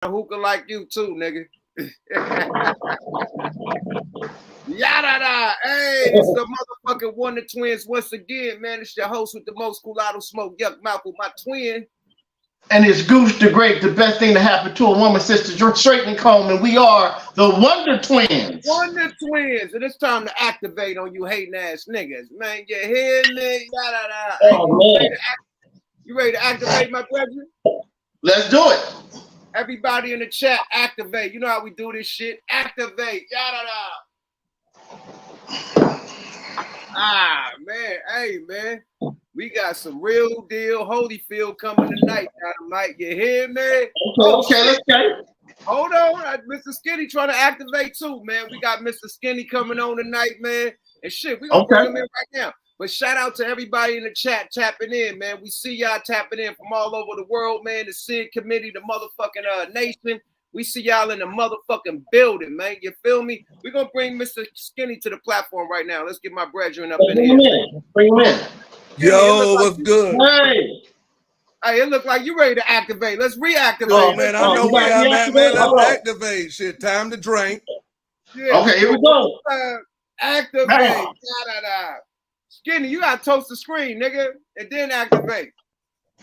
hookah like you too, nigga. Yada. Hey, it's the motherfucking Wonder Twins once again, man. It's your host with the most culatto smoke, Yuck Mouth with my twin. And it's Goose the Great, the best thing to happen to a woman, sister, straight and comb, and we are the Wonder Twins. Wonder Twins, and it's time to activate on you hating ass niggas, man. You hear me? Yada. Oh, man. You ready to activate, my brethren? Let's do it. Everybody in the chat, activate. You know how we do this shit. Activate. Yada. Man. Hey, man. We got some real deal Holyfield coming tonight, Dynamite. You hear me? Okay, let's go. Hold on. Mr. Skinny trying to activate too, man. We got Mr. Skinny coming on tonight, man. And shit, we gonna bring him in right now. But shout out to everybody in the chat tapping in, man. We see y'all tapping in from all over the world, man. The SID committee, the motherfucking nation. We see y'all in the motherfucking building, man. You feel me? We're gonna bring Mr. Skinny to the platform right now. Let's get my brethren up in here. Bring him in. Yo, what's good? Hey, it look like you ready to activate. Let's reactivate. Oh, man, I know where I'm at, man. Let's activate. Shit, time to drink. Yeah. Okay, here we go. Activate. Da. Skinny, you gotta toast the screen, nigga, and then activate.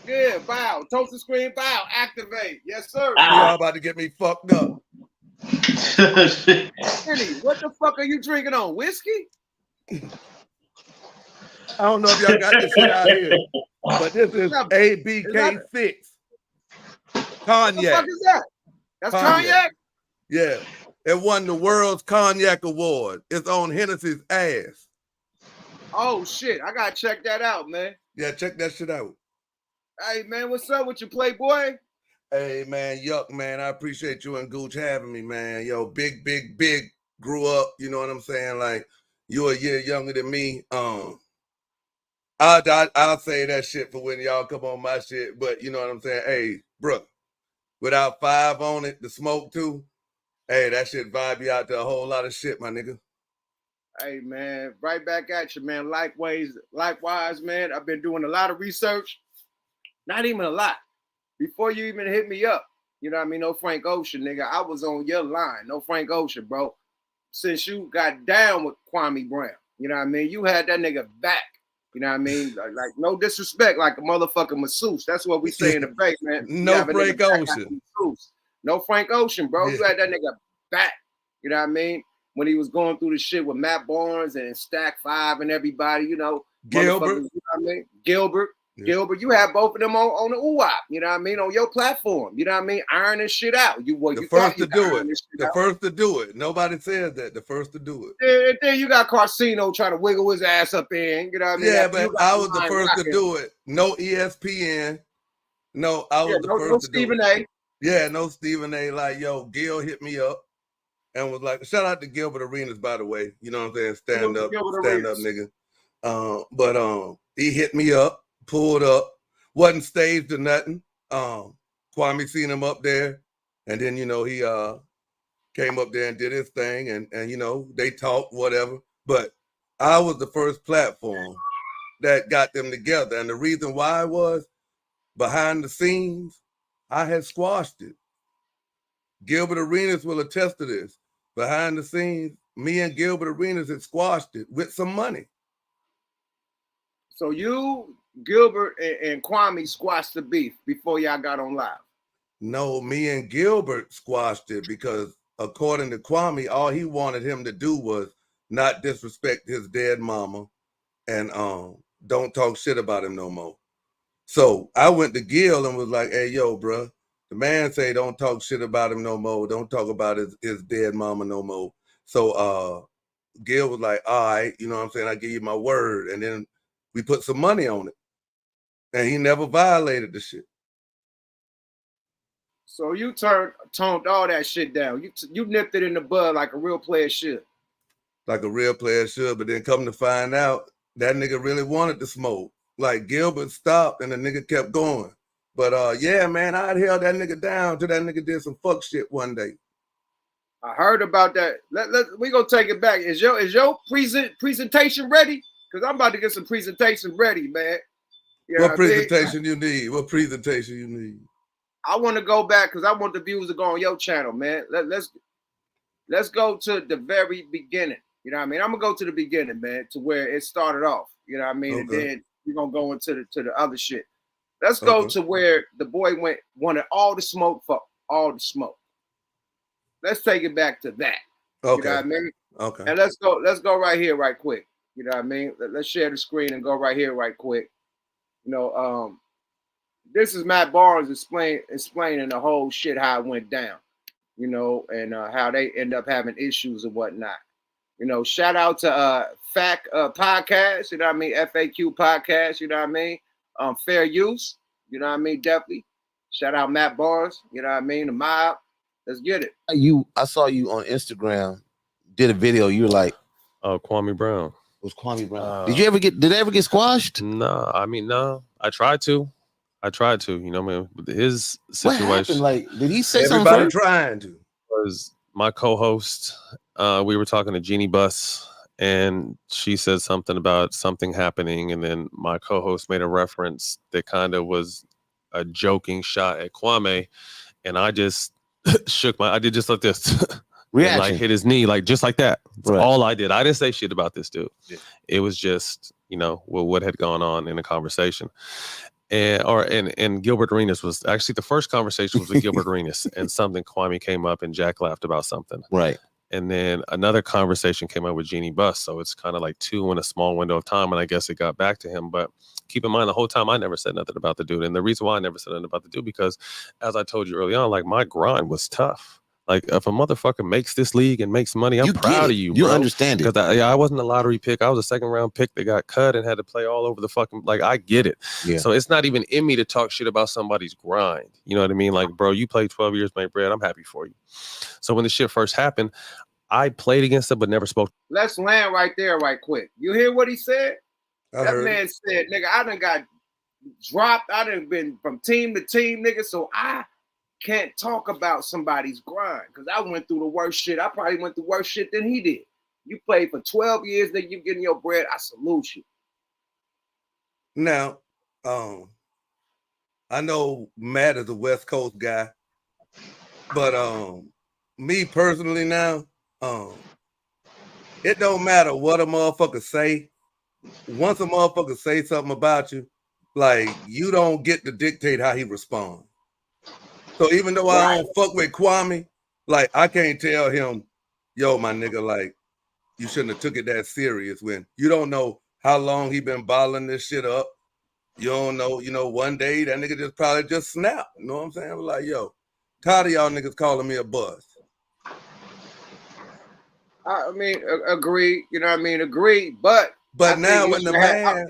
Yeah, bow. Toast the screen, bow. Activate. Yes, sir. Y'all about to get me fucked up. Skinny, what the fuck are you drinking on? Whiskey? I don't know if y'all got this shit out here, but this is ABK6 What cognac. the fuck is that? That's cognac? Yeah, it won the world's cognac award. It's on Hennessy's ass. Oh shit, I gotta check that out, man. Yeah, check that shit out. Hey man, what's up with your Playboy? Hey man, Yuck, man. I appreciate you and Gooch having me, man. Yo, big grew up. You know what I'm saying? Like you a year younger than me. I'll say that shit for when y'all come on my shit, but you know what I'm saying? Hey, bro, without 5 on it, the smoke too, hey, that shit vibe you out to a whole lot of shit, my nigga. Hey man, right back at you, man. Likewise, man. I've been doing a lot of research. Not even a lot. Before you even hit me up, you know what I mean? No Frank Ocean, nigga. I was on your line. No Frank Ocean, bro. Since you got down with Kwame Brown, you know what I mean? You had that nigga back. You know what I mean? Like no disrespect, like a motherfucking masseuse. That's what we say in the break, man. No Frank Ocean. No Frank Ocean, bro. Yeah. You had that nigga back. You know what I mean? When he was going through the shit with Matt Barnes and Stack 5 and everybody, you know. Gilbert. You know what I mean? Gilbert, you had both of them on the UAP, you know what I mean? On your platform, you know what I mean? Ironing shit out. The first to do it. The first to do it. Nobody says that. The first to do it. Yeah, and then you got Carcino trying to wiggle his ass up in, you know what I mean? Yeah, but I was the first to do it. No ESPN. No, I was the first to do it. No Stephen A. Yeah, no Stephen A. Like, yo, Gil hit me up and was like, shout out to Gilbert Arenas, by the way. You know what I'm saying? Stand up nigga. But he hit me up, pulled up, wasn't staged or nothing. Kwame seen him up there, and then, you know, he came up there and did his thing, and you know, they talked, whatever. But I was the first platform that got them together. And the reason why was, behind the scenes, I had squashed it. Gilbert Arenas will attest to this. Behind the scenes, me and Gilbert Arenas had squashed it with some money. So you, Gilbert, and Kwame squashed the beef before y'all got on live? No, me and Gilbert squashed it because, according to Kwame, all he wanted him to do was not disrespect his dead mama and don't talk shit about him no more. So I went to Gil and was like, hey, yo, bro, the man say don't talk shit about him no more. Don't talk about his dead mama no more. So Gil was like, all right, you know what I'm saying? I give you my word. And then we put some money on it. And he never violated the shit. So you toned all that shit down. You nipped it in the bud like a real player should. Like a real player should, but then come to find out, that nigga really wanted to smoke. Like Gilbert stopped and the nigga kept going. But yeah, man, I'd held that nigga down till that nigga did some fuck shit one day. I heard about that. We gonna take it back. Is your presentation ready? Because I'm about to get some presentation ready, man. What presentation you need? What presentation you need? I want to go back because I want the viewers to go on your channel, man. Let's go to the very beginning. You know what I mean? I'm gonna go to the beginning, man, to where it started off. You know what I mean? Okay. And then we're gonna go into the other shit. Let's go to where the boy wanted all the smoke for all the smoke. Let's take it back to that. Okay. You know what I mean? Okay. And let's go right here, right quick. You know what I mean? Let's share the screen and go right here, right quick. You know, this is Matt Barnes explaining the whole shit, how it went down, you know, and how they end up having issues and whatnot. You know, shout out to FAQ podcast, you know what I mean? FAQ podcast, you know what I mean? Fair use, you know what I mean? Definitely. Shout out Matt Barnes, you know what I mean? The mob. Let's get it. I saw you on Instagram, did a video, you were like, Kwame Brown. It was Kwame Brown. Did they ever get squashed? No, I mean, no. I tried to, you know, man, his situation. What happened? Like, did he say everybody something? Trying to. Was my co-host, we were talking to Jeannie Buss, and she said something about something happening, and then my co-host made a reference that kind of was a joking shot at Kwame, and I just I did just like this. Reaction. Like hit his knee, like just like that. That's right. All I did. I didn't say shit about this dude. Yeah. It was just, you know, what had gone on in the conversation. And Gilbert Arenas was actually the first conversation was with Gilbert Arenas, and something Kwame came up and Jack laughed about something. Right. And then another conversation came up with Jeannie Buss. So it's kind of like two in a small window of time. And I guess it got back to him. But keep in mind, the whole time I never said nothing about the dude. And the reason why I never said nothing about the dude, because as I told you early on, like my grind was tough. Like if a motherfucker makes this league and makes money, I'm proud of you, bro. You understand it. Because I wasn't a lottery pick. I was a second round pick that got cut and had to play all over the fucking, like I get it. Yeah. So it's not even in me to talk shit about somebody's grind. You know what I mean? Like, bro, you played 12 years, make bread. I'm happy for you. So when the shit first happened, I played against him, but never spoke. Let's land right there, right quick. You hear what he said? That man said, nigga, I done got dropped. I done been from team to team, nigga. So I can't talk about somebody's grind because I went through the worst shit. I probably went through worse shit than he did. You played for 12 years, then you getting your bread. I salute you. Now, I know Matt is a West Coast guy, but me personally now, it don't matter what a motherfucker say. Once a motherfucker say something about you, like you don't get to dictate how he responds. So even though I don't fuck with Kwame, like I can't tell him, yo, my nigga, like you shouldn't have took it that serious when you don't know how long he been bottling this shit up. You don't know, you know, one day that nigga just probably just snapped. You know what I'm saying? I'm like, yo, tired of y'all niggas calling me a buzz. I mean, agree. You know what I mean? Agree. But now when the man,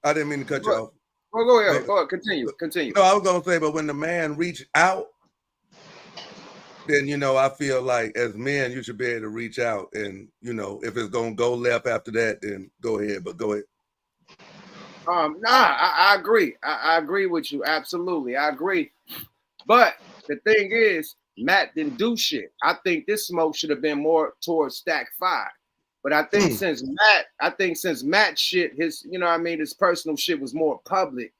I didn't mean to cut you off. Well, go ahead. Go ahead. Continue. No, I was gonna say, but when the man reached out, then you know I feel like as men you should be able to reach out, and you know if it's gonna go left after that, then go ahead. But go ahead. I agree. I agree with you. Absolutely, I agree. But the thing is, Matt didn't do shit. I think this smoke should have been more towards Stack 5. But I think since Matt shit, his, you know what I mean, his personal shit was more public.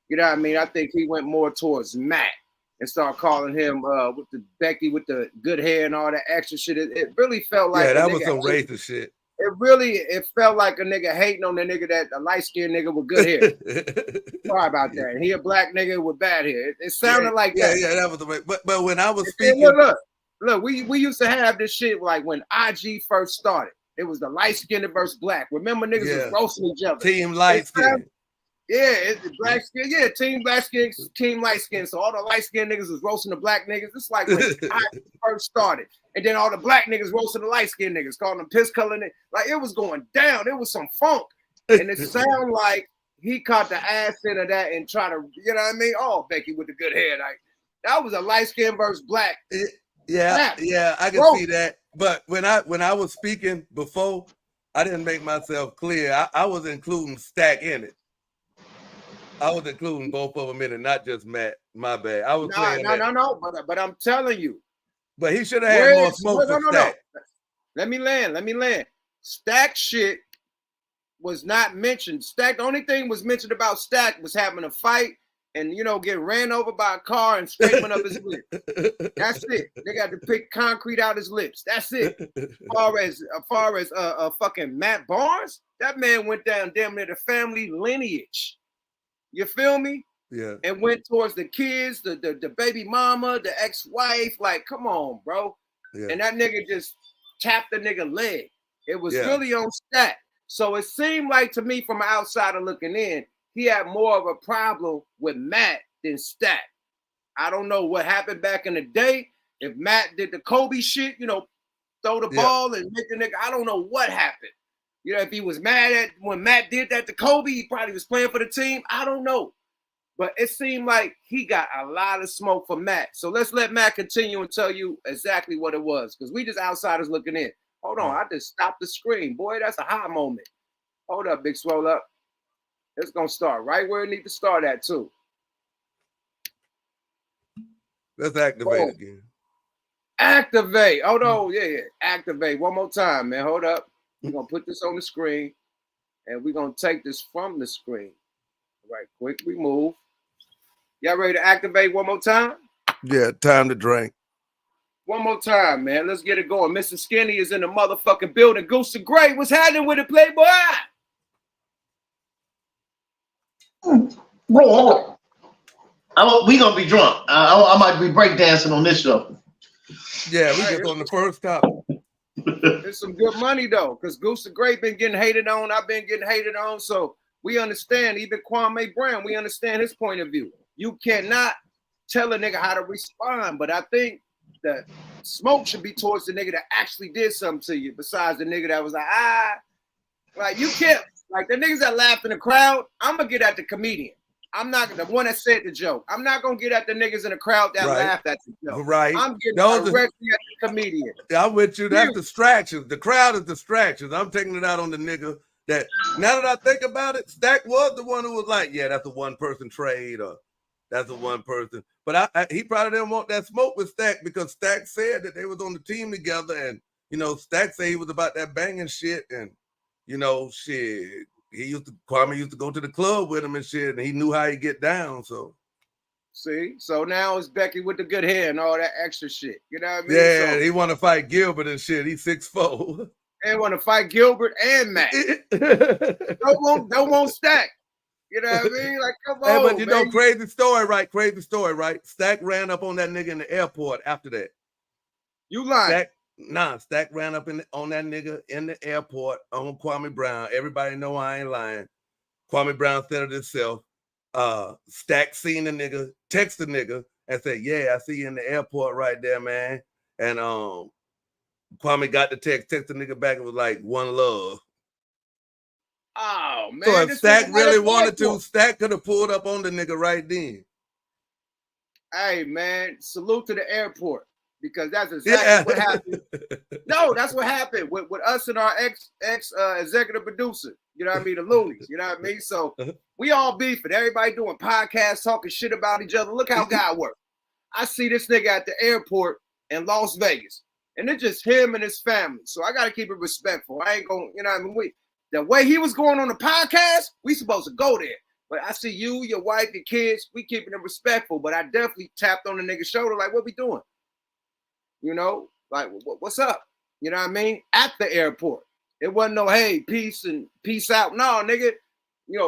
You know what I mean? I think he went more towards Matt and started calling him with the Becky with the good hair and all that extra shit. It really felt like that was some racist shit. It felt like a nigga hating on the nigga that a light-skinned nigga with good hair. Sorry about that. And he a black nigga with bad hair. It sounded like that. Yeah, that was the way. But when I was speaking, look, we used to have this shit like when IG first started. It was the light-skinned versus black. Remember niggas was roasting each other. Team light-skinned. Yeah, it's the black skin. Yeah, team black skin, team light skin. So all the light skinned niggas was roasting the black niggas. It's like when I first started. And then all the black niggas roasting the light skinned niggas, calling them piss color. Like it was going down. It was some funk. And it sounded like he caught the ass into that and try to, you know what I mean? Oh, Becky with the good hair. Like that was a light skin versus black. Yeah, I can see that. But when I was speaking before, I didn't make myself clear. I was including Stack in it. I was including both of them in it, not just Matt. My bad. I was no. But I'm telling you. But he should have had more smoke than Stack. Let me land. Stack shit was not mentioned. Stack, the only thing was mentioned about Stack was having a fight and get ran over by a car and scraping up his lip. That's it. They got to pick concrete out his lips. That's it. As far as fucking Matt Barnes, that man went down damn near the family lineage. You feel me? Yeah. And went towards the kids, the baby mama, the ex-wife. Like, come on, bro. Yeah. And that nigga just tapped the nigga leg. It was really on Stack. So it seemed like to me from an outsider looking in, he had more of a problem with Matt than Stack. I don't know what happened back in the day. If Matt did the Kobe shit, throw the ball and make the nigga, I don't know what happened. If he was mad at when Matt did that to Kobe, he probably was playing for the team. I don't know. But it seemed like he got a lot of smoke from Matt. So let's let Matt continue and tell you exactly what it was. Because we just outsiders looking in. Hold on, I just stopped the screen. Boy, that's a high moment. Hold up, Big Swole Up. It's going to start right where it needs to start at, too. Let's activate again. Activate. Hold on. Yeah. Activate. One more time, man. Hold up. We're going to put this on the screen, and we're going to take this from the screen. All right, quick remove. Y'all ready to activate one more time? Yeah, time to drink. One more time, man. Let's get it going. Mr. Skinny is in the motherfucking building. Goose the Great. What's happening with it, Playboy? Bro, we gonna be drunk. I might be breakdancing on this show. Yeah, we just on the first topic. It's some good money though, because Goose the Great been getting hated on. I've been getting hated on, so we understand. Even Kwame Brown, we understand his point of view. You cannot tell a nigga how to respond, but I think that smoke should be towards the nigga that actually did something to you, besides the nigga that was like you can't. Like the niggas that laugh in the crowd, I'm gonna get at the comedian. I'm not the one that said the joke. I'm not gonna get at the niggas in the crowd that laughed at the joke. Right. I'm getting directly at the comedian. I'm with you. That's distractions. The crowd is distractions. I'm taking it out on the nigga that, now that I think about it, Stack was the one who was like, yeah, that's a one-person trade, or that's a one person. But he probably didn't want that smoke with Stack, because Stack said that they was on the team together, and Stack said he was about that banging shit, and shit. Kwame used to go to the club with him and shit, and he knew how he get down. So, see, so now it's Becky with the good hair and all that extra shit. You know what I mean? Yeah, so, he want to fight Gilbert and shit. He's 6'4". And want to fight Gilbert and Matt. don't want Stack. You know what I mean? Like, come on. But you know, crazy story, right? Stack ran up on that nigga in the airport after that. You lying? Stack ran up on that nigga in the airport on Kwame Brown. Everybody know I ain't lying. Kwame Brown said it himself. Stack seen the nigga, text the nigga, and said, yeah, I see you in the airport right there, man. And Kwame got the text the nigga back, and was like, one love. Oh, man. So if Stack really wanted to, Stack could have pulled up on the nigga right then. Hey, man, salute to the airport. Because that's exactly what happened. No, that's what happened with us and our ex executive producer. You know what I mean? The Loonies. You know what I mean? So we all beefing. Everybody doing podcasts, talking shit about each other. Look how God works. I see this nigga at the airport in Las Vegas, and it's just him and his family. So I got to keep it respectful. I ain't going, you know what I mean? The way he was going on the podcast, we supposed to go there. But I see you, your wife, your kids, we keeping it respectful. But I definitely tapped on the nigga's shoulder like, what we doing? Like, what's up? You know what I mean? At the airport. It wasn't no, hey, peace and peace out. No, nigga,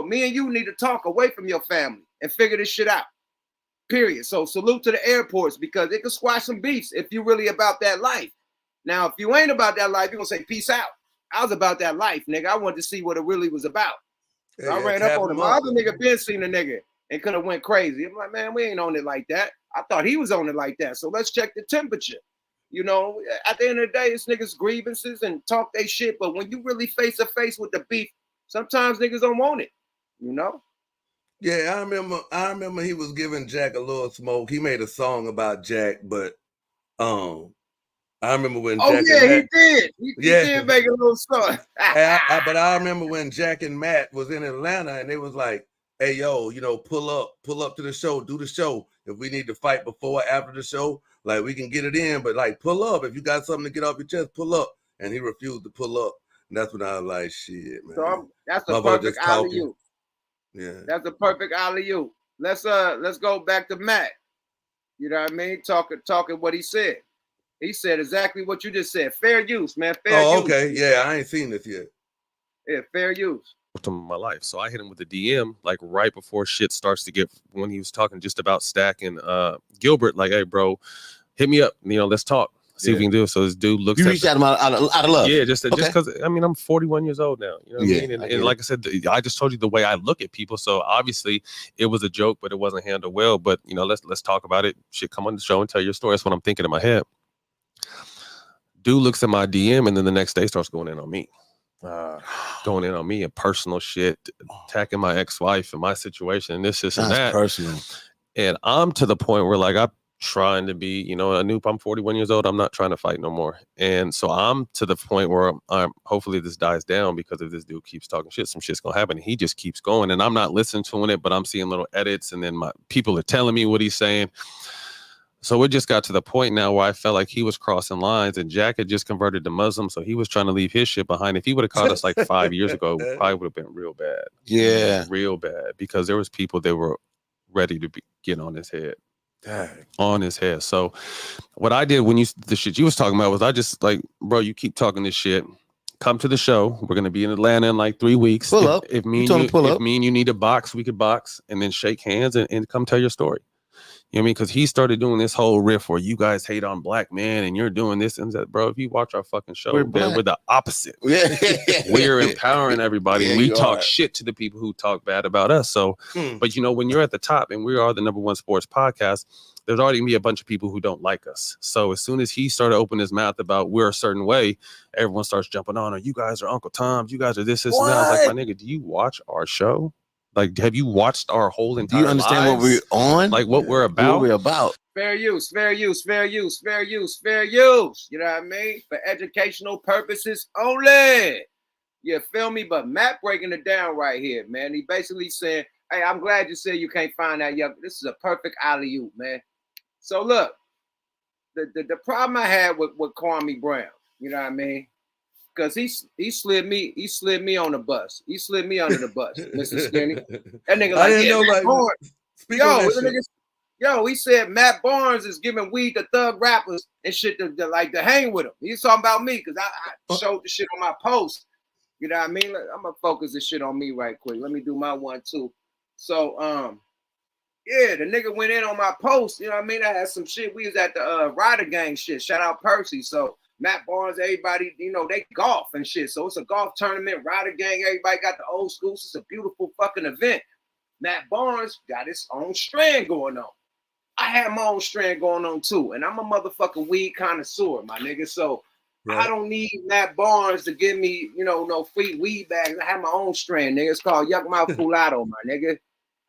me and you need to talk away from your family and figure this shit out. Period. So salute to the airports, because it can squash some beefs if you really about that life. Now, if you ain't about that life, you're going to say peace out. I was about that life, nigga. I wanted to see what it really was about. So I ran up on him. My other nigga been seen a nigga and could have went crazy. I'm like, man, we ain't on it like that. I thought he was on it like that. So let's check the temperature. At the end of the day, it's niggas' grievances and talk they shit. But when you really face to face with the beef, sometimes niggas don't want it. Yeah, I remember he was giving Jack a little smoke. He made a song about Jack, but I remember when Jack he did. He did make a little song. But I remember when Jack and Matt was in Atlanta, and they was like, hey, yo, pull up to the show, do the show. If we need to fight before or after the show, like, we can get it in, but like, pull up. If you got something to get off your chest, pull up. And he refused to pull up. And that's when I was like, shit, man. So that's a perfect alley-oop. Yeah. That's a perfect alley-oop. let's go back to Matt. You know what I mean? Talking what he said. He said exactly what you just said. Fair use, man. Fair use. Okay. Yeah, I ain't seen this yet. Yeah, fair use. To my life. So I hit him with a DM like right before shit starts to get, when he was talking just about Stack and Gilbert, like, hey bro, hit me up, let's talk, see what we can do. So this dude looks, you reached out of love. Yeah, just because I mean I'm 41 years old now, you know what I mean? And like I said, I just told you the way I look at people, so obviously it was a joke, but it wasn't handled well. But let's talk about it. Shit, come on the show and tell your story. That's what I'm thinking in my head. Dude looks at my DM and then the next day starts going in on me. Going in on me and personal shit, attacking my ex-wife and my situation and this and that. Personal. And I'm to the point where like I'm trying to be, I'm 41 years old. I'm not trying to fight no more. And so I'm to the point where I'm hopefully this dies down, because if this dude keeps talking shit, some shit's gonna happen. And he just keeps going and I'm not listening to it, but I'm seeing little edits and then my people are telling me what he's saying. So it just got to the point now where I felt like he was crossing lines, and Jack had just converted to Muslim, so he was trying to leave his shit behind. If he would have caught us like 5 years ago, it probably would have been real bad. Yeah. Real bad, because there was people that were ready to get on his head. Dang. On his head. So what I did when the shit you was talking about was I just like, bro, you keep talking this shit. Come to the show. We're gonna be in Atlanta in like 3 weeks. Pull up. If me and you need to box, we could box and then shake hands and come tell your story. You know what I mean? Because he started doing this whole riff where you guys hate on black men and you're doing this and that. Bro, if you watch our fucking show, we're the opposite. We're empowering everybody. And we talk shit to the people who talk bad about us. So, but when you're at the top and we are the #1 sports podcast, there's already gonna be a bunch of people who don't like us. So as soon as he started opening his mouth about we're a certain way, everyone starts jumping on. Or you guys are Uncle Toms. You guys are this and that. I was like, my nigga, do you watch our show? Like, have you watched our whole entire? Do you understand lives? what we're on? Like what we're about? What we're about? Fair use, fair use, fair use, fair use, fair use. You know what I mean? For educational purposes only. You feel me? But Matt breaking it down right here, man. He basically saying, hey, I'm glad you said you can't find that young. This is a perfect alley-oop, man. So look, the problem I had with Kwame Brown, you know what I mean? Because he slid me on the bus. He slid me under the bus, Mr. Skinny. That nigga like, he said Matt Barnes is giving weed to thug rappers and shit to hang with him. He's talking about me because I showed the shit on my post. You know what I mean? I'm gonna focus this shit on me right quick. Let me do my one too. So yeah, the nigga went in on my post. You know what I mean? I had some shit. We was at the Rider Gang shit. Shout out Percy. So Matt Barnes, everybody, they golf and shit. So it's a golf tournament, Rider Gang, everybody got the old schools. It's a beautiful fucking event. Matt Barnes got his own strand going on. I had my own strand going on too. And I'm a motherfucking weed connoisseur, my nigga. So I don't need Matt Barnes to give me, no free weed bags. I have my own strand, nigga. It's called Yuck Mouth Fulado, my nigga.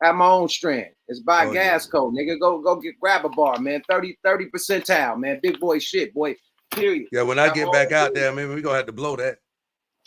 I have my own strand. It's by Gasco, nigga. Go grab a bar, man. 30 percentile, man. Big boy shit, boy. Period. Yeah, when I get back out there, maybe we're gonna have to blow that.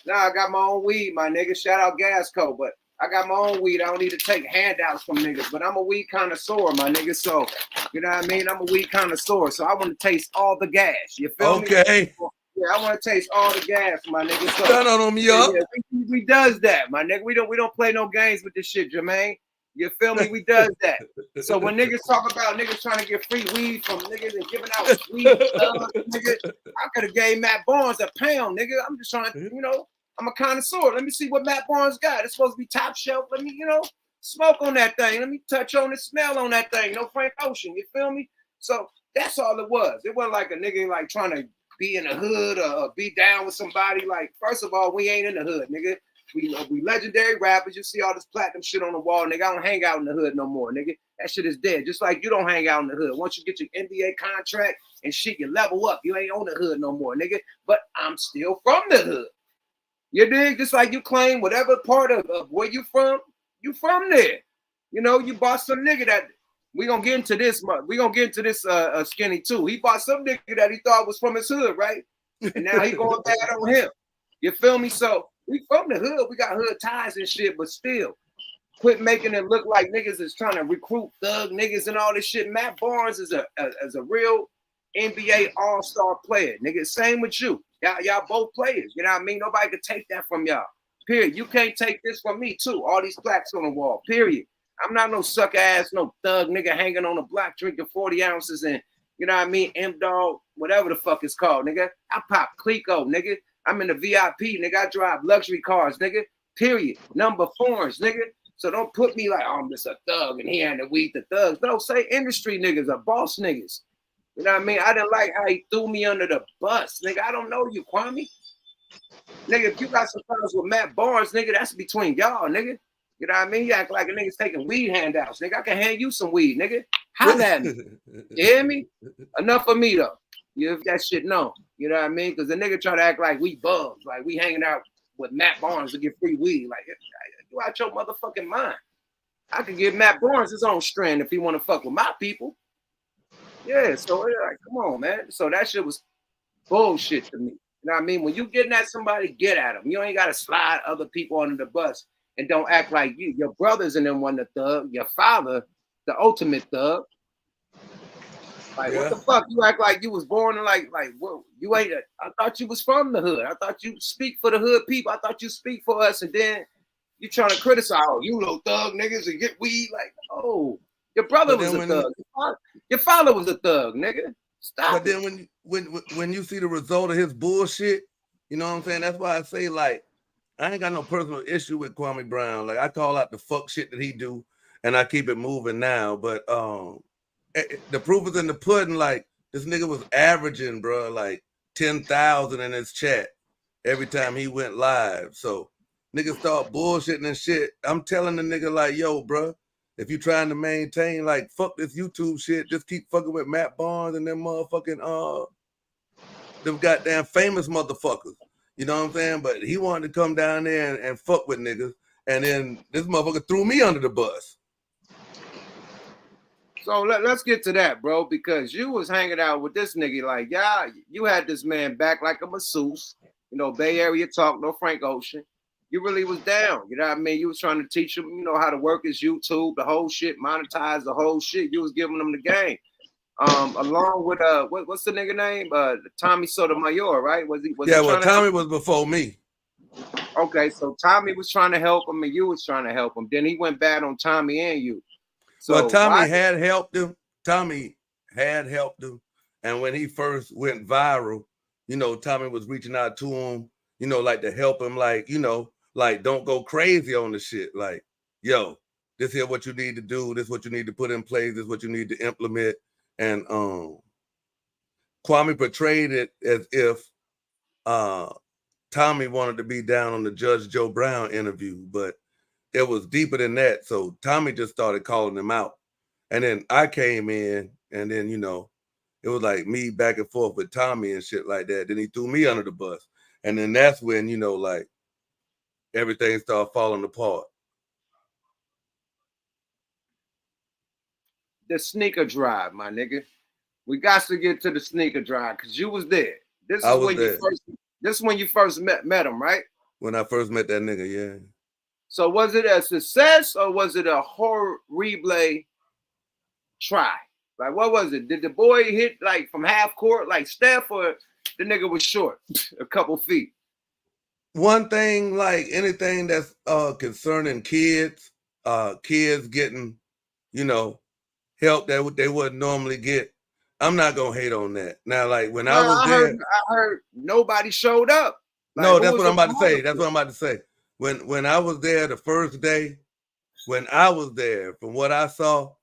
Nah, I got my own weed, my nigga. Shout out Gasco, but I got my own weed. I don't need to take handouts from niggas, but I'm a weed connoisseur, my nigga. So, you know what I mean? I'm a weed connoisseur, so I want to taste all the gas. You feel me? Okay. Yeah, I want to taste all the gas, my nigga. So, turn on me up. Yeah, we does that, my nigga. We don't play no games with this shit, Jermaine. You feel me? We does that. So when niggas talk about niggas trying to get free weed from niggas and giving out weed, nigga, I could have gave Matt Barnes a pound, nigga. I'm just trying to, I'm a connoisseur. Let me see what Matt Barnes got. It's supposed to be top shelf. Let me, smoke on that thing. Let me touch on the smell on that thing. No Frank Ocean. You feel me? So that's all it was. It wasn't like a nigga like trying to be in the hood or be down with somebody. Like, first of all, we ain't in the hood, nigga. We legendary rappers. You see all this platinum shit on the wall, nigga. I don't hang out in the hood no more, nigga. That shit is dead. Just like you don't hang out in the hood. Once you get your NBA contract and shit, you level up. You ain't on the hood no more, nigga. But I'm still from the hood. You dig? Just like you claim whatever part of where you from there. You bought some nigga that we gonna get into this month. We gonna get into this Skinny too. He bought some nigga that he thought was from his hood, right? And now he going bad on him. You feel me? So we from the hood. We got hood ties and shit, but still, quit making it look like niggas is trying to recruit thug niggas and all this shit. Matt Barnes is a real NBA all-star player, nigga. Same with you. Y'all both players. You know what I mean? Nobody could take that from y'all. Period. You can't take this from me too. All these plaques on the wall. Period. I'm not no suck ass, no thug nigga hanging on the block drinking 40 ounces and, you know what I mean, M-Dog, whatever the fuck it's called, nigga. I pop Clico, nigga. I'm in the VIP, nigga. I drive luxury cars, nigga. Period. Number fours, nigga. So don't put me like, oh, I'm just a thug and he had to weed the thugs. No, say industry niggas are boss niggas. You know what I mean? I didn't like how he threw me under the bus, nigga. I don't know you, Kwame. Nigga, if you got some problems with Matt Barnes, nigga, that's between y'all, nigga. You know what I mean? You act like a nigga's taking weed handouts, nigga. I can hand you some weed, nigga. Holla at me. You hear me? Enough of me, though. You have that shit known. You know what I mean? Because the nigga try to act like we bums, like we hanging out with Matt Barnes to get free weed. Like, you out your motherfucking mind. I could give Matt Barnes his own strand if he want to fuck with my people. Yeah, so like, come on, man. So that shit was bullshit to me. You know what I mean? When you getting at somebody, get at them. You ain't got to slide other people under the bus and don't act like you. Your brothers and them one the thug. Your father, the ultimate thug. Like, what the fuck? You act like you was born in like whoa, you ain't. I thought you was from the hood. I thought you speak for the hood people. I thought you speak for us, and then you trying to criticize, oh, you little thug niggas and get weed. Like, oh, your brother was a thug. Your father was a thug, nigga. Stop. But then when you see the result of his bullshit, you know what I'm saying? That's why I say, like, I ain't got no personal issue with Kwame Brown. Like, I call out the fuck shit that he do, and I keep it moving now. But the proof is in the pudding. Like, this nigga was averaging, bro, like 10,000 in his chat every time he went live. So niggas start bullshitting and shit. I'm telling the nigga, like, yo, bro, if you trying to maintain, like, fuck this YouTube shit, just keep fucking with Matt Barnes and them motherfucking them goddamn famous motherfuckers. You know what I'm saying? But he wanted to come down there and fuck with niggas, and then this motherfucker threw me under the bus. So let's get to that, bro, because you was hanging out with this nigga like, yeah, you had this man back like a masseuse, you know, Bay Area talk, no Frank Ocean. You really was down, you know what I mean? You was trying to teach him, you know, how to work his YouTube, the whole shit, monetize the whole shit. You was giving him the game. Along with what's the nigga name? Tommy Sotomayor, right? Tommy was before me. Okay, so Tommy was trying to help him and you was trying to help him. Then he went bad on Tommy and you. So well, Tommy had helped him. Tommy had helped him. And when he first went viral, you know, Tommy was reaching out to him, you know, like to help him, like, you know, like, don't go crazy on the shit. Like, yo, this here what you need to do. This is what you need to put in place. This is what you need to implement. And Kwame portrayed it as if Tommy wanted to be down on the Judge Joe Brown interview, but it was deeper than that. So Tommy just started calling him out. And then I came in, and then, you know, it was like me back and forth with Tommy and shit like that. Then he threw me under the bus. And then that's when, you know, like, everything started falling apart. The sneaker drive, my nigga. We got to get to the sneaker drive because you was there. This is when you first met him, right? When I first met that nigga, yeah. So was it a success or was it a horrible try? Like, what was it? Did the boy hit like from half court like Steph, or the nigga was short a couple feet? One thing, like anything that's concerning kids getting, you know, help that they wouldn't normally get, I'm not gonna hate on that. Now, like when I heard nobody showed up. Like, no, that's what I'm about to say. That's what I'm about to say. When I was there the first day, when I was there, from what I saw,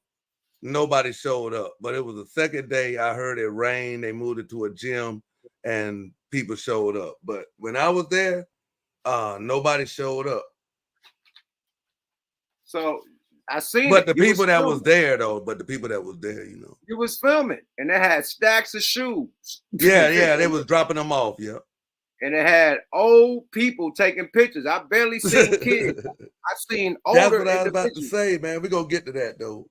nobody showed up. But it was the second day I heard it rained. They moved it to a gym and people showed up. But when I was there, nobody showed up. So I seen but the people that was there, you know. You was filming and they had stacks of shoes. Yeah, they was dropping them off, yeah. And it had old people taking pictures. I barely seen kids. I seen older. That's what I was about to say, man. We're gonna get to that though.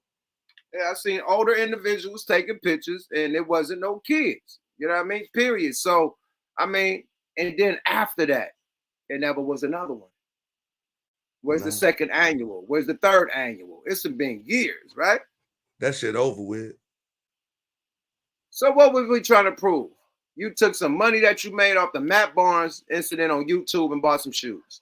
Yeah, I seen older individuals taking pictures, and it wasn't no kids. You know what I mean? Period. So I mean, and then after that, there never was another one. Where's the second annual? Where's the third annual? It's been years, right? That shit over with. So what was we trying to prove? You took some money that you made off the Matt Barnes incident on YouTube and bought some shoes.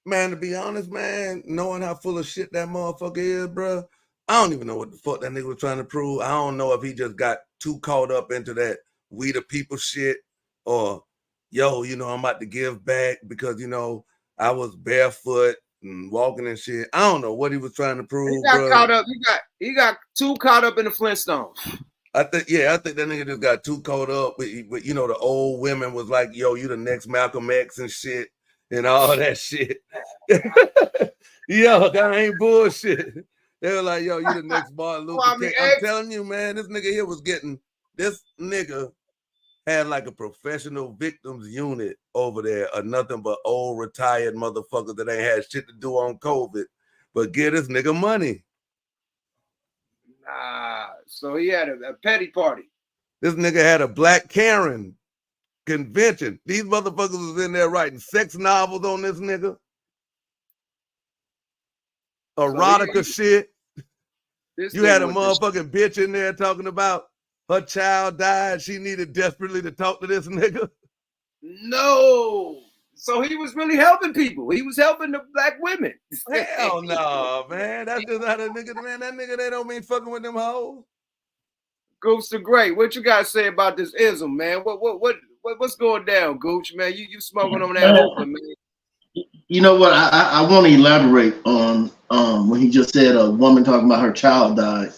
Man, to be honest, man, knowing how full of shit that motherfucker is, bro, I don't even know what the fuck that nigga was trying to prove. I don't know if he just got too caught up into that we the people shit, or yo, you know, I'm about to give back because, you know, I was barefoot and walking and shit. I don't know what he was trying to prove. He got caught up. He got too caught up in the Flintstones. I think that nigga just got too caught up with, you know, the old women was like, yo, you the next Malcolm X and shit and all that shit. Yo, that ain't bullshit. They were like, yo, you the next Martin Luther King. I'm telling you, man, this nigga here was getting, this nigga had like a professional victims unit over there, or nothing but old retired motherfuckers that ain't had shit to do on COVID, but get this nigga money. Nah, so he had a petty party. This nigga had a Black Karen convention. These motherfuckers was in there writing sex novels on this nigga. Erotica shit. You had a motherfucking bitch in there talking about her child died. She needed desperately to talk to this nigga. No. So he was really helping people. He was helping the black women. Hell no, man. That's just not a nigga, man. That nigga, they don't mean fucking with them hoes. Gooch the Great, what you gotta say about this ism, man? What's going down, Gooch, man? You smoking on that open, man. You know what? I want to elaborate on when he just said a woman talking about her child died.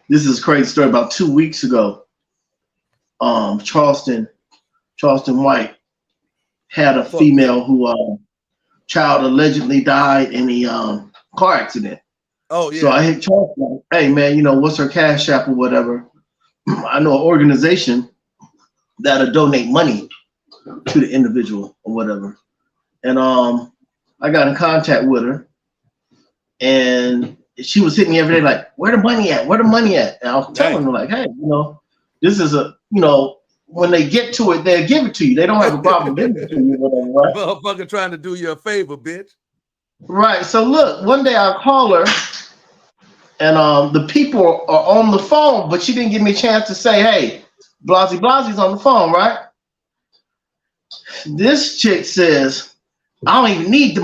This is a crazy story. About 2 weeks ago, Charleston White had a female who child allegedly died in a car accident. Oh yeah. So I hit Charleston. Hey man, you know what's her cash app or whatever? I know an organization that'll donate money to the individual or whatever. And I got in contact with her, and she was hitting me every day like, "Where the money at? Where the money at?" And I was telling her like, "Hey, you know, this is a, you know, when they get to it, they'll give it to you. They don't have a problem giving it to you, whatever." Right? Motherfucker trying to do you a favor, bitch. Right. So look, one day I call her, and the people are on the phone, but she didn't give me a chance to say, "Hey, Blasie's on the phone, right?" This chick says, I don't even need the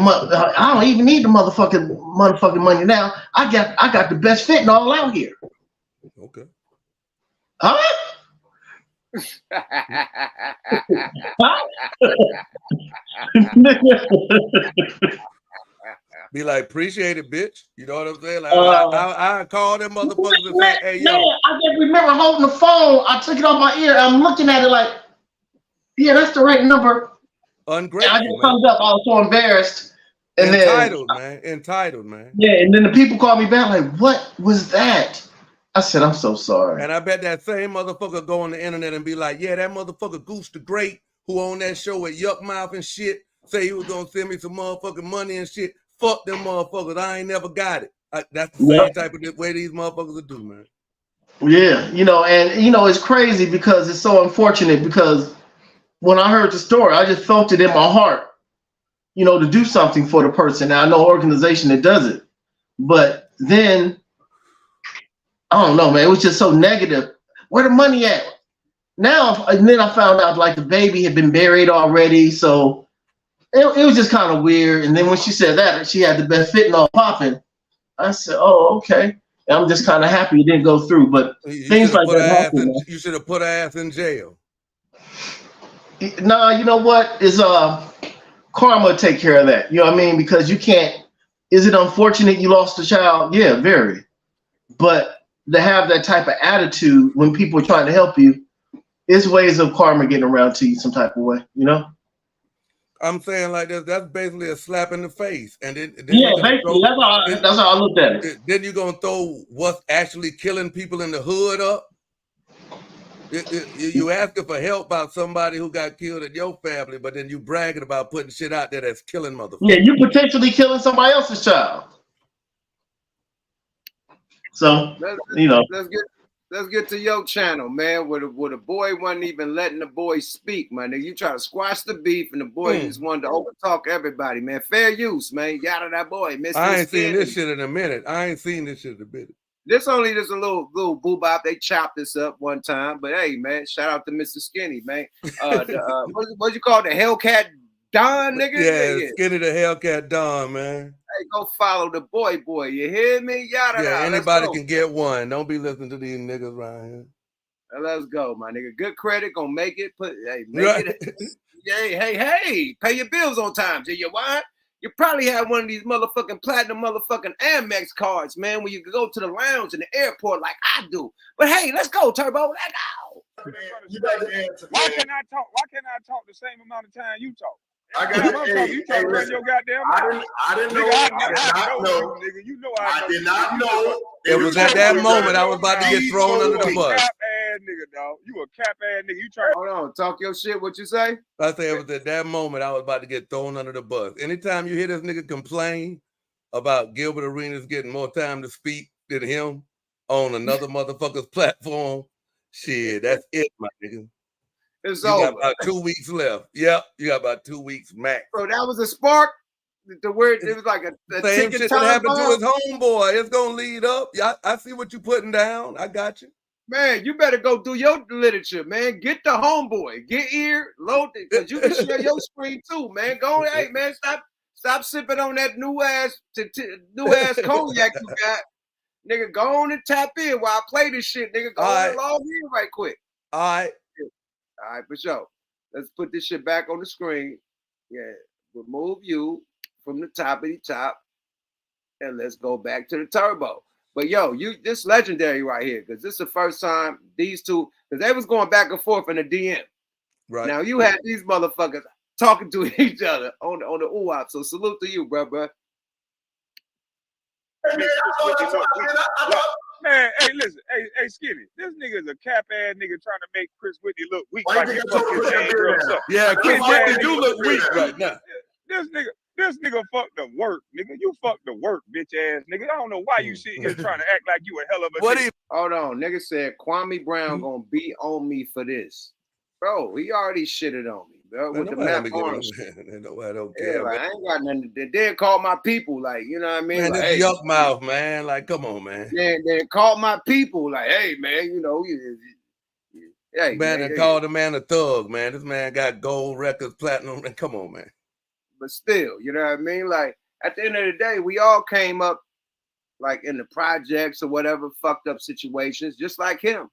motherfucking money now. I got the best fitting all out here. Okay. Huh? Be like, appreciate it, bitch. You know what I'm saying? Like, I call them motherfuckers and say, hey, yo. Man, I just remember holding the phone. I took it off my ear. I'm looking at it like, yeah, that's the right number. Ungrateful, I just thumbs up. I was so embarrassed. And Entitled, man. Yeah, and then the people called me back like, what was that? I said, I'm so sorry. And I bet that same motherfucker go on the internet and be like, yeah, that motherfucker Goose the Great, who on that show with Yuck Mouth and shit, say he was gonna send me some motherfucking money and shit. Fuck them motherfuckers. I ain't never got it. That's the same type of way these motherfuckers will do, man. Yeah, you know, and you know, it's crazy because it's so unfortunate because when I heard the story, I just felt it in my heart, you know, to do something for the person. Now I know an organization that does it, but then I don't know, man. It was just so negative. Where the money at? Now, and then I found out like the baby had been buried already, so it was just kind of weird. And then when she said that she had the best fitting all popping, I said, "Oh, okay." And I'm just kind of happy it didn't go through. But things like that happen. You should have put her ass in jail. Nah, you know what? Is karma take care of that. You know what I mean? Because you can't. Is it unfortunate you lost a child? Yeah, very. But to have that type of attitude when people are trying to help you, is ways of karma getting around to you some type of way, you know? I'm saying like this, that's basically a slap in the face. And then yeah, basically, that's how I looked at it. Then you're gonna throw what's actually killing people in the hood up. You asking for help about somebody who got killed in your family, but then you bragging about putting shit out there that's killing motherfuckers. Yeah, you potentially killing somebody else's child. So you know, let's get to your channel, man. Where the boy wasn't even letting the boy speak, man. You try to squash the beef, and the boy just wanted to overtalk everybody, man. Fair use, man. You out of that boy, Mr. I ain't seen this shit in a minute. This only just a little boo bop. They chopped this up one time, but hey, man, shout out to Mr. Skinny, man. What you call it? The Hellcat Don, nigga. Yeah, Skinny the Hellcat Don, man. Hey, go follow the boy. You hear me? Yada. Yeah, anybody can get one. Don't be listening to these niggas right here. Let's go, my nigga. Good credit, gonna make it. Make it. Hey, pay your bills on time. Do you why? You probably have one of these motherfucking platinum motherfucking Amex cards, man, when you go to the lounge in the airport like I do. But hey, let's go, Turbo. Let's go. Why can't I talk the same amount of time you talk? I didn't know. You know I did not know. It was at that moment I was about to get thrown under the bus. Cap ass nigga, dog. You a cap ass nigga. You trying? Hold on, talk your shit. What you say? I say it was at that moment I was about to get thrown under the bus. Anytime you hear this nigga complain about Gilbert Arenas getting more time to speak than him on another motherfucker's platform, shit, that's it, my nigga. It's you over. Got about 2 weeks left. Yep, you got about 2 weeks max. Bro, that was a spark. The word, it was like a same shit that happened to his homeboy. It's gonna lead up. I see what you putting down. I got you. Man, you better go do your literature, man. Get the homeboy. Get ear, load it, because you can share your screen too, man. Go, hey, man, stop sipping on that new ass cognac you got. Nigga, go on and tap in while I play this shit. Nigga, go on and log in right quick. All right, for sure. Let's put this shit back on the screen. Yeah, remove you from the top of the top, and let's go back to the Turbo. But yo, this legendary right here, because this is the first time these two, because they was going back and forth in the DM. Right now, you had these motherfuckers talking to each other on the UAP. So salute to you, bro. Man, hey, listen, hey, Skinny, this nigga is a cap ass nigga trying to make Chris Whitney look weak. Like yeah, Chris Whitney do look weak right now. This nigga fucked the work, nigga. You fucked the work, bitch ass nigga. I don't know why you sit here trying to act like you a hell of a nigga. Hold on, nigga said Kwame Brown gonna be on me for this. Bro, he already shitted on me, bro. With the Matt Barnes. Nobody don't care. Like, I ain't got nothing. They did call my people, like, you know what I mean? Man, like, this yuck mouth, man. Like, come on, man. They called my people, like, hey, man, you know, hey, man, they called the man a thug, man. This man got gold records, platinum. Come on, man. But still, you know what I mean? Like, at the end of the day, we all came up, like, in the projects or whatever, fucked up situations, just like him.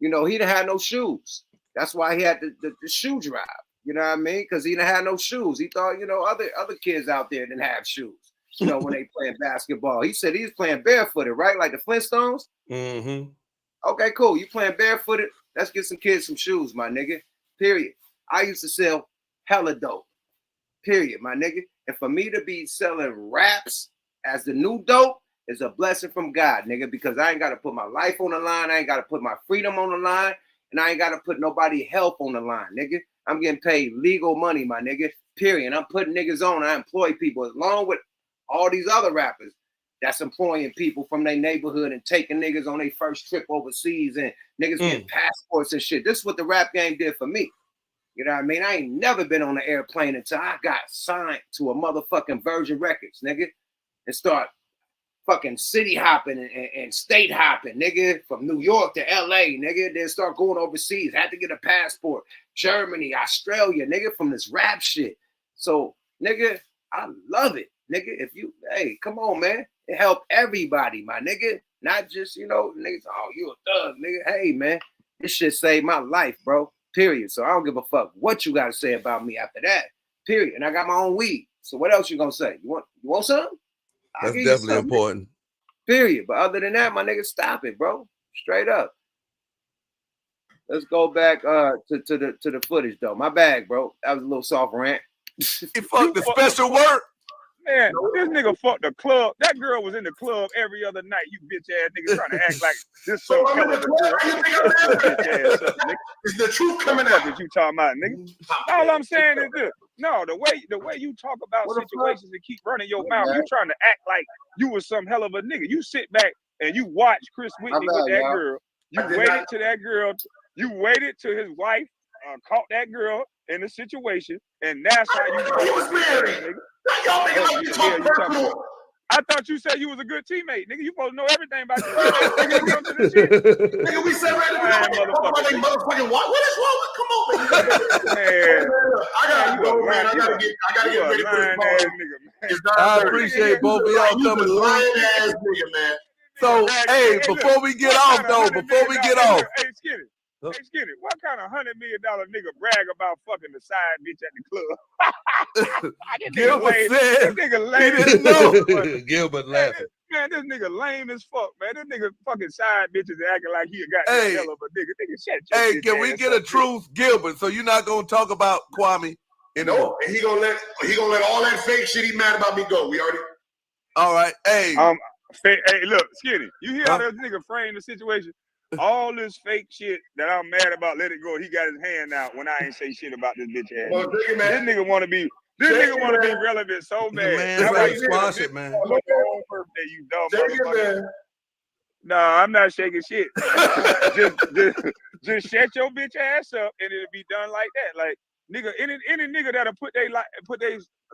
You know, he didn't have no shoes. That's why he had the shoe drive. You know what I mean? Because he didn't have no shoes. He thought, you know, other kids out there didn't have shoes, you know, when they playing basketball. He said he was playing barefooted, right? Like the Flintstones? Mm-hmm. Okay, cool. You playing barefooted? Let's get some kids some shoes, my nigga. Period. I used to sell hella dope. Period, my nigga. And for me to be selling raps as the new dope is a blessing from God, nigga, because I ain't got to put my life on the line. I ain't got to put my freedom on the line. And I ain't got to put nobody help on the line, nigga. I'm getting paid legal money, my nigga. Period. I'm putting niggas on. I employ people along with all these other rappers that's employing people from their neighborhood and taking niggas on their first trip overseas and niggas getting passports and shit. This is what the rap game did for me. You know what I mean? I ain't never been on an airplane until I got signed to a motherfucking Virgin Records, nigga, and start fucking city hopping and state hopping, nigga, from New York to LA, nigga, then start going overseas. Had to get a passport. Germany, Australia, nigga, from this rap shit. So, nigga, I love it, nigga. If you, hey, come on, man. It helped everybody, my nigga. Not just, you know, niggas, oh, you a thug, nigga. Hey, man, this shit saved my life, bro. Period. So I don't give a fuck what you got to say about me after that. Period. And I got my own weed. So what else you gonna say? You want something? That's definitely important. Period. But other than that, my nigga, stop it, bro. Straight up. Let's go back to the footage though. My bag, bro. That was a little soft rant. He fucked the special work. Man, this nigga fucked the club. That girl was in the club every other night. You bitch ass nigga trying to act like this. So I'm in the club. Is the truth coming out? That you talking about, nigga? All I'm saying is this. No, the way you talk about situations and keep running your mouth, you trying to act like you was some hell of a nigga. You sit back and you watch Chris Whitney with that girl. You waited to that girl. You waited till his wife caught that girl in the situation, and that's how you. He was married, nigga. I thought you said you was a good teammate, nigga. You supposed to know everything about your nigga. Nigga, we said right now, motherfucking what is wrong with? Come on, man. I got you go, man. I gotta get ready for this party. I appreciate both of y'all coming through. Lying-ass nigga, man. So, hey, before we get off, though, before we get off. Hey, Skinny, what kind of $100 million nigga brag about fucking the side bitch at the club? Gilbert said this nigga lame. He didn't know. Gilbert laughing. Man, this nigga lame as fuck, man. This nigga fucking side bitches acting like he got Hey. hell of a nigga. Nigga, shut your Hey, bitch can we ass get up, a truth, Gilbert? So you're not gonna talk about Kwame anymore? No, and he gonna let all that fake shit he mad about me go. We already. All right. Hey. Hey, look, Skinny, you hear how this nigga frame the situation? All this fake shit that I'm mad about, let it go. He got his hand out when I ain't say shit about this bitch ass. Well, This nigga want to be. This nigga want to be relevant so bad. Man, try to squash it, man. Birthday, you dumb motherfucker. man. No, I'm not shaking shit. just shut your bitch ass up, and it'll be done like that. Like nigga, any nigga that'll put their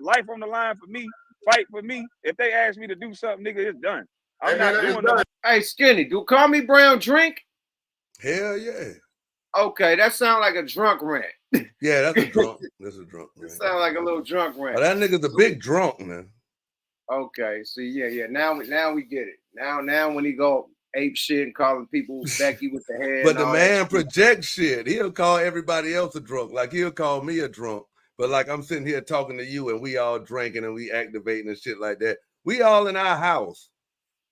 life on the line for me, fight for me. If they ask me to do something, nigga, it's done. I'm not doing that. Hey, Skinny, do Kwame Brown drink? Hell yeah. Okay, that sounds like a drunk rant. Yeah, that's a drunk. That's a drunk. It sounds like a little drunk rant. Oh, that nigga's a big drunk, man. Okay, see, yeah. Now we get it. Now when he go ape shit and calling people Becky with the head. But the man projects shit. He'll call everybody else a drunk. Like he'll call me a drunk. But like I'm sitting here talking to you and we all drinking and we activating and shit like that. We all in our house.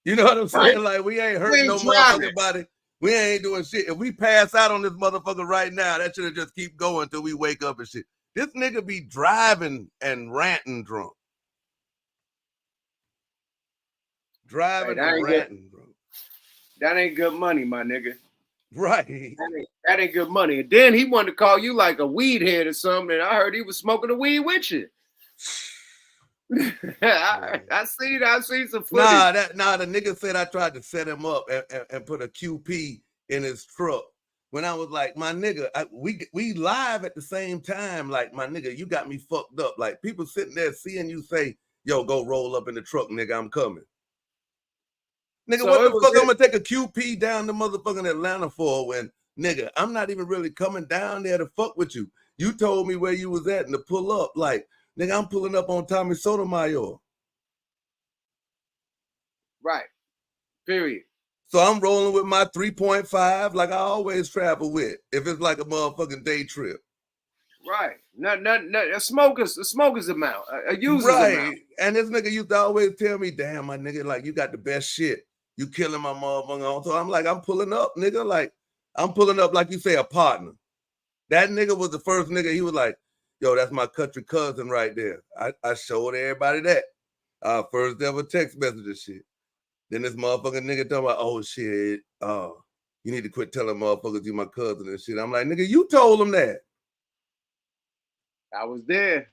You know what I'm saying? Right. Like we ain't hurting no motherfucking body. We ain't doing shit. If we pass out on this motherfucker right now, that should have just keep going until we wake up and shit. This nigga be driving and ranting drunk. Driving and ranting drunk. That ain't good money, my nigga. Right. That ain't good money. And then he wanted to call you like a weed head or something. And I heard he was smoking a weed with you. I seen some footage. Nah, the nigga said I tried to set him up and put a QP in his truck. When I was like, my nigga, we live at the same time. Like, my nigga, you got me fucked up. Like, people sitting there seeing you say, yo, go roll up in the truck, nigga, I'm coming. Nigga, so what the fuck I'm gonna take a QP down to motherfucking Atlanta for when, nigga, I'm not even really coming down there to fuck with you. You told me where you was at and to pull up. Like, nigga, I'm pulling up on Tommy Sotomayor. Right. Period. So I'm rolling with my 3.5 like I always travel with. If it's like a motherfucking day trip. Right. No, a smoker's amount. A user's amount. And this nigga used to always tell me, damn, my nigga, like, you got the best shit. You killing my motherfucker. So I'm like, I'm pulling up, nigga. Like, I'm pulling up like you say, a partner. That nigga was the first nigga. He was like, yo, that's my country cousin right there. I showed everybody that. First ever text message and shit. Then this motherfucking nigga talking about, oh shit, you need to quit telling motherfuckers you my cousin and shit. I'm like, nigga, you told him that. I was there.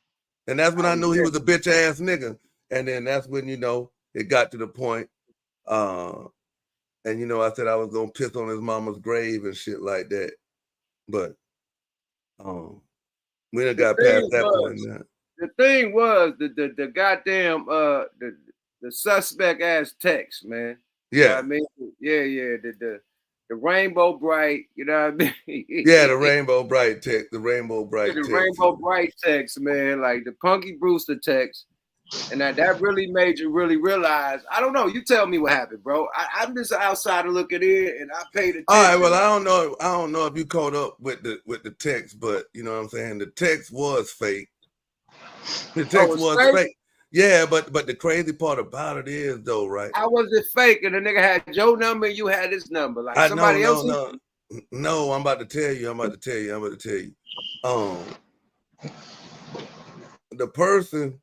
And that's when I knew he was a bitch ass nigga. And then that's when, you know, it got to the point. And you know, I said I was gonna piss on his mama's grave and shit like that. But we done got past that point now. The thing was the goddamn the suspect ass text, man. Yeah. You know what I mean? Yeah. The rainbow bright, you know what I mean? Yeah, the rainbow bright text. The rainbow bright text. The rainbow bright text, man. Like the Punky Brewster text. And that really made you really realize. I don't know. You tell me what happened, bro. I'm just an outsider looking in, and I paid attention. All right. Well, I don't know if you caught up with the text, but you know what I'm saying. The text was fake. The text was fake. Yeah, but the crazy part about it is though, right? How was it fake? And the nigga had your number, and you had his number. Like somebody else. No, I'm about to tell you. The person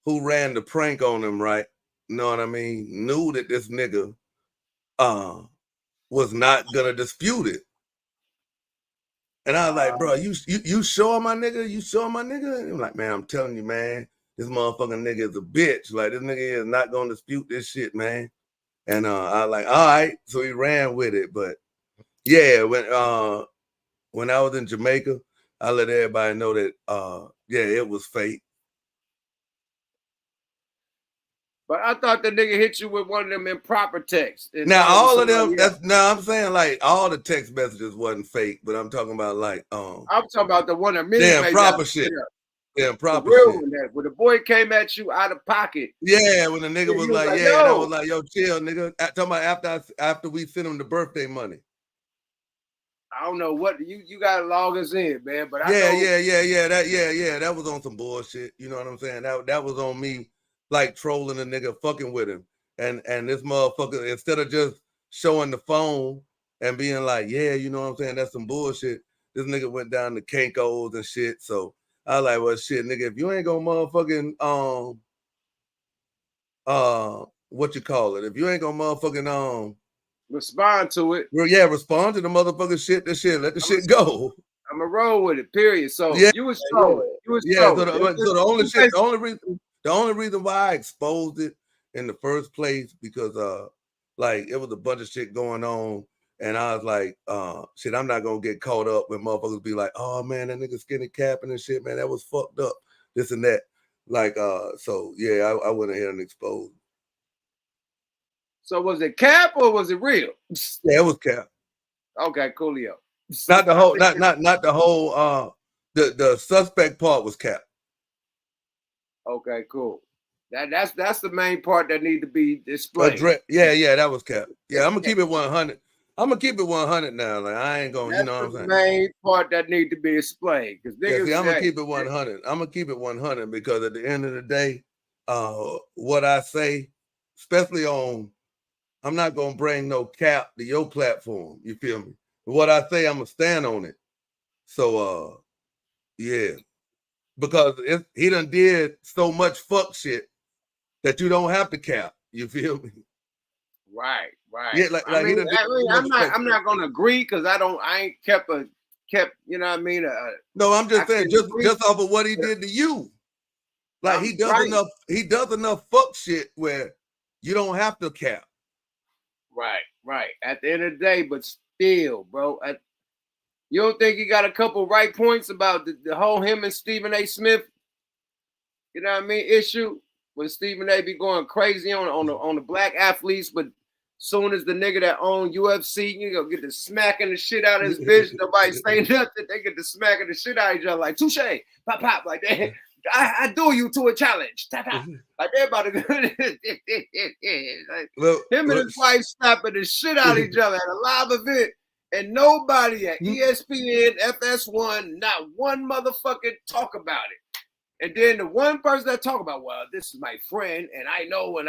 who ran the prank on him, right? You know what I mean? Knew that this nigga was not gonna dispute it. And I was like, bro, you sure my nigga? You sure my nigga? And I'm like, man, I'm telling you, man, this motherfucking nigga is a bitch. Like, this nigga is not gonna dispute this shit, man. And I was like, all right. So he ran with it. But yeah, when I was in Jamaica, I let everybody know that it was fake. But I thought the nigga hit you with one of them improper texts. Now all of them, I'm saying like all the text messages wasn't fake, but I'm talking about like I'm talking about the one that damn proper shit. Yeah, proper real shit. one. That when the boy came at you out of pocket. Yeah, when the nigga was like, yeah, yo. and I was like, yo, chill, nigga. Talking about after we sent him the birthday money. I don't know what you gotta log us in, man. But I Yeah, know, that was on some bullshit. You know what I'm saying? That was on me, like trolling a nigga, fucking with him. And this motherfucker, instead of just showing the phone and being like, yeah, you know what I'm saying, that's some bullshit. This nigga went down to Kinko's and shit. So I was like, well, shit, nigga, if you ain't gonna motherfucking what you call it? If you ain't gonna motherfucking respond to it. Well, yeah, respond to the motherfucking shit. The shit, let the shit go. I'm gonna roll with it. Period. So yeah, you was trolling. You was yeah. trolling. So the only reason why I exposed it in the first place because like it was a bunch of shit going on, and I was like, shit, I'm not gonna get caught up when motherfuckers be like, oh man, that nigga skinny capping and shit, man, that was fucked up. This and that. Like, so yeah, I went ahead and exposed. So was it cap or was it real? Yeah, it was cap. Okay, coolio. Not the whole, not the whole. The suspect part was cap. Okay, cool. That's the main part that need to be displayed. Yeah, that was cap. Yeah, I'm gonna keep it 100. I'm gonna keep it 100 now. Like I ain't gonna, you know what I'm saying. The main part that need to be displayed because niggas. I'm gonna keep it 100. I'm gonna keep it 100 because at the end of the day, what I say, especially on, I'm not gonna bring no cap to your platform. You feel me? What I say, I'm gonna stand on it. So, yeah, because he done did so much fuck shit that you don't have to cap. You feel me? Right. Yeah, like he done I'm not gonna agree because I ain't kept. You know what I mean? No, I'm just saying just off of what he did to you. Like he does enough fuck shit where you don't have to cap. Right. At the end of the day, but still, bro, you don't think he got a couple right points about the whole him and Stephen A. Smith, you know what I mean, issue when Stephen A. be going crazy on the black athletes, but soon as the nigga that own UFC, you gonna get the smacking the shit out of his bitch. Nobody say nothing. They get the smacking the shit out of each other like touche, pop, like that. I do you to a challenge. Like they're about to go. Him and his wife snapping the shit out of each other at a live event, and nobody at ESPN, FS1, not one motherfucker talk about it. And then the one person that talk about, well, this is my friend, and I know.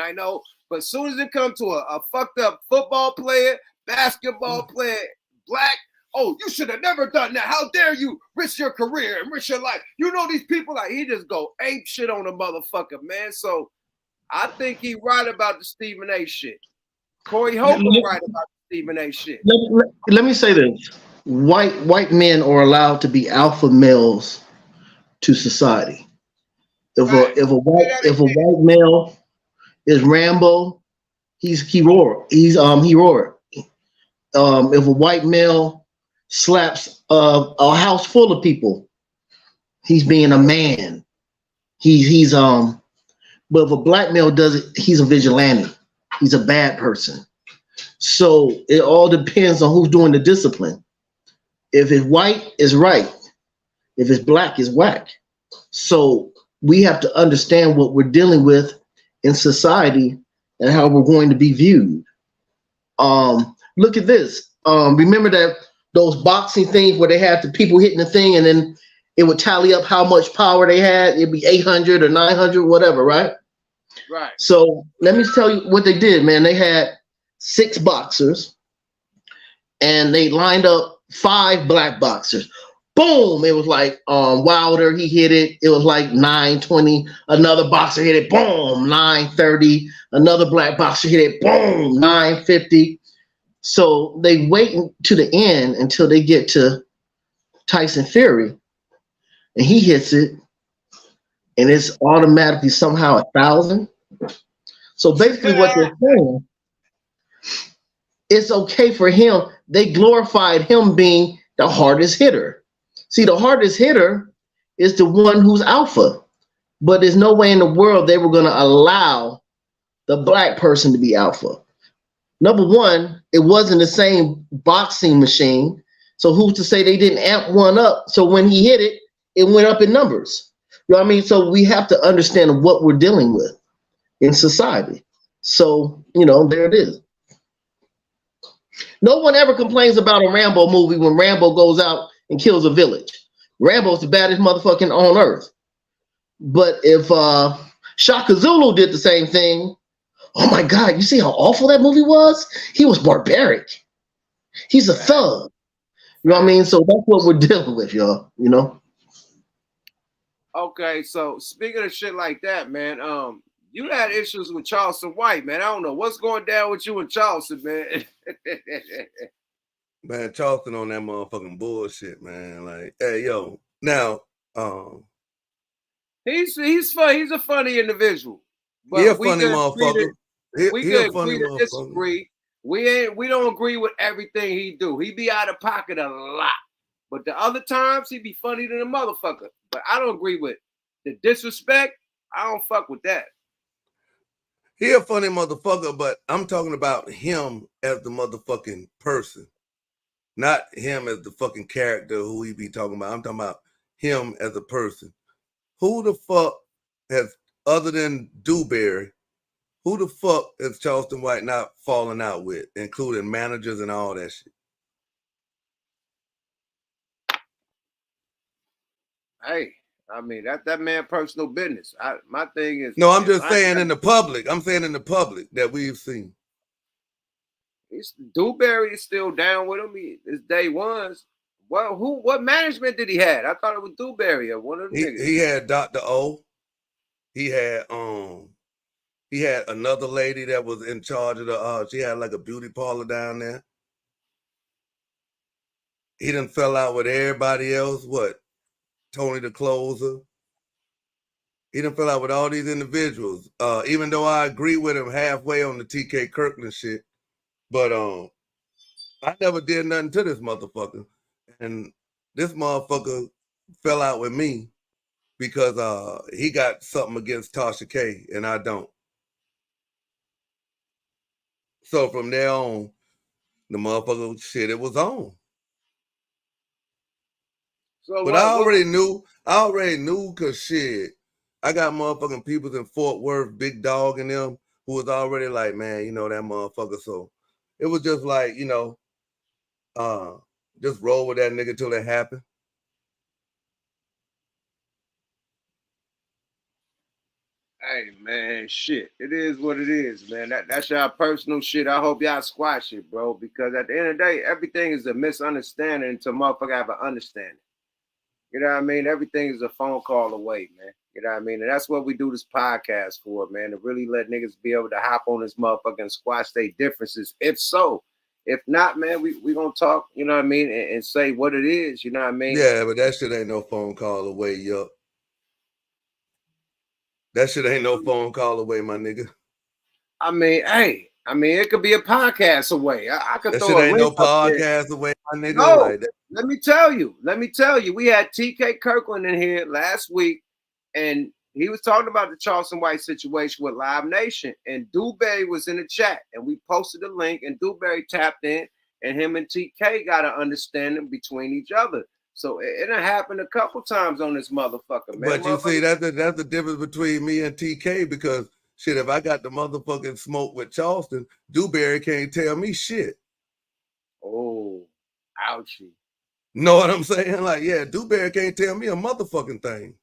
But as soon as it comes to a fucked up football player, basketball player, black, oh, you should have never done that. How dare you risk your career and risk your life? You know these people, like he just go ape shit on a motherfucker, man. So I think he right about the Stephen A. shit. Corey Holcomb right about the Stephen A. shit. Let me say this: white men are allowed to be alpha males to society. If a white male is Rambo, he roar. He roar. If a white male slaps a house full of people, he's being a man. But if a black male does it, he's a vigilante. He's a bad person. So it all depends on who's doing the discipline. If it's white, it's right. If it's black, it's whack. So we have to understand what we're dealing with in society and how we're going to be viewed. Look at this. Remember that those boxing things where they had the people hitting the thing and then it would tally up how much power they had. It'd be 800 or 900, whatever, right? Right. So let me tell you what they did, man. They had 6 boxers and they lined up 5 black boxers. Boom! It was like Wilder, he hit it. It was like 920. Another boxer hit it. Boom! 930. Another black boxer hit it. Boom! 950. So they wait to the end until they get to Tyson Fury, and he hits it, and it's automatically somehow 1,000. So basically, what they're saying, it's okay for him. They glorified him being the hardest hitter. See, the hardest hitter is the one who's alpha, but there's no way in the world they were going to allow the black person to be alpha. Number one, it wasn't the same boxing machine. So who's to say they didn't amp one up? So when he hit it, it went up in numbers. You know what I mean? So we have to understand what we're dealing with in society. So, you know, there it is. No one ever complains about a Rambo movie when Rambo goes out and kills a village. Rambo's the baddest motherfucking on earth. But if Shaka Zulu did the same thing, oh my God, you see how awful that movie was? He was barbaric. He's a thug. You know what I mean? So that's what we're dealing with, y'all, you know? Okay, so speaking of shit like that, man, you had issues with Charleston White, man. I don't know what's going down with you and Charleston, man. Man, Charleston on that motherfucking bullshit, man. Like, hey, yo, now, he's fun. He's a funny individual. But he a funny motherfucker. We could agree to disagree. We don't agree with everything he do. He be out of pocket a lot. But the other times he be funny than a motherfucker. But I don't agree with the disrespect. I don't fuck with that. He a funny motherfucker, but I'm talking about him as the motherfucking person. Not him as the fucking character who he be talking about. I'm talking about him as a person. Who the fuck has, other than Dewberry, who the fuck is Charleston White not falling out with, including managers and all that shit? Hey, I mean, that man personal business. My thing is... No, I'm just saying in the public. I'm saying in the public that we've seen. Dewberry is still down with him. It's day ones. Well, what management did he have? I thought it was Dewberry or one of the niggas. He had Dr. O. He had another lady that was in charge of the she had like a beauty parlor down there. He done fell out with everybody else. What? Tony the Closer. He done fell out with all these individuals. Even though I agree with him halfway on the TK Kirkland shit. But I never did nothing to this motherfucker. And this motherfucker fell out with me because he got something against Tasha K and I don't. So from there on, the motherfucker shit, it was on. So but I already knew cause shit, I got motherfucking people in Fort Worth, Big Dog and them, who was already like, man, you know that motherfucker. So it was just like, you know, just roll with that nigga till it happened. Hey man, shit. It is what it is, man. That's y'all personal shit. I hope y'all squash it, bro. Because at the end of the day, everything is a misunderstanding until motherfucker have an understanding. You know what I mean? Everything is a phone call away, man. You know what I mean? And that's what we do this podcast for, man, to really let niggas be able to hop on this motherfucker and squash their differences. If so. If not, man, we gonna talk, you know what I mean, and say what it is, you know what I mean? Yeah, but that shit ain't no phone call away, yup. That shit ain't no phone call away, my nigga. I mean, hey, it could be a podcast away. I could that throw shit a ain't no podcast there. Away, my nigga. No, like that. Let me tell you. We had TK Kirkland in here last week, and he was talking about the Charleston White situation with Live Nation, and Dewberry was in the chat, and we posted the link, and Dewberry tapped in, and him and TK got an understanding between each other. So it done happened a couple times on this motherfucker, man. But you see, that's the difference between me and TK, because shit, if I got the motherfucking smoke with Charleston, Dewberry can't tell me shit. Oh, ouchie. Know what I'm saying? Like, yeah, Dewberry can't tell me a motherfucking thing.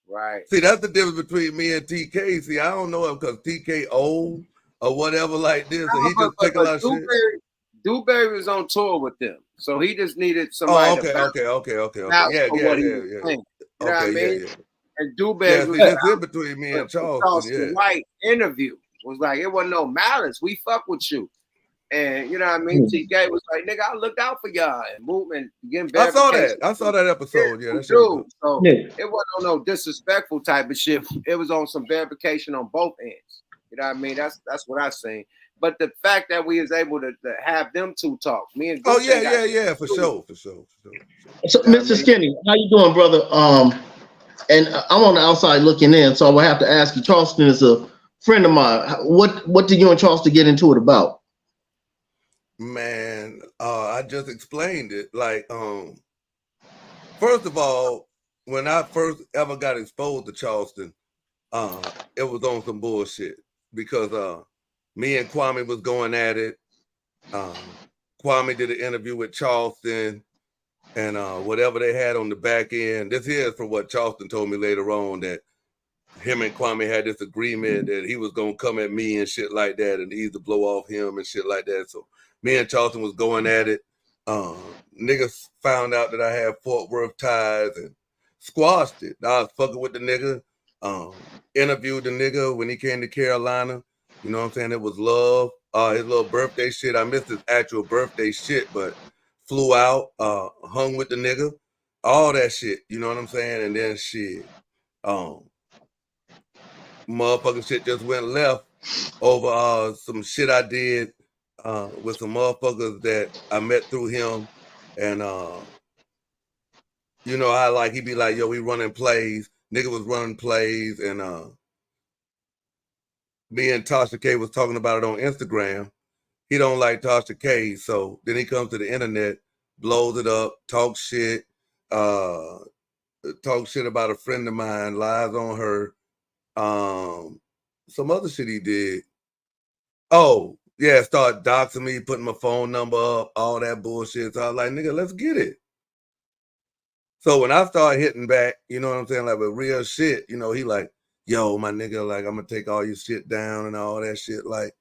Right. See, that's the difference between me and TK. See, I don't know if because TK old or whatever like this, and he just take a lot of shit. Dewberry was on tour with them, so he just needed somebody. Okay. Yeah. You know what I mean? Yeah. And Dewberry was that's it between me and Charleston. White interview was like, it wasn't no malice. We fuck with you. And you know what I mean? TK was like, nigga, I looked out for y'all and movement getting I saw that episode. Yeah, that shit was good. So it wasn't on no disrespectful type of shit. It was on some verification on both ends. You know what I mean? That's what I seen. But the fact that we was able to have them two talk, me and for sure. So, Mr. Skinny, how you doing, brother? And I'm on the outside looking in, so I will have to ask you. Charleston is a friend of mine. What did you and Charleston get into it about? Man, I just explained it. Like, first of all, when I first ever got exposed to Charleston, it was on some bullshit because me and Kwame was going at it. Kwame did an interview with Charleston and whatever they had on the back end. This here is from what Charleston told me later on, that him and Kwame had this agreement that he was gonna come at me and shit like that and either blow off him and shit like that. So me and Charleston was going at it. Niggas found out that I had Fort Worth ties and squashed it. I was fucking with the nigga. Interviewed the nigga when he came to Carolina. You know what I'm saying? It was love. His little birthday shit. I missed his actual birthday shit, but flew out, hung with the nigga, all that shit. You know what I'm saying? And then shit, motherfucking shit just went left over some shit I did with some motherfuckers that I met through him. And you know how like he be like, yo, we running plays. Nigga was running plays, and me and Tasha K was talking about it on Instagram. He don't like Tasha K, so then he comes to the internet, blows it up, talks shit about a friend of mine, lies on her. Some other shit he did. Oh, yeah, start doxing me, putting my phone number up, all that bullshit. So I was like, nigga, let's get it. So when I start hitting back, you know what I'm saying, like with real shit, you know, he like, yo, my nigga, like, I'm gonna take all your shit down and all that shit. Like,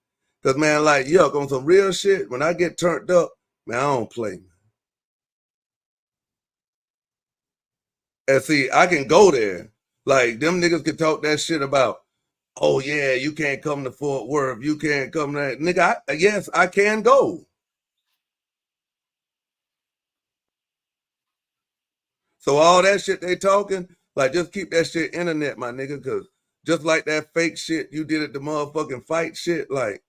cause man, like, yuck, on some real shit, when I get turned up, man, I don't play, man. And see, I can go there. Like, them niggas can talk that shit about, oh yeah, you can't come to Fort Worth, you can't come to that. Nigga, yes, I can go. So all that shit they talking, like, just keep that shit internet, my nigga, because just like that fake shit you did at the motherfucking fight shit, like,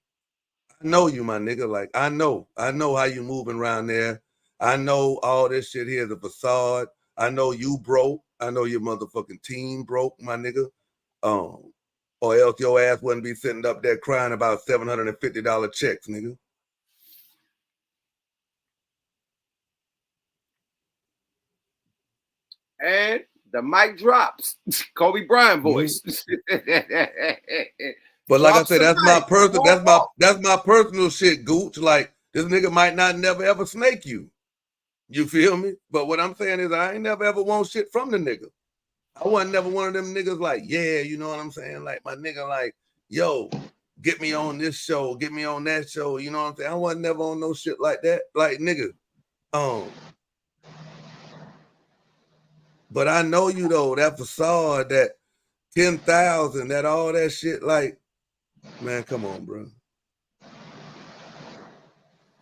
I know you, my nigga. Like, I know how you moving around there. I know all this shit here is a facade. I know you broke. I know your motherfucking team broke, my nigga. Or else your ass wouldn't be sitting up there crying about $750 checks, nigga. And the mic drops. Kwame Brown voice. But like I said, that's my personal shit, Gooch. Like, this nigga might not never ever snake you. You feel me? But what I'm saying is I ain't never ever want shit from the nigga. I wasn't never one of them niggas like, yeah, you know what I'm saying? Like, my nigga like, yo, get me on this show, get me on that show, you know what I'm saying? I wasn't never on no shit like that. Like, nigga, but I know you though, that facade, that 10,000, that all that shit, like, man, come on, bro.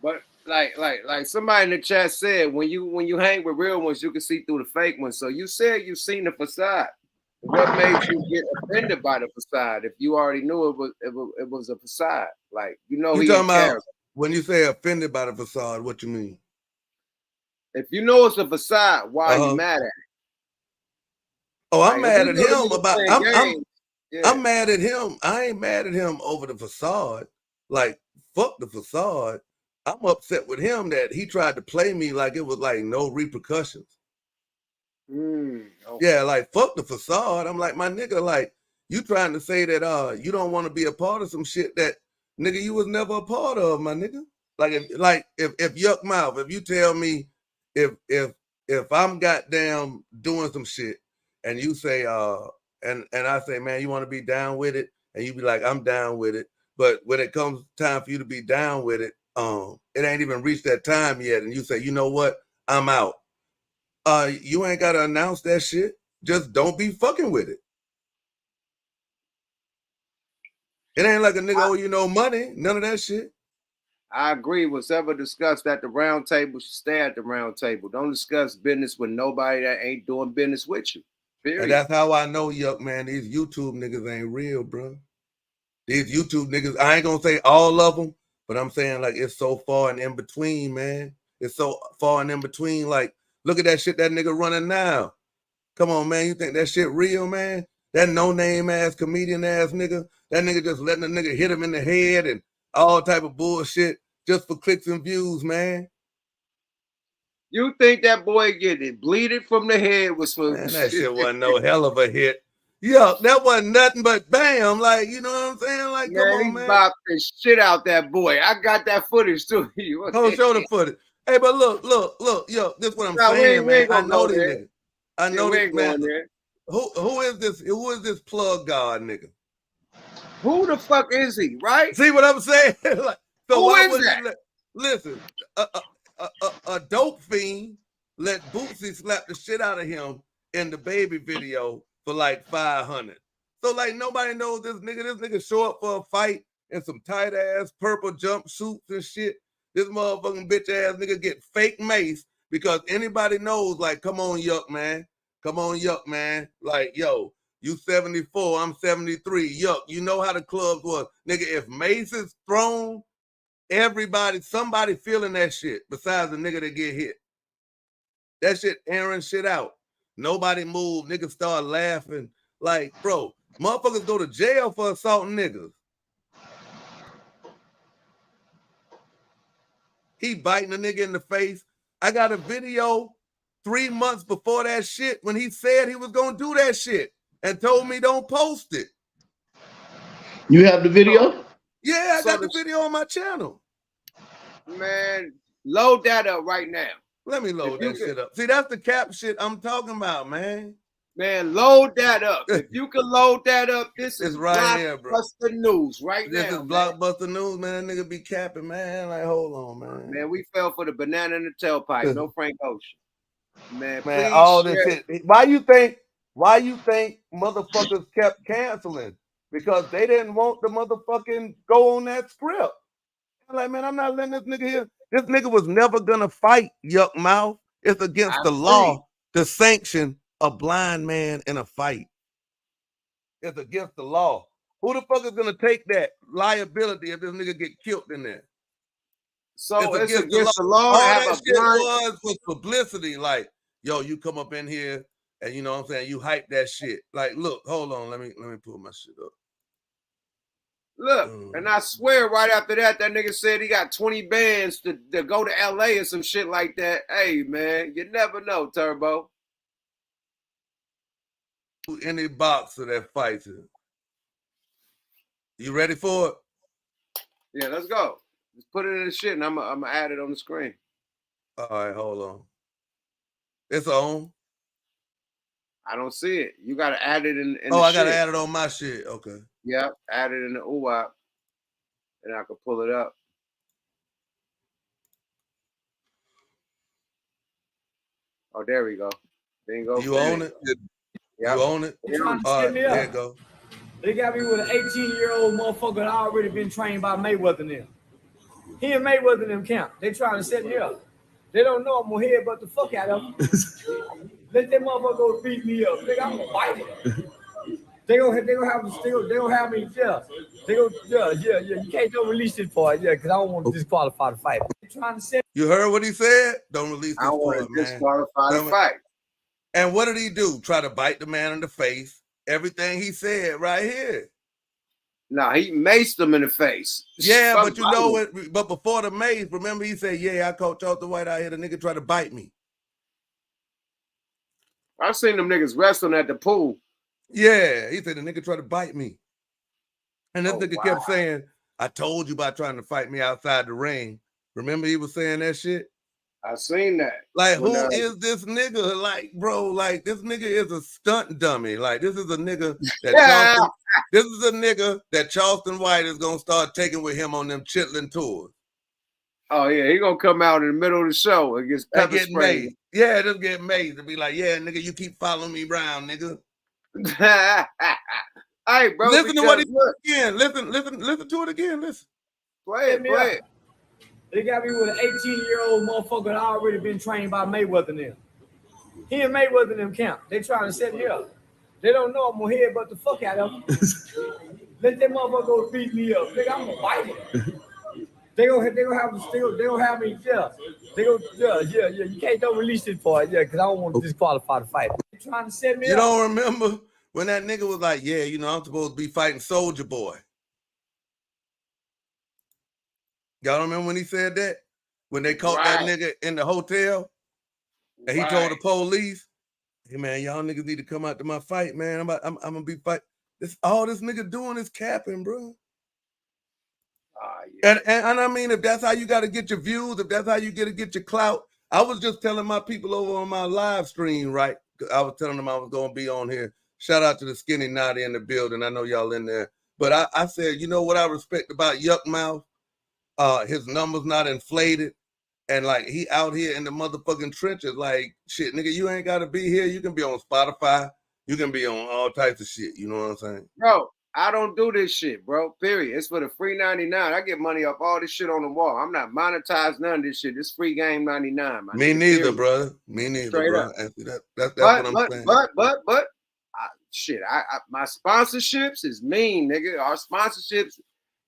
But like somebody in the chat said, when you hang with real ones, you can see through the fake ones. So you said you've seen the facade. What made you get offended by the facade if you already knew it was a facade? Like, you know, you talking about when you say offended by the facade, what you mean? If you know it's a facade, why are you mad at it? Oh, I'm mad at him about I'm mad at him. I ain't mad at him over the facade. Like, fuck the facade. I'm upset with him that he tried to play me like it was like no repercussions. Okay. Yeah, like, fuck the facade. I'm like, my nigga, like, you trying to say that you don't want to be a part of some shit that, nigga, you was never a part of, my nigga. Like, if Yuck Mouth, if you tell me if I'm goddamn doing some shit and you say and I say, man, you want to be down with it, and you be like, I'm down with it, but when it comes time for you to be down with it, it ain't even reached that time yet, and you say, you know what, I'm out. You ain't gotta announce that shit. Just don't be fucking with it. It ain't like a nigga owe you no money, none of that shit. I agree. What's ever discussed at the round table should stay at the round table. Don't discuss business with nobody that ain't doing business with you. Period. And that's how I know, Yuck, man, these YouTube niggas ain't real, bro. These YouTube niggas, I ain't gonna say all of them, but I'm saying, like, it's so far and in between, man. It's so far and in between. Like, look at that shit that nigga running now. Come on, man. You think that shit real, man? That no-name ass, comedian ass nigga, that nigga just letting a nigga hit him in the head and all type of bullshit just for clicks and views, man. You think that boy getting bleeded from the head was for Man, that shit wasn't no hell of a hit. Yeah, that wasn't nothing but bam. Like, you know what I'm saying? Like, man, come on, he man. bopped the shit out that boy. I got that footage too. Don't show the footage. Hey, but look, yo, this is what I'm saying, man. I know these niggas. I know these man. Who is this? Who is this plug god nigga? Who the fuck is he? Right? See what I'm saying? Like, so who is that? Listen, a dope fiend let Boosie slap the shit out of him in the baby video for like 500. So like nobody knows this nigga. This nigga show up for a fight in some tight ass purple jumpsuits and shit. This motherfucking bitch ass nigga get fake mace because anybody knows, like, come on, Yuck, man. Come on, Yuck, man. Like, yo, you 74, I'm 73. Yuck, you know how the clubs was. Nigga, if mace is thrown, somebody feeling that shit besides the nigga that get hit. That shit airing shit out. Nobody move. Niggas start laughing. Like, bro, motherfuckers go to jail for assaulting niggas. He biting a nigga in the face. I got a video 3 months before that shit when he said he was gonna do that shit and told me don't post it. You have the video? Yeah, I got the video on my channel. Man, load that up right now. Let me load that shit up. See, that's the cap shit I'm talking about, man. Man, load that up. If you can load that up, this is right here, bro. Blockbuster news right now. This is Blockbuster news, man. That nigga be capping, man. Like, hold on, man. Man, we fell for the banana in the tailpipe. No Frank Ocean. Man, all this shit. Why you think motherfuckers kept canceling? Because they didn't want the motherfucking go on that script. I'm like, man, I'm not letting this nigga here. This nigga was never gonna fight, Yuck Mouth. It's against the law to sanction a blind man in a fight. It's against the law. Who the fuck is gonna take that liability if this nigga get killed in there? So it's against the law. All that shit was publicity. Like, yo, you come up in here and you know what I'm saying, you hype that shit. Like, look, hold on, let me pull my shit up. Look, and I swear right after that, that nigga said he got 20 bands to go to LA or some shit like that. Hey, man, you never know, Turbo. Any boxer that fights him. You ready for it? Yeah, let's go. Just put it in the shit and I'm gonna add it on the screen. All right, hold on. It's on. I don't see it. You gotta add it in I gotta add it on my shit. Okay. Yep, add it in the UWAP, and I can pull it up. Oh, there we go. Bingo. You own it? Yep. You own it? All right, there you go. They got me with an 18-year-old motherfucker that already been trained by Mayweather and them. He and Mayweather and them camp. They trying to set me up. They don't know I'm gonna headbutt the fuck out of them. Let that motherfucker go beat me up. Nigga, I'm gonna bite him. They gonna have me, yeah. Yeah. You can't don't release this part, yeah, because I don't want to disqualify the fight. Trying to set. You heard what he said? Don't release this I don't want to disqualify the fight. And what did he do? Try to bite the man in the face. Everything he said right here. No, he maced him in the face. Yeah, but you know what? But before the mace, remember he said, "Yeah, I caught Charleston White out here. The nigga tried to bite me." I've seen them niggas wrestling at the pool. Yeah, he said the nigga tried to bite me, and this nigga kept saying, "I told you about trying to fight me outside the ring." Remember he was saying that shit. I seen that. Like, who is this nigga? Like, bro, like this nigga is a stunt dummy. Like, this is a nigga that Charleston White is gonna start taking with him on them chitlin tours. Oh yeah, he gonna come out in the middle of the show and get pepper sprayed. Yeah, just get made to be like, yeah, nigga, you keep following me around, nigga. Hey, bro, listen to what he said again. Listen to it again. Listen. Play it. They got me with an 18-year-old motherfucker that already been trained by Mayweather and them. He and Mayweather and them camp. They trying to set me up. They don't know I'm gonna headbutt the fuck out of them. Let that motherfucker go beat me up. Nigga, I'm gonna bite him. They gonna have me, yeah. Yeah. You can't don't release this part, yeah, because I don't want to disqualify the fight. They trying to set me up. You don't remember when that nigga was like, yeah, you know, I'm supposed to be fighting Soldier Boy. Y'all remember when he said that? When they caught that nigga in the hotel And he told the police, hey man, y'all niggas need to come out to my fight, man. I'm gonna be fight. All this nigga doing is capping, bro. Yeah. And I mean, if that's how you got to get your views, if that's how you get your clout, I was just telling my people over on my live stream, right? I was telling them I was gonna be on here. Shout out to the Skinny Naughty in the building. I know y'all in there. But I said, you know what I respect about Yuck Mouth? His numbers not inflated. And like he out here in the motherfucking trenches, like shit, nigga, you ain't gotta be here. You can be on Spotify, you can be on all types of shit. You know what I'm saying? Bro, I don't do this shit, bro. Period. It's for the free 99. I get money off all this shit on the wall. I'm not monetized none of this shit. This free game 99. Me neither, brother. Me neither, straight bro. Up. That's what I'm saying. But shit, my sponsorships is mean, nigga. Our sponsorships,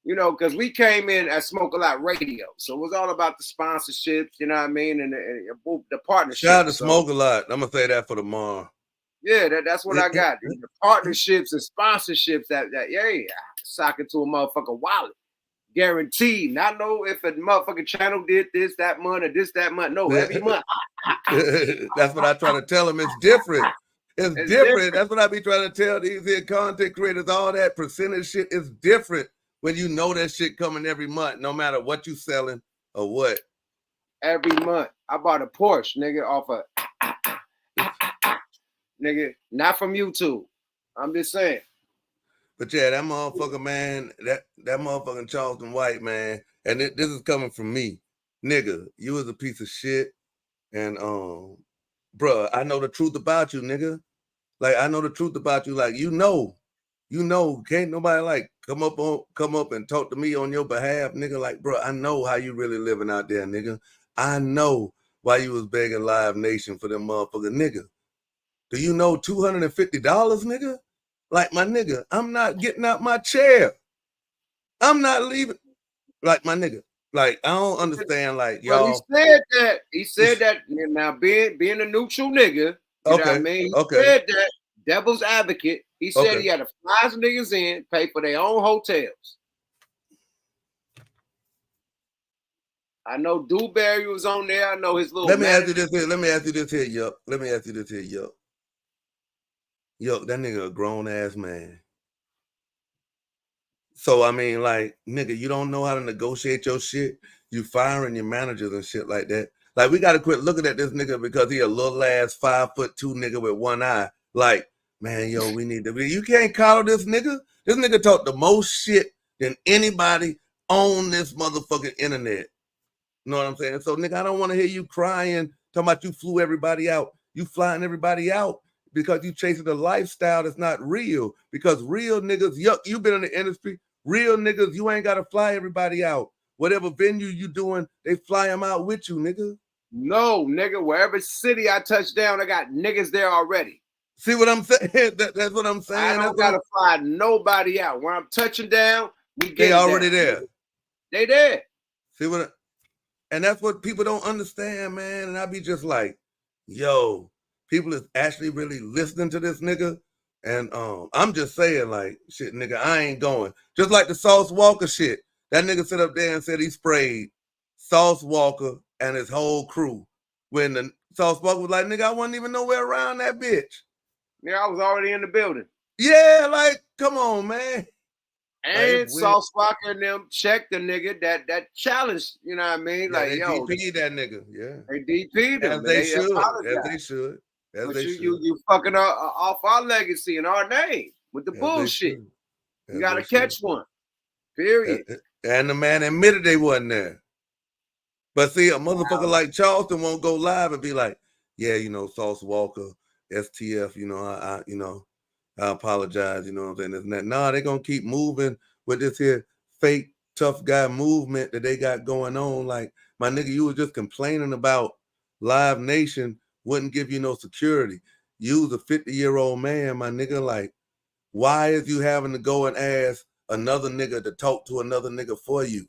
you know, because we came in at Smoke a Lot Radio, so it was all about the sponsorships, you know what I mean, and the partnerships. Shout out to Smoke a Lot. I'm gonna say that for tomorrow. Yeah, that's what I got. The partnerships and sponsorships that sock it to a motherfucking wallet. Guaranteed. Not know if a motherfucking channel did this, that month, or this, that month. No, every month. That's what I try to tell them. It's different. It's different. That's what I be trying to tell these here content creators. All that percentage shit is different when you know that shit coming every month, no matter what you selling or what. Every month. I bought a Porsche, nigga, off of nigga, not from YouTube. I'm just saying. But yeah, that motherfucker, man, that motherfucking Charleston White, man, and this is coming from me. Nigga, you was a piece of shit. And bruh, I know the truth about you, nigga. Like, I know the truth about you. Like, you know, can't nobody like come up and talk to me on your behalf, nigga. Like, bro, I know how you really living out there, nigga. I know why you was begging Live Nation for them motherfucker, nigga. Do you know $250, nigga? Like, my nigga, I'm not getting out my chair. I'm not leaving. Like, my nigga. Like, I don't understand, like, y'all. Well, he said that now being a neutral nigga, you know what I mean? He said that, devil's advocate. He said he had to fly some niggas in, pay for their own hotels. I know Dewberry was on there. I know his little. Let me ask you this here, Yuck. Yuck, that nigga a grown ass man. So I mean, like, nigga, you don't know how to negotiate your shit. You firing your managers and shit like that. Like, we gotta quit looking at this nigga because he a little ass 5'2" nigga with one eye. Like, man, yo, we need to be. You can't coddle this nigga. This nigga talk the most shit than anybody on this motherfucking internet. You know what I'm saying? So, nigga, I don't want to hear you crying, talking about you flew everybody out. You flying everybody out because you chasing a lifestyle that's not real. Because real niggas, Yuck, you been in the industry. Real niggas, you ain't got to fly everybody out. Whatever venue you doing, they fly them out with you, nigga. No, nigga, wherever city I touch down, I got niggas there already. See what I'm saying? That's what I'm saying. I don't got to fly nobody out. When I'm touching down, they already there. They there. See what? And that's what people don't understand, man. And I be just like, yo, people is actually really listening to this nigga. And I'm just saying, like, shit, nigga, I ain't going. Just like the Sauce Walker shit. That nigga sit up there and said he sprayed Sauce Walker and his whole crew. When the Sauce Walker was like, nigga, I wasn't even nowhere around that bitch. Yeah, I was already in the building. Yeah, like, come on, man. And like, Sauce Walker and them checked the nigga that challenge, you know what I mean? Yeah, like, they yo, DP'd that nigga. Yeah. They DP'd him. As they should. You fucking off our legacy and our name with the bullshit. You gotta catch one. Period. And the man admitted they wasn't there. But see, a motherfucker like Charleston won't go live and be like, yeah, you know, Sauce Walker, STF, you know, I apologize, you know what I'm saying? Isn't that? Nah, they're gonna keep moving with this here fake tough guy movement that they got going on. Like, my nigga, you was just complaining about Live Nation wouldn't give you no security. You was a 50-year-old man, my nigga. Like, why is you having to go and ask another nigga to talk to another nigga for you?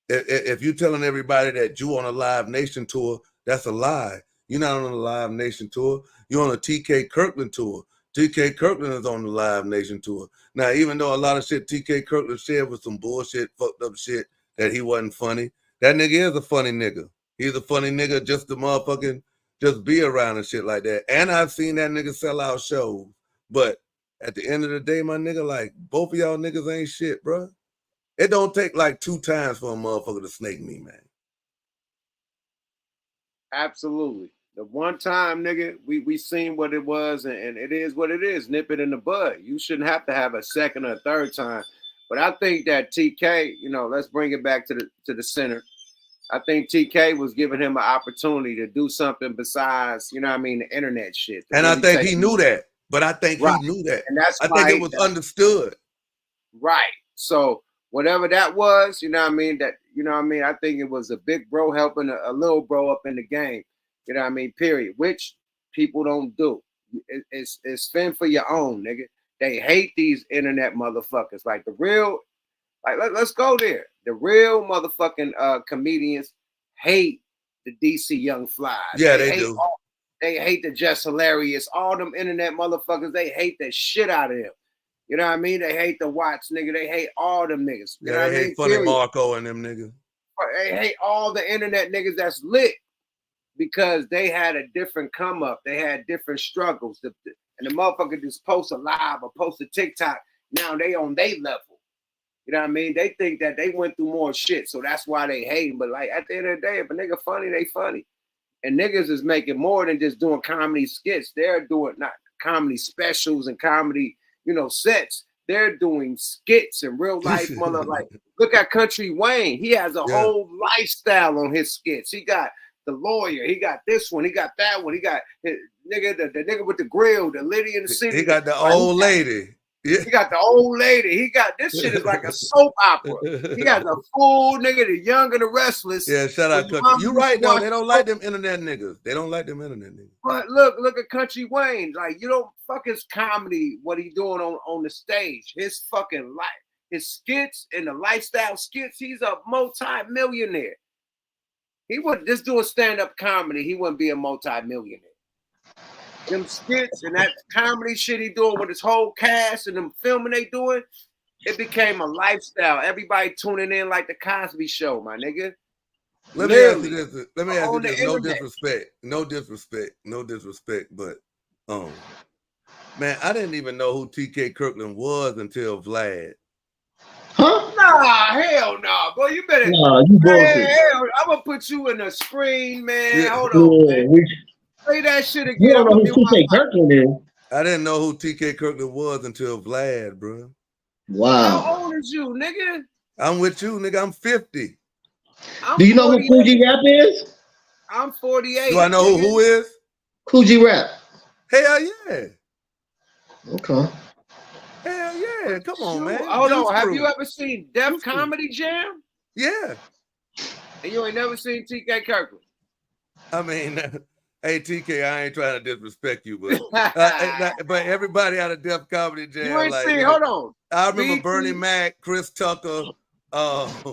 If you telling everybody that you on a Live Nation tour, that's a lie. You're not on a Live Nation tour. You're on a TK Kirkland tour. TK Kirkland is on the Live Nation tour. Now, even though a lot of shit TK Kirkland shared was some bullshit, fucked up shit that he wasn't funny, that nigga is a funny nigga. He's a funny nigga, just the motherfucking just be around and shit like that. And I've seen that nigga sell out shows. But at the end of the day, my nigga, like, both of y'all niggas ain't shit, bro. It don't take like 2 times for a motherfucker to snake me, man. Absolutely. The one time, nigga, we seen what it was, and it is what it is. Nip it in the bud. You shouldn't have to have a second or third time. But I think that TK, you know, let's bring it back to the center. I think TK was giving him an opportunity to do something besides, you know what I mean, the internet shit. And I think he knew that. But I think he knew that. And I think it was understood. Right. So whatever that was, you know what I mean, I think it was a big bro helping a little bro up in the game. You know what I mean? Period. Which people don't do. It's fend for your own, nigga. They hate these internet motherfuckers. Like the real, like let's go there. The real motherfucking comedians hate the DC Young Flies. Yeah, they do. They hate the Just Hilarious. All them internet motherfuckers, they hate the shit out of them. You know what I mean? They hate the Watts, nigga. They hate all them niggas. You yeah, they hate Funny Marco and them niggas. They hate all the internet niggas that's lit. Because they had a different come up, they had different struggles, and the motherfucker just post a live or post a TikTok. Now they on their level, you know what I mean? They think that they went through more shit, so that's why they hate. But like at the end of the day, if a nigga funny, they funny, and niggas is making more than just doing comedy skits. They're doing not comedy specials and comedy, you know, sets. They're doing skits in real life, mother. Like look at Country Wayne. He has a whole lifestyle on his skits. He got the lawyer, he got this one, he got that one, he got his nigga, the nigga with the grill, the lady in the city. He got the old lady. Yeah. He got the old lady. He got this shit is like a soap opera. He got the full nigga, the young and the restless. Yeah, shout out Country. You right though. They don't like them internet niggas. They don't like them internet niggas. But look at Country Wayne. Like you don't fuck his comedy, what he doing on the stage. His fucking life, his skits and the lifestyle skits. He's a multi-millionaire. He wouldn't just do a stand-up comedy. He wouldn't be a multi-millionaire. Them skits and that comedy shit he doing with his whole cast and them filming they doing, it became a lifestyle. Everybody tuning in like the Cosby Show, my nigga. Let me ask you this. No disrespect. But man, I didn't even know who TK Kirkland was until Vlad. Huh? Nah, hell nah, boy. You better. Nah, you bullshit. I'm gonna put you in the screen, man. Yeah. Hold on, man. Say that shit again. You don't know who TK Kirkland is. I didn't know who TK Kirkland was until Vlad, bro. Wow. How old is you, nigga? I'm with you, nigga. I'm 50. Do you know who Coogee Rap is? I'm 48. Do I know who is? Coogee Rap. Hell yeah. Okay. Hell yeah. Come on, man. Hold on. Have you ever seen Def Comedy Jam? Yeah. And you ain't never seen TK Kirkland? I mean, hey, TK, I ain't trying to disrespect you, but but everybody out of Def Comedy Jam. You ain't seen, hold on. I remember Bernie Mac, Chris Tucker, Chris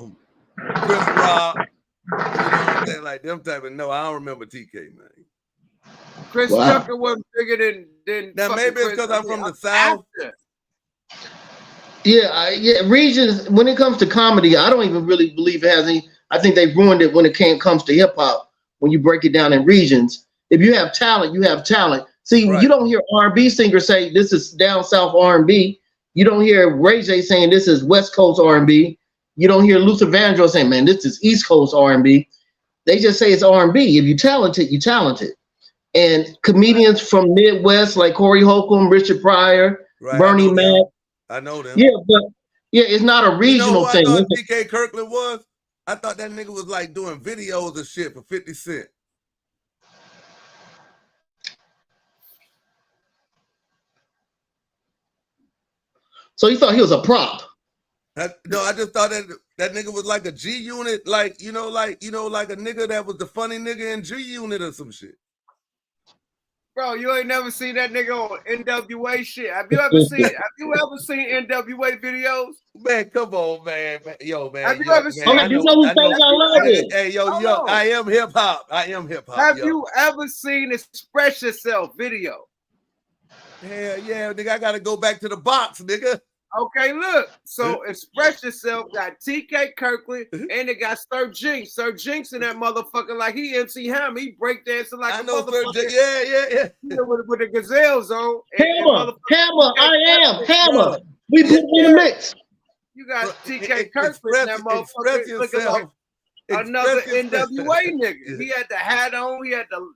Rock, you know what I'm saying? Like them type of, no, I don't remember TK, man. Chris Tucker wasn't bigger than now maybe it's because I'm from the South. Yeah, regions, when it comes to comedy, I don't even really believe it has any. I think they ruined it when it comes to hip hop. When you break it down in regions, if you have talent, you have talent. See, you don't hear R&B singers say this is down south R&B. You don't hear Ray J saying this is West Coast R&B. You don't hear Luther Vandross saying, man, this is East Coast R&B. They just say it's R&B. If you're talented, you're talented. And comedians from Midwest like Corey Holcomb, Richard Pryor, Bernie Mac. I know them. Yeah, but it's not a regional thing. I thought TK Kirkland was? I thought that nigga was like doing videos and shit for 50 Cent. So you thought he was a prop? No, I just thought that nigga was like a G Unit, like a nigga that was the funny nigga in G Unit or some shit. Bro, you ain't never seen that nigga on NWA shit. Have you ever seen NWA videos? Man, come on, man. Yo, man. Have you ever seen? I love it. Hey, yo, I am hip hop. Have you ever seen Express Yourself video? Hell yeah, nigga. I gotta go back to the box, nigga. Okay, look. So Express Yourself got TK Kirkland and it got Sir Jinx. Sir Jinx in that motherfucker like he MC Hammer. He breakdancing like a motherfucker. Yeah. With the gazelles on. Hammer, I am Hammer. We put in the mix. You got TK Kirkland in that motherfucker looking like another NWA nigga. He had the hat on. He had the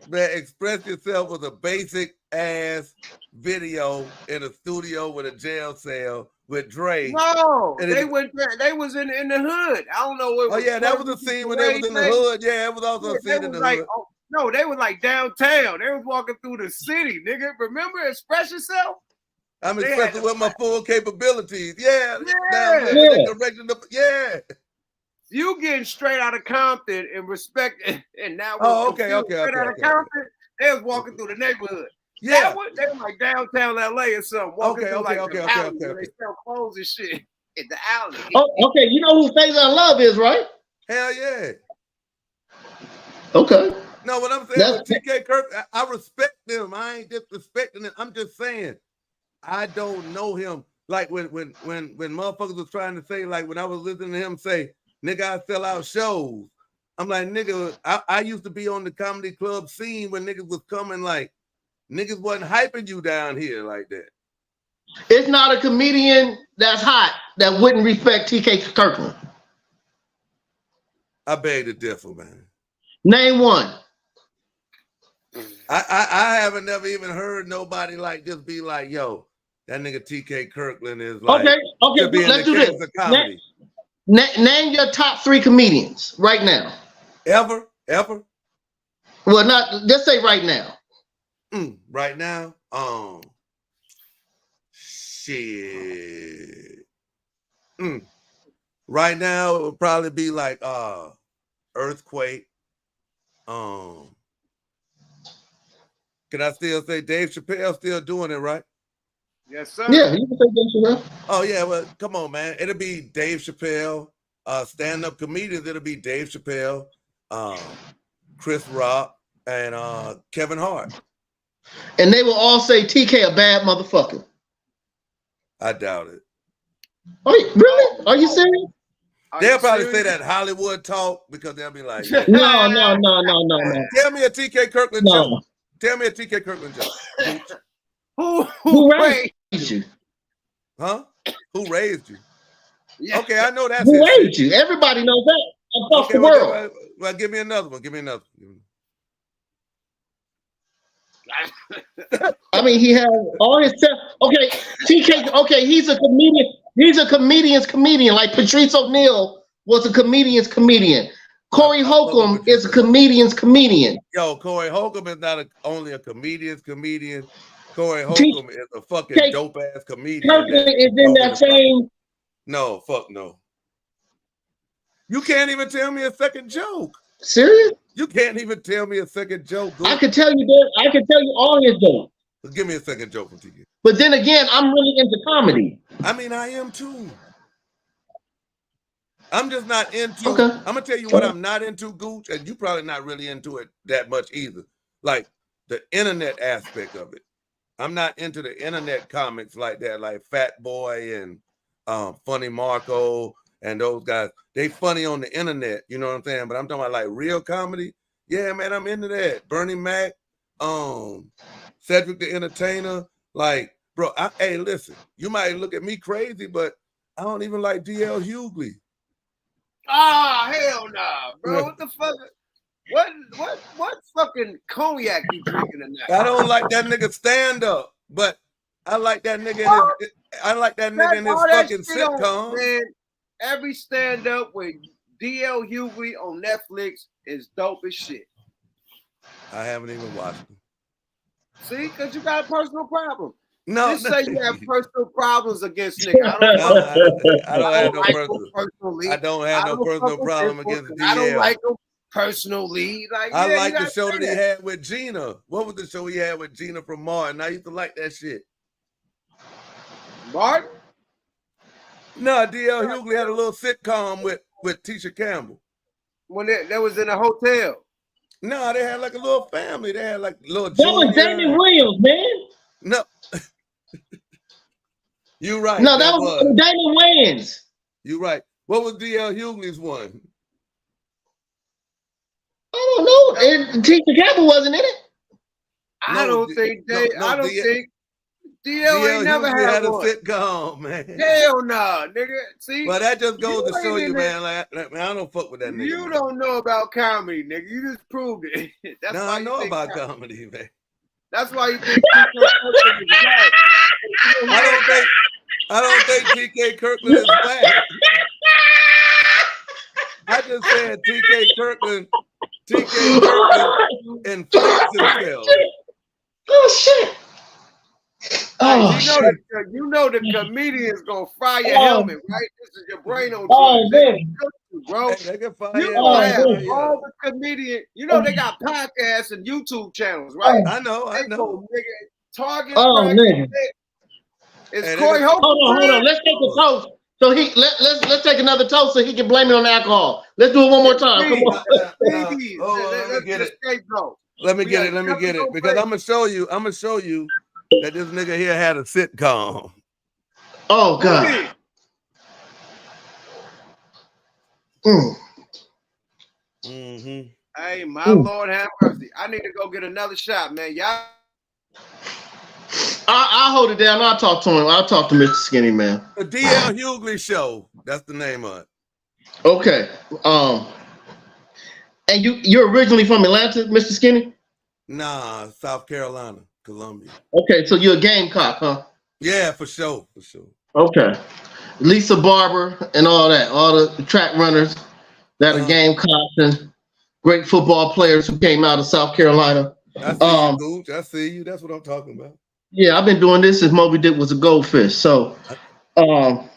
Man, Express Yourself was a basic ass video in a studio with a jail cell with Dre. No, they went there. They was in the hood. I don't know what. Oh yeah, that was a scene when they was in the hood. Yeah, it was also a scene in the hood. Oh, no, they was like downtown. They was walking through the city, nigga. Remember, Express Yourself. I'm expressing with my full capabilities. Yeah. You getting straight out of Compton and respect, and now okay. Straight out of Compton, they was walking through the neighborhood. Yeah, they were like downtown LA or something. Walking through Okay. They sell clothes and shit in the alley. Oh, okay. You know who Phase on Love is, right? Hell yeah. Okay. No, what I'm saying with TK Kirk, I respect them. I ain't disrespecting it. I'm just saying, I don't know him. Like when motherfuckers was trying to say, like when I was listening to him say, nigga, I sell out shows. I'm like, nigga, I used to be on the comedy club scene when niggas was coming, like, niggas wasn't hyping you down here like that. It's not a comedian that's hot that wouldn't respect TK Kirkland. I beg to differ, man. Name one. I haven't never even heard nobody like just be like, yo, that nigga TK Kirkland is like, okay, let's do this. Name your top 3 comedians right now. Ever? Well, not, just say right now. Right now, shit. Right now, it would probably be like Earthquake. Can I still say Dave Chappelle still doing it, right? Yes, sir. Yeah, you can say Dave Chappelle. Oh yeah, well, come on, man. It'll be Dave Chappelle. Stand-up comedians, it'll be Dave Chappelle, Chris Rock, and Kevin Hart. And they will all say TK a bad motherfucker. I doubt it. Really? Are you serious? They'll probably say that Hollywood talk because they'll be like, no. Tell me a TK Kirkland joke. Tell me a TK Kirkland joke. Who raised you? Huh? Who raised you? Yeah. Okay, I know that. Who raised you? Everybody knows that. Across the world. Well, give me another one. I mean, he has all his stuff. Okay, TK. Okay, he's a comedian. He's a comedian's comedian. Like Patrice O'Neal was a comedian's comedian. Corey Holcomb is a comedian's comedian. Yo, Corey Holcomb is not only a comedian's comedian. Corey Holcomb is a fucking dope ass comedian. Kirkland is in that same. No, fuck no. You can't even tell me a second joke. Serious? You can't even tell me a second joke. I could tell you that. I could tell you all his jokes. Give me a second joke from TK. But then again, I'm really into comedy. I mean, I am too. I'm just not into. Okay. I'm gonna tell you what I'm not into, Gooch, and you probably not really into it that much either. Like the internet aspect of it. I'm not into the internet comics like that, like Fat Boy and Funny Marco and those guys. They funny on the internet, you know what I'm saying? But I'm talking about like real comedy. Yeah, man, I'm into that. Bernie Mac, Cedric the Entertainer. Like, bro, hey, listen, you might look at me crazy, but I don't even like DL Hughley. Ah, hell nah, bro. What the fuck? What fucking cognac you drinking tonight? I don't like that nigga stand up, but I like that nigga in his fucking sitcom. Man, every stand up with DL Hughley on Netflix is dope as shit. I haven't even watched it. See, because you got a personal problem. No, just say you have personal problems against nigga. I don't have no personal problem against DL. I don't like him personally. Like, I like the show that he had with Gina. What was the show he had with Gina from Martin? I used to like that shit. Martin? No, DL Hughley had a little sitcom with Tisha Campbell. When they was in a hotel. No, they had like a little family. They had like little. That was Damon Williams, man. No. You right. No, that was Damon Wayans. You right. What was DL Hughley's one? I don't know. And Tisha Campbell wasn't in it. I don't think DL ain't never had a one. sitcom, man. Hell nah, nigga. See, but that just goes to show you, man. Like, I don't fuck with that nigga. You don't know about comedy, nigga. You just proved it. That's no, why I know about comedy, man. That's why you think I don't think TK Kirkland is black. I just said TK Kirkland inflates himself. Oh shit. Oh, you know the comedian's gonna fry your helmet, right? This is your brain on drugs. Bro, they can fire you gonna have all the comedian. You know they got podcasts and YouTube channels, right? I know. Nigga, Target. Nigga. It's Corey Hope. Hold on. Let's take a toast. So let's take another toast so he can blame it on alcohol. Let's do it one more time. Come on. Let me get it. Let me get it. Because I'm gonna show you that this nigga here had a sitcom. Oh God. Hey, my Lord have mercy. I need to go get another shot, man. Y'all. I'll hold it down. I'll talk to him. I'll talk to Mr. Skinny Man. The DL Hughley Show. That's the name of it. Okay. And you're originally from Atlanta, Mr. Skinny? Nah, South Carolina, Columbia. Okay, so you're a Gamecock, huh? Yeah, for sure. Okay. Lisa Barber and all that, all the track runners that are Gamecocks and great football players who came out of South Carolina. I see you, Gooch. I see you. That's what I'm talking about. Yeah, I've been doing this since Moby Dick was a goldfish. So, all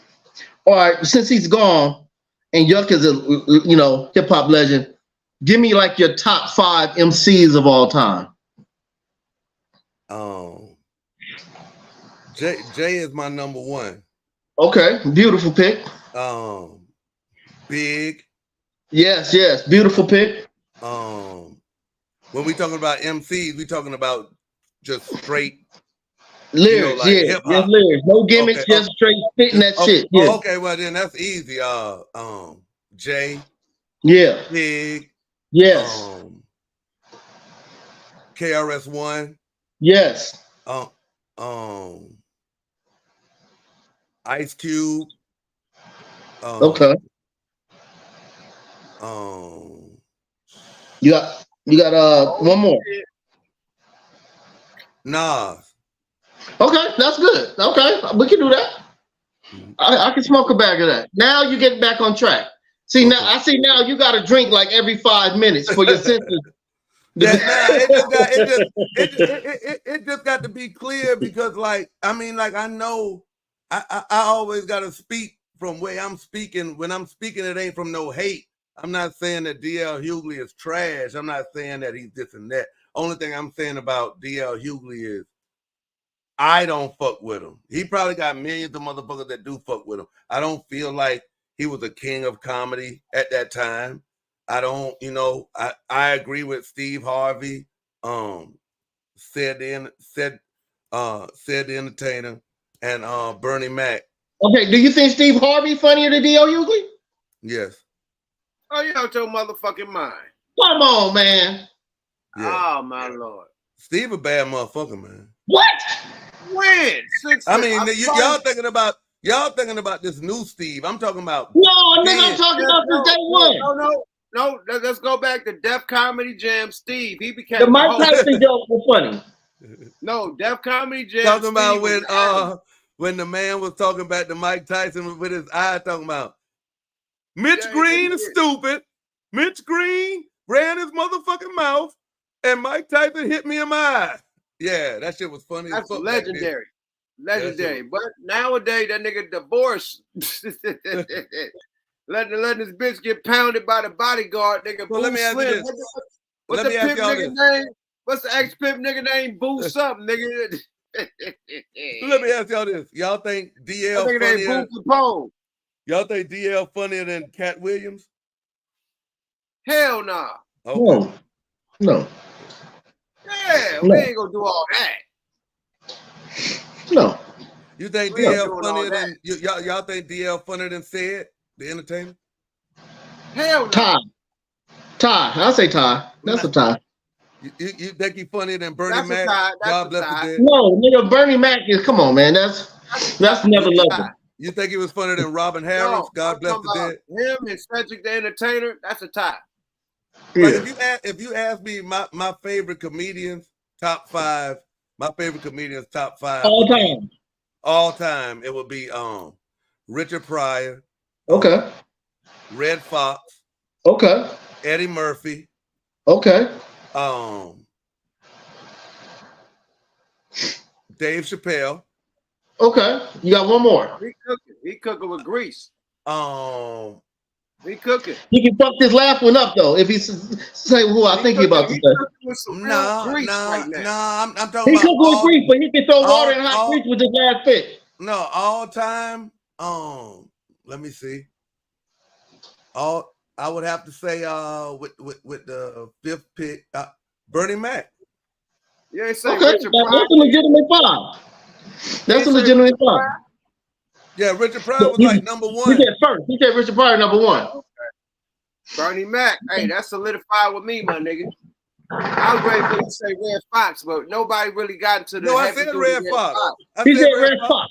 right, since he's gone and Yuck is a hip hop legend, give me like your top 5 MCs of all time. Jay is my number 1. Okay, beautiful pick. Big. Yes, beautiful pick. When we talking about MCs, we talking about just straight lyrics, just lyrics, no gimmicks, just straight spitting that shit. Yeah. Okay, well then that's easy. Jay. Yeah. Big. Yes. KRS-One. Yes. Ice Cube. Okay. You got one more. Nas. Okay, that's good. Okay, we can do that. I can smoke a bag of that. Now you get back on track. See, now I see now you got to drink like every 5 minutes for your senses. It just got to be clear because, I know I always got to speak from where I'm speaking. When I'm speaking, it ain't from no hate. I'm not saying that DL Hughley is trash. I'm not saying that he's this and that. Only thing I'm saying about DL Hughley is I don't fuck with him. He probably got millions of motherfuckers that do fuck with him. I don't feel like he was a king of comedy at that time. I don't, I agree with Steve Harvey, said the Entertainer, and Bernie Mac. Okay, do you think Steve Harvey funnier than DL Hughley? Yes. Oh, you out your motherfucking mind. Come on, man. Yeah. Oh, my Lord. Steve a bad motherfucker, man. What? When? Y'all thinking about this new Steve. I'm talking about. No, nigga, I'm talking about this day one. No. Let's go back to Def Comedy Jam Steve. He became the Mike Tyson joke was funny. No, Def Comedy Jam. Talking about when the man was talking about the Mike Tyson with his eye, talking about Mitch Green is stupid. Mitch Green ran his motherfucking mouth, and Mike Tyson hit me in my eye. Yeah, that shit was funny. That's legendary. Legendary. But nowadays, that nigga divorced. letting this bitch get pounded by the bodyguard, nigga. Well, let me ask you this. What's the pimp nigga name? What's the ex-pimp nigga name? Boo something, nigga. Let me ask y'all this. Y'all think DL funnier? Y'all think DL funnier than Cat Williams? Hell nah. Okay. No. Yeah, we ain't gonna do all that. No. You think We ain't DL doing all funnier that. than y'all think DL funnier than Sid, the entertainer? Hell no. Ty. I'll say Ty. That's a tie. You think he funnier than Bernie That's a Mac? tie. That's God a bless the tie. dead. No, nigga, Bernie Mac is. Come on, man. That's never level. You think he was funnier than Robin Harris? No, God bless the dead. Him and Cedric the Entertainer. That's a tie. Like Yeah. if you ask me my favorite comedians, top 5, my favorite comedians, top 5 All time. it would be Richard Pryor, Okay. Red Fox, Okay. Eddie Murphy, Okay. Dave Chappelle. Okay. You got one more. He cooking with grease. Um, He cooking. He can fuck this last one up though. If he say who I think he about to say. no, I'm talking He about cook with grease, but he can throw water and hot grease with his last fit. No, all time. Let me see. I would have to say with the 5th pick, Bernie Mac. Yeah, say Okay, that's a legitimate 5. That's a legitimate 5. Yeah, Richard Pryor was like number 1. He said first. He said Richard Pryor number 1. Okay. Bernie Mac. Hey, that's solidified with me, my nigga. I was ready for you to say Red Fox, but nobody really got into the. No, I said Red Fox. He said Red Fox.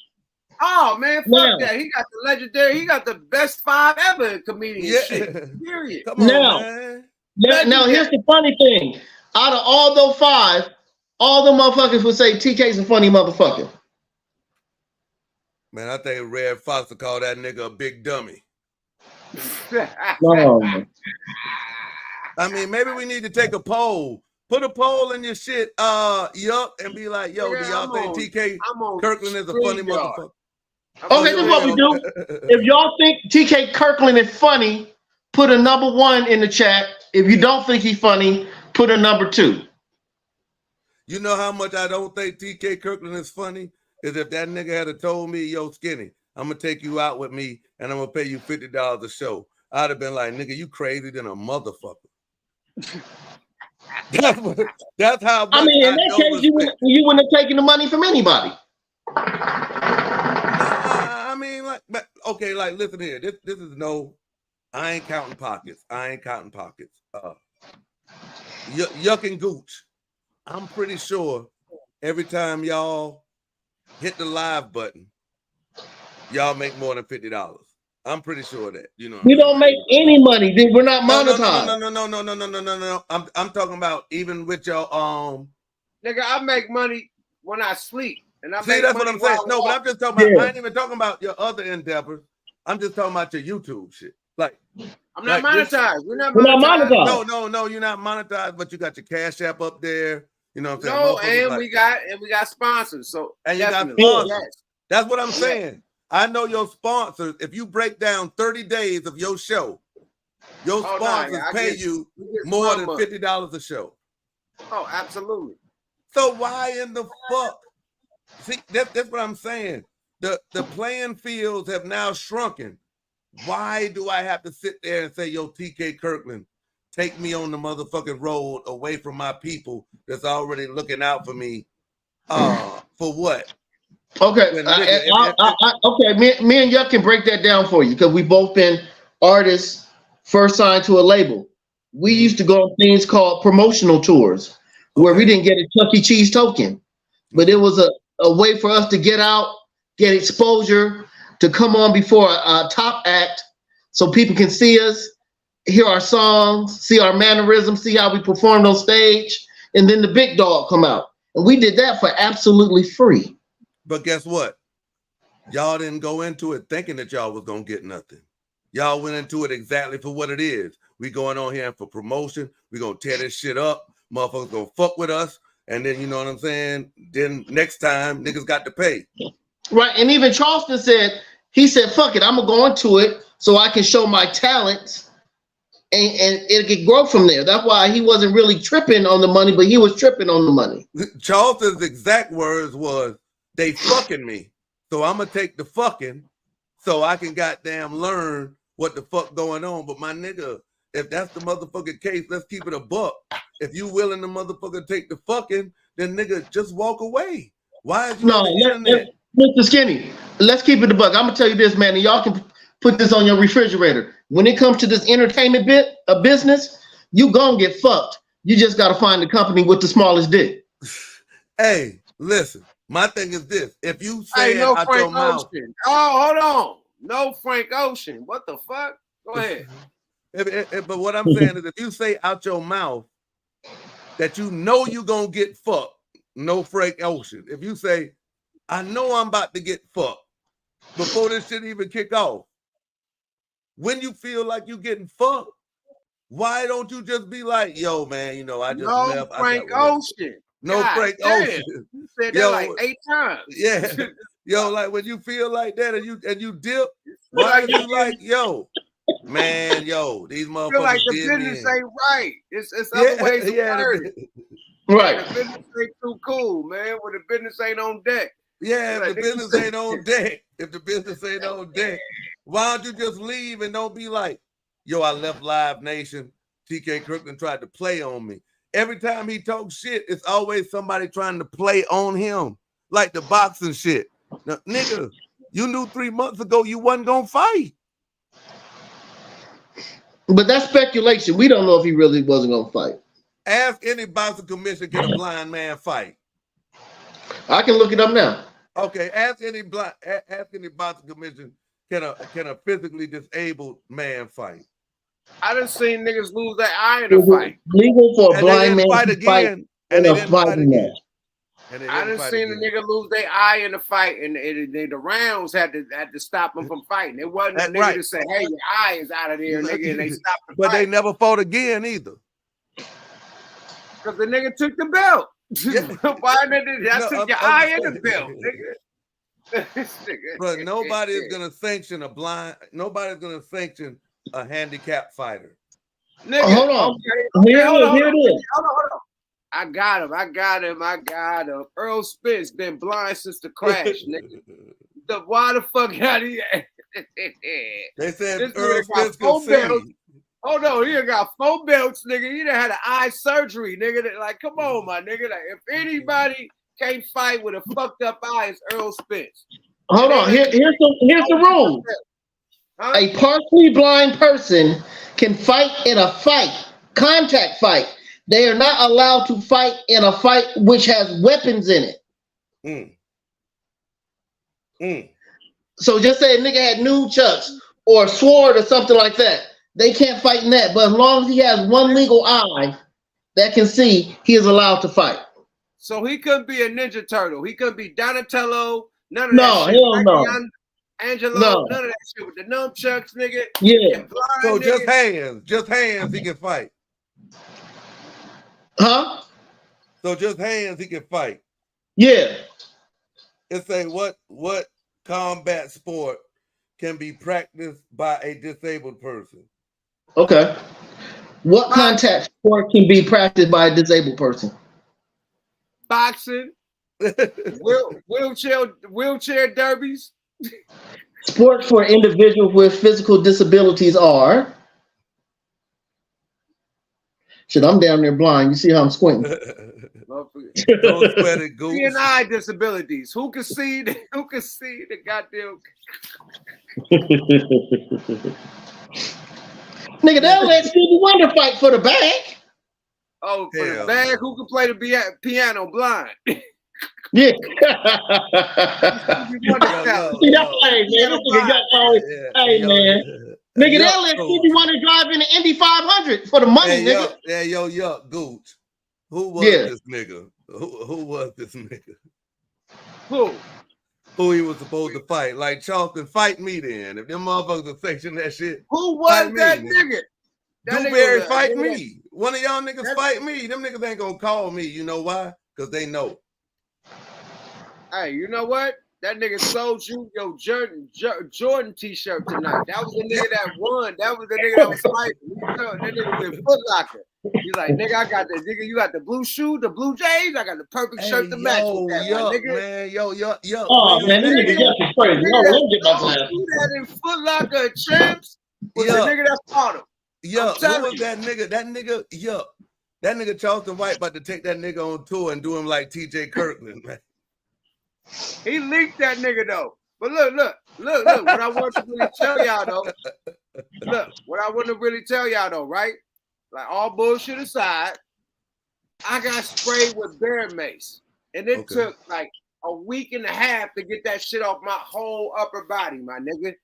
Oh man, fuck that. He got the legendary. He got the best 5 ever in comedian shit. Period. Come on, man. Now here's the funny thing. Out of all those 5, all the motherfuckers would say TK's a funny motherfucker. Man, I think Red Fox will call that nigga a big dummy. No. I mean, maybe we need to take a poll. Put a poll in your shit, yup, and be like, yo, do y'all think TK Kirkland is a funny motherfucker? Okay, this is what we do. If y'all think TK Kirkland is funny, put a number 1 in the chat. If you don't think he's funny, put a number 2. You know how much I don't think TK Kirkland is funny? Is if that nigga had told me, yo, Skinny, I'm going to take you out with me and I'm going to pay you $50 a show. I'd have been like, nigga, you crazy than a motherfucker. That's how much I mean, in that case, you wouldn't have taken the money from anybody. I mean, okay, listen here. This is I ain't counting pockets. Yuck and Gooch. I'm pretty sure every time y'all hit the live button, y'all make more than $50. I'm pretty sure of that. You know, we don't make any money. We're not monetized. No. I'm talking about even with your Nigga, I make money when I sleep. And I see, that's what I'm saying. No, but I'm just talking about. I ain't even talking about your other endeavors. I'm just talking about your YouTube shit. Like, I'm not monetized. We're not monetized. No, you're not monetized, but you got your Cash App up there. You know what I'm saying? No, and we got sponsors. So and you got sponsors. Yes. That's what I'm saying. I know your sponsors. If you break down 30 days of your show, your sponsors pay you more than $50 a show. Oh, absolutely. So why in the fuck? See, that's what I'm saying. The playing fields have now shrunken. Why do I have to sit there and say, yo, TK Kirkland, take me on the motherfucking road away from my people that's already looking out for me? For what? Okay, okay. Me and Yuck can break that down for you because we both been artists first signed to a label. We used to go on things called promotional tours where we didn't get a Chuck E. Cheese token, but it was a way for us to get out, get exposure, to come on before a top act so people can see us, hear our songs, see our mannerisms, see how we performed on stage, and then the big dog come out. And we did that for absolutely free. But guess what? Y'all didn't go into it thinking that y'all was going to get nothing. Y'all went into it exactly for what it is. We going on here for promotion. We going to tear this shit up. Motherfuckers going to fuck with us. And then, you know what I'm saying? Then next time, niggas got to pay. Right. And even Charleston said, he said, fuck it, I'm going to go into it so I can show my talents and it could grow from there. That's why he wasn't really tripping on the money, but he was tripping on the money. Charleston's exact words was, they fucking me. So I'm going to take the fucking so I can goddamn learn what the fuck going on. But my nigga, if that's the motherfucking case, let's keep it a buck. If you willing to motherfucker take the fucking, then nigga, just walk away. Why is you on the internet Mr. Skinny, let's keep it a buck. I'm gonna tell you this, man, and y'all can put this on your refrigerator. When it comes to this entertainment bit of business, you gonna get fucked. You just gotta find the company with the smallest dick. Hey, listen. My thing is this: if you say no out Frank your mouth, Ocean. Oh, hold on, no Frank Ocean. What the fuck? Go ahead. but what I'm saying is, if you say out your mouth that you know you're gonna get fucked, no Frank Ocean. If you say, I know I'm about to get fucked before this shit even kick off, when you feel like you getting fucked, why don't you just be like, yo, man, you know, I just left. No Frank Ocean. No God Frank damn. Ocean. You said that like 8 times. Yeah. Yo, like when you feel like that and you dip, why are you like, yo, man, yo, these motherfuckers feel like the did business me in. ain't right. It's other ways to word it. Right. The business ain't too cool, man. When the business ain't on deck. Yeah, Like, if the business ain't on deck, why don't you just leave and don't be like, yo, I left Live Nation. TK Kirkland tried to play on me. Every time he talks shit, it's always somebody trying to play on him, like the boxing shit. Now, nigga, you knew 3 months ago you wasn't gonna fight. But that's speculation. We don't know if he really wasn't gonna fight. Ask any boxing commission, can a blind man fight? I can look it up now. Okay, ask any boxing commission, can a physically disabled man fight? I done seen niggas lose their eye in a fight. Legal for a blind man fight to again, fight in a fighting match. I done seen a nigga lose their eye in a fight, and the rounds had to stop him from fighting. It wasn't a nigga to say, "Hey, your eye is out of there, nigga," and they stopped the But fight. they never fought again either. Because the nigga took the belt. Why did I took your eye in the belt, nigga? But nobody is gonna sanction a blind. Nobody's gonna sanction a handicapped fighter. Nigga, hold on. Here it is. Hold on. I got him. Earl Spence been blind since the crash, nigga. Why the fuck out of here? They said this Earl Spence got 4 could belts. see. Hold on, he got 4 belts, nigga. He done had an eye surgery, nigga. Like, come on, my nigga. Like, if anybody can't fight with a fucked up eye, it's Earl Spence. Hold on. Here's the rule. Huh? A partially blind person can fight in a contact fight. They are not allowed to fight in a fight which has weapons in it. So just say a nigga had nunchucks or a sword or something like that. They can't fight in that. But as long as he has one legal eye that can see, he is allowed to fight. So he couldn't be a Ninja Turtle. He couldn't be Donatello. None of that no, shit. Hell no. Angelo, no. None of that shit with the nunchucks, nigga. Yeah. So just hands, he can fight. Huh? So just hands, he can fight. Yeah. It's a what combat sport can be practiced by a disabled person? Okay. What contact sport can be practiced by a disabled person? Boxing. wheelchair derbies. Sports for individuals with physical disabilities are. Shit, I'm down there blind. You see how I'm squinting? Don't sweat it, goose. See and eye disabilities. Who can see the goddamn? Nigga, they'll let Stevie Wonder fight for the bag. Oh, for the bag? Who can play the piano blind? Yeah. Hey, man. Nigga, they'll let Stevie Wonder drive in the Indy 500 for the money, nigga. Yuck, Gooch. Who was this nigga? Who was this nigga? Who he was supposed to fight? Like, Charleston, fight me then. If them motherfuckers are section that shit. Who was that nigga? Dewberry, fight me. One of y'all niggas fight me. Them niggas ain't gonna call me. You know why? Because they know. Hey, you know what? That nigga sold you your Jordan t-shirt tonight. That was the nigga that won. That was the nigga that was fighting. That nigga was in Foot Locker. He's like, nigga, I got the nigga. You got the blue shoe, the Blue Jays. I got the perfect shirt to match with that, nigga. Man, yo. Oh man, this nigga is crazy. No, let me get my glass. That in Foot Locker champs was the nigga that fought him. Who was that nigga? That nigga Charleston White about to take that nigga on tour and do him like TJ Kirkland, man. He leaked that nigga though. But look. What I want to really tell y'all though. Look, what I want to really tell y'all though, right? Like all bullshit aside, I got sprayed with bear mace, and it took like a week and a half to get that shit off my whole upper body, my nigga.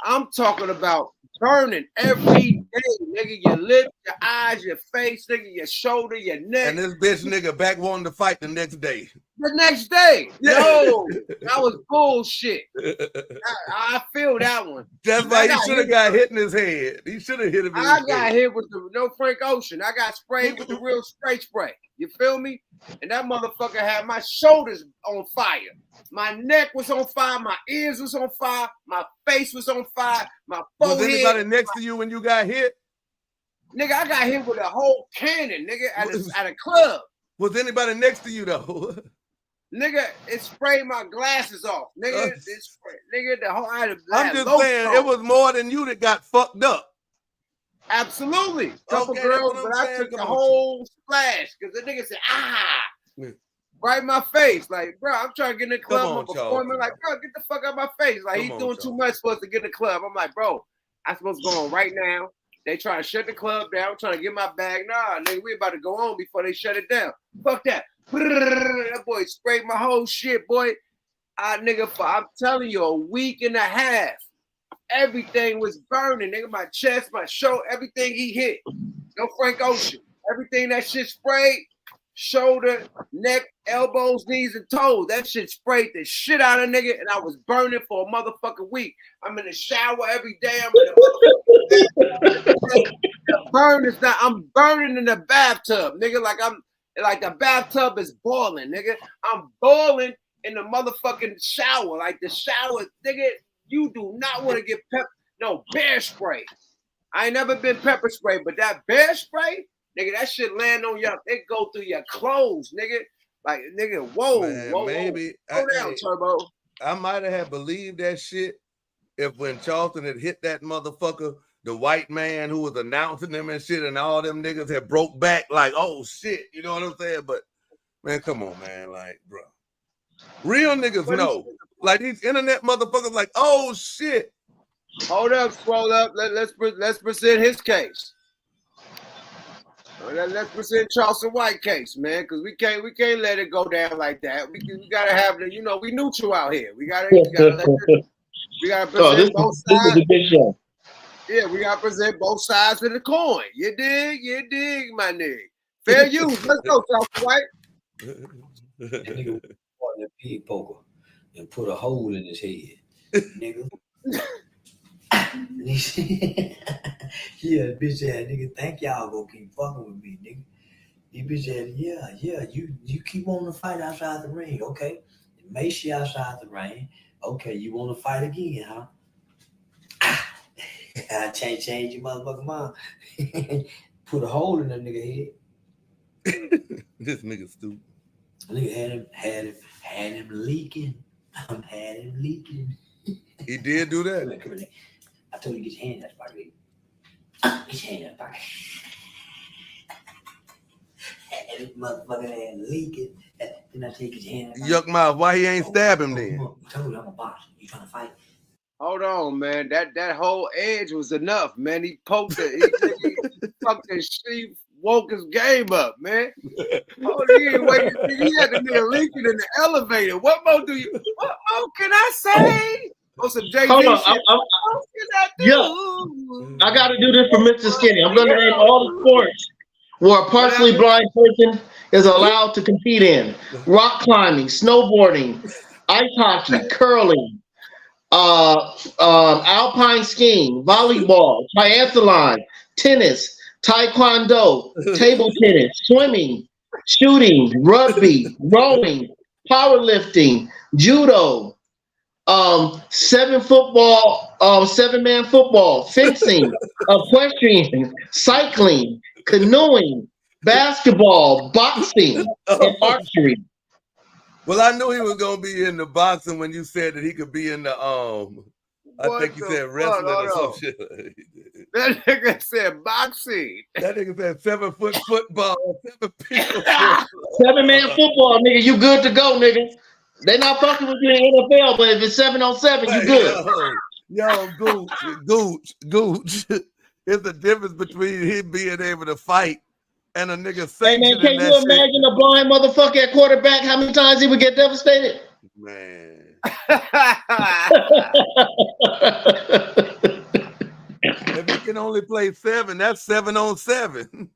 I'm talking about burning every day, nigga. Your lips, your eyes, your face, nigga, your shoulder, your neck. And this bitch nigga back wanting to fight the next day. The next day. No, that was bullshit. I feel that one. That's why he should have got hit in his head. He should have hit him in his head. I got hit with the no Frank Ocean. I got sprayed with the real spray. You feel me? And that motherfucker had my shoulders on fire. My neck was on fire. My ears was on fire. My face was on fire. My forehead. Was anybody next to you when you got hit? Nigga, I got hit with a whole cannon, nigga, at a club. Was anybody next to you though? Nigga, it sprayed my glasses off. Nigga, the whole I'm just saying, it was more than you that got fucked up. Absolutely. Couple girls, but I took the whole splash because the nigga said, right in my face. Like, bro, I'm trying to get in the club. I'm performing. Like, bro, get the fuck out of my face. Like, he's doing too much for us to get in the club. I'm like, bro, I'm supposed to go on right now. They trying to shut the club down. I'm trying to get my bag. Nah, nigga, we about to go on before they shut it down. Fuck that. That boy sprayed my whole shit, boy. Nigga, I'm telling you, a week and a half. Everything was burning, nigga. My chest, my shoulder, everything he hit. No Frank Ocean. Everything that shit sprayed, shoulder, neck, elbows, knees, and toes. That shit sprayed the shit out of nigga, and I was burning for a motherfucking week. I'm in the shower every day. I'm burning in the bathtub, nigga. Like the bathtub is boiling, nigga. I'm boiling in the motherfucking shower. Like the shower, nigga. You do not want to get bear spray. I ain't never been pepper spray, but that bear spray, nigga, that shit land on your, it go through your clothes, nigga. Like, nigga, whoa, man, whoa, maybe whoa. Go down, Turbo. I might have believed that shit if when Charleston had hit that motherfucker, the white man who was announcing them and shit, and all them niggas had broke back, like, oh shit, you know what I'm saying? But man, come on, man, like, bro, real niggas know. Like these internet motherfuckers, like, oh shit. Hold up, scroll up. Let's present his case. Let's present Charleston White case, man, because we can't let it go down like that. We gotta have the, we neutral out here. We gotta present both sides. This is a big show. Yeah, we gotta present both sides of the coin. You dig, my nigga. Fair use. Let's go, Charleston White. That nigga on the pig poker and put a hole in his head, nigga. Yeah, bitch ass nigga, think y'all gonna keep fucking with me, nigga. You bitch ass, yeah, you keep wanting to fight outside the ring, okay? Make sure outside the ring, okay, you want to fight again, huh? I change your motherfucking mind. Put a hole in that nigga head. This nigga stupid. Nigga had him leaking. Had him leaking. He did do that. Come here. I told you get your hand out of my pocket. Get your hand out of my pocket. Had this motherfucking hand leaking. Then I take his hand out. Yuck mouth. Why he ain't stab him then? I told you I'm a boxer. You trying to fight? Hold on, man. That whole edge was enough, man. He poked it. He fucking she woke his game up, man. Oh, he ain't waiting. He had the nigga leaking in the elevator. What more can I say? Oh, some Jay-Z Hold on. shit. What can I do? Yeah. I got to do this for Mr. Skinny. I'm going to name all the sports where a partially blind person is allowed to compete in: rock climbing, snowboarding, ice hockey, curling, alpine skiing, volleyball, triathlon, tennis, taekwondo, table tennis, swimming, shooting, rugby, rowing, powerlifting, judo, 7-man football, fencing, equestrian, cycling, canoeing, basketball, boxing, and archery. Well, I knew he was gonna be in the boxing when you said that he could be in the I think you said wrestling or some shit. That nigga said boxing. That nigga said 7-foot football, 7 people. 7-man football, nigga. You good to go, nigga. They're not fucking with you in the NFL, but if it's 7-on-7, you good. Yo, Gooch. It's the difference between him being able to fight and a nigga Hey man, sanctioning can you imagine a blind motherfucker at quarterback? How many times he would get devastated? Man. If he can only play 7, that's 7-on-7.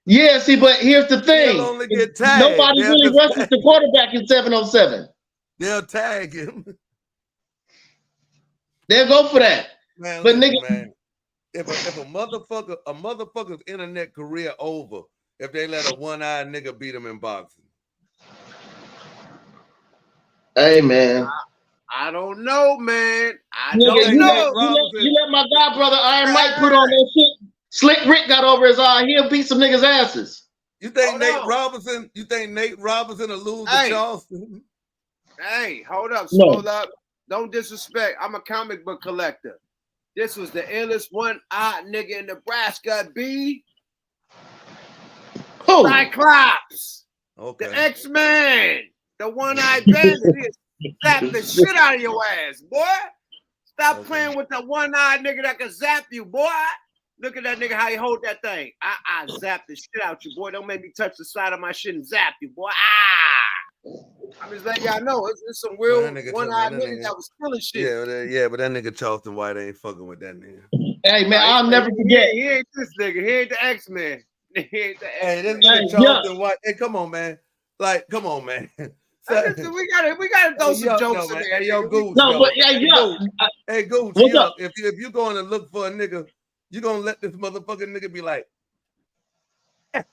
Yeah, see, but here's the thing. He'll only get tagged. Nobody really rushes the quarterback in 7-on-7. They'll tag him. They'll go for that. Man, but listen, nigga, man, if a motherfucker's internet career over if they let a one-eyed nigga beat him in boxing. Hey man. I don't know, man. I Nigga, don't know. You let my god brother Iron Mike put on that shit. Slick Rick got over his eye. He'll beat some niggas' asses. You think Nate Robinson will lose to Charleston? Hey, hold up, slow up. Don't disrespect. I'm a comic book collector. This was the illest one-eyed nigga in Nebraska, B. Who? Cyclops. Okay. The X-Man. The one-eyed bandit. Zap the shit out of your ass, boy. Stop playing with the one-eyed nigga that can zap you, boy. Look at that nigga, how he hold that thing. I zap the shit out you, boy. Don't make me touch the side of my shit and zap you, boy. I'm just letting y'all know. It's some real one-eyed niggas that was stealing shit. Yeah, but that nigga Charleston White ain't fucking with that nigga. Hey, man, I'll never forget. He ain't this nigga. He ain't the X-Men. He ain't the Hey, this nigga Charleston White. Hey, come on, man. Come on, man. We gotta throw some jokes in there. Hey, yo, Goose. Hey, Goose. If you going to look for a nigga, you gonna let this motherfucking nigga be like, are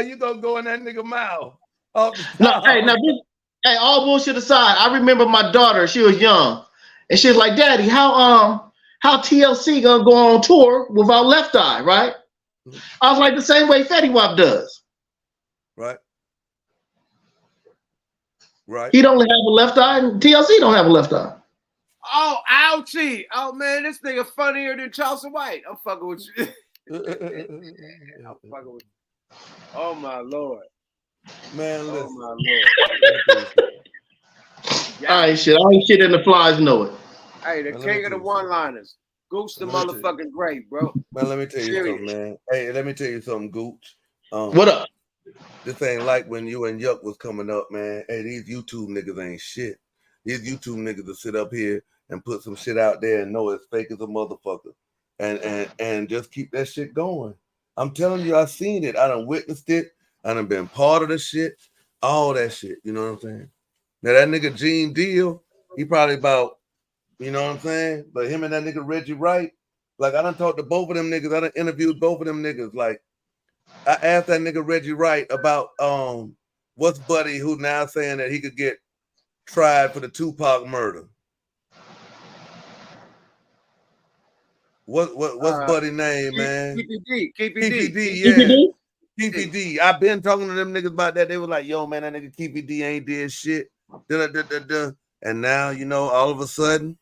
you gonna go in that nigga mouth? Hey, all bullshit aside, I remember my daughter. She was young, and she was like, "Daddy, how TLC gonna go on tour without Left Eye?" Right? I was like, the same way Fetty Wap does. Right. He don't have a left eye, and TLC don't have a left eye. Oh, ouchie. Oh, man, this nigga funnier than Charleston White. I'm fucking with you. I'm fucking with you. Oh, my Lord. Man, listen. Oh, my Lord. I ain't shit in the flies, know it. Hey, the king of the one-liners. Goose the motherfucking great, bro. Man, let me tell you something, man. Hey, let me tell you something, Gooch. What up? This ain't like when you and Yuck was coming up, man. Hey, these YouTube niggas ain't shit. These YouTube niggas will sit up here and put some shit out there and know it's fake as a motherfucker. And just keep that shit going. I'm telling you, I seen it. I done witnessed it. I done been part of the shit. All that shit. You know what I'm saying? Now that nigga Gene Deal, he probably about, you know what I'm saying? But him and that nigga Reggie Wright, like I done talked to both of them niggas. I done interviewed both of them niggas. Like I asked that nigga Reggie Wright about what's Buddy who now saying that he could get tried for the Tupac murder. What's Buddy name, man? KPD, yeah. KPD. I've been talking to them niggas about that. They were like, yo, man, that nigga KPD ain't did shit. And now, you know, all of a sudden,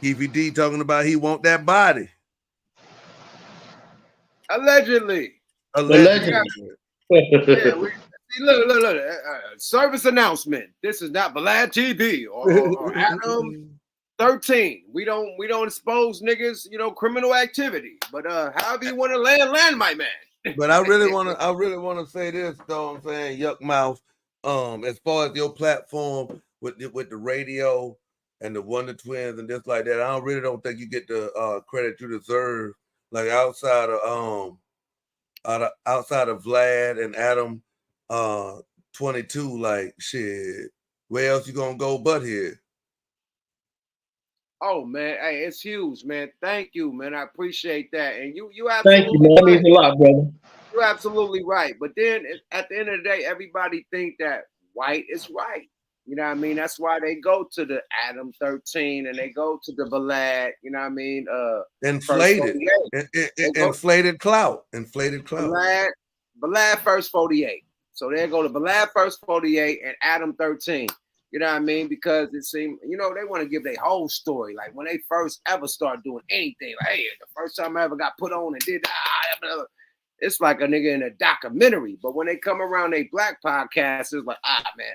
KPD talking about he want that body. Allegedly. Yeah, Look. Service announcement. This is not Vlad TV or Adam 13. We don't expose niggas, you know, criminal activity. But however you want to land my man. But I really want to say this though. I'm saying Yuck Mouth. As far as your platform with the radio and the Wonder Twins and this like that, I really don't think you get the credit you deserve. Like outside of Vlad and Adam 22, like shit, where else you gonna go but here? Oh man, hey, it's huge, man. Thank you, man. I appreciate that. And you absolutely thank you, man. That means a lot, brother. You're absolutely right. But then at the end of the day, everybody think that white is right. You know what I mean? That's why they go to the Adam 13 and they go to the Vlad, you know what I mean? Inflated clout. Vlad first 48. So they go to Vlad first 48 and Adam 13. You know what I mean? Because it seemed, you know, they want to give their whole story. Like when they first ever start doing anything, like, hey, the first time I ever got put on and did it's like a nigga in a documentary. But when they come around they black podcasts, it's like, man.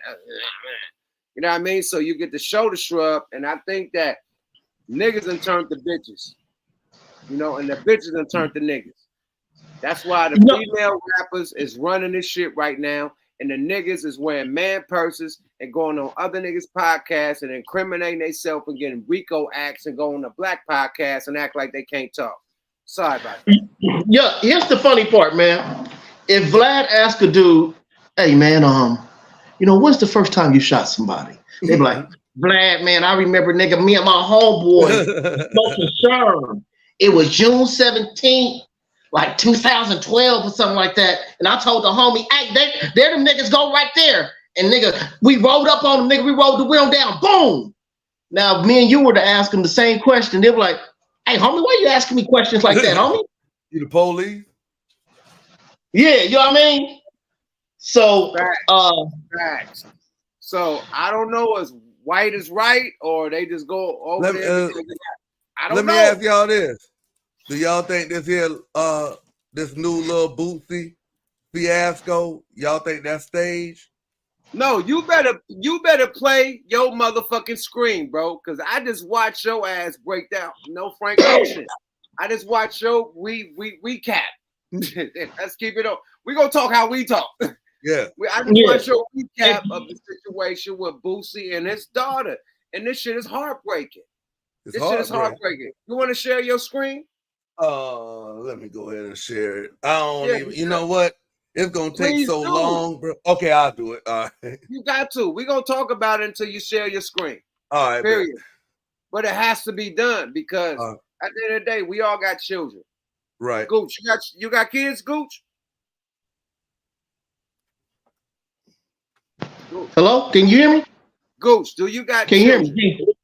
You know what I mean? So you get the shoulder shrug, and I think that niggas done turned to bitches. You know, and the bitches done turned to niggas. That's why the female rappers is running this shit right now, and the niggas is wearing man purses and going on other niggas' podcasts and incriminating themselves and getting RICO acts and going to black podcasts and act like they can't talk. Sorry about that. Yeah, here's the funny part, man. If Vlad asked a dude, hey man, you know, when's the first time you shot somebody? They be like, Vlad, man, I remember, nigga, me and my homeboy smoking Sherm. It was June 17th, like 2012 or something like that. And I told the homie, hey, there them niggas go right there. And nigga, we rolled up on them, nigga, we rolled the wheel down, boom. Now, me and you were to ask them the same question. They were like, hey, homie, why you asking me questions like that, homie? You the police? Yeah, you know what I mean? So, Facts. So, I don't know if white is right or they just go over there. I don't know. Let me ask y'all this. Do y'all think this here, this new little Boosie fiasco, y'all think that's staged? No, you better play your motherfucking screen, bro. Cause I just watched your ass break down. No Frank Ocean. I just watched your recap. Let's keep it up. We're gonna talk how we talk. Yeah. I just watched your recap of the situation with Boosie and his daughter. And this shit is heartbreaking. This shit is heartbreaking. You want to share your screen? Let me go ahead and share it. I don't even, you know what? It's gonna take so long, bro. Okay, I'll do it. All right. You got to. We're gonna talk about it until you share your screen. All right. Period. But it has to be done because at the end of the day, we all got children. Right. Gooch, you got kids, Gooch? Hello? Can you hear me? Gooch, do you got Can children? You hear me?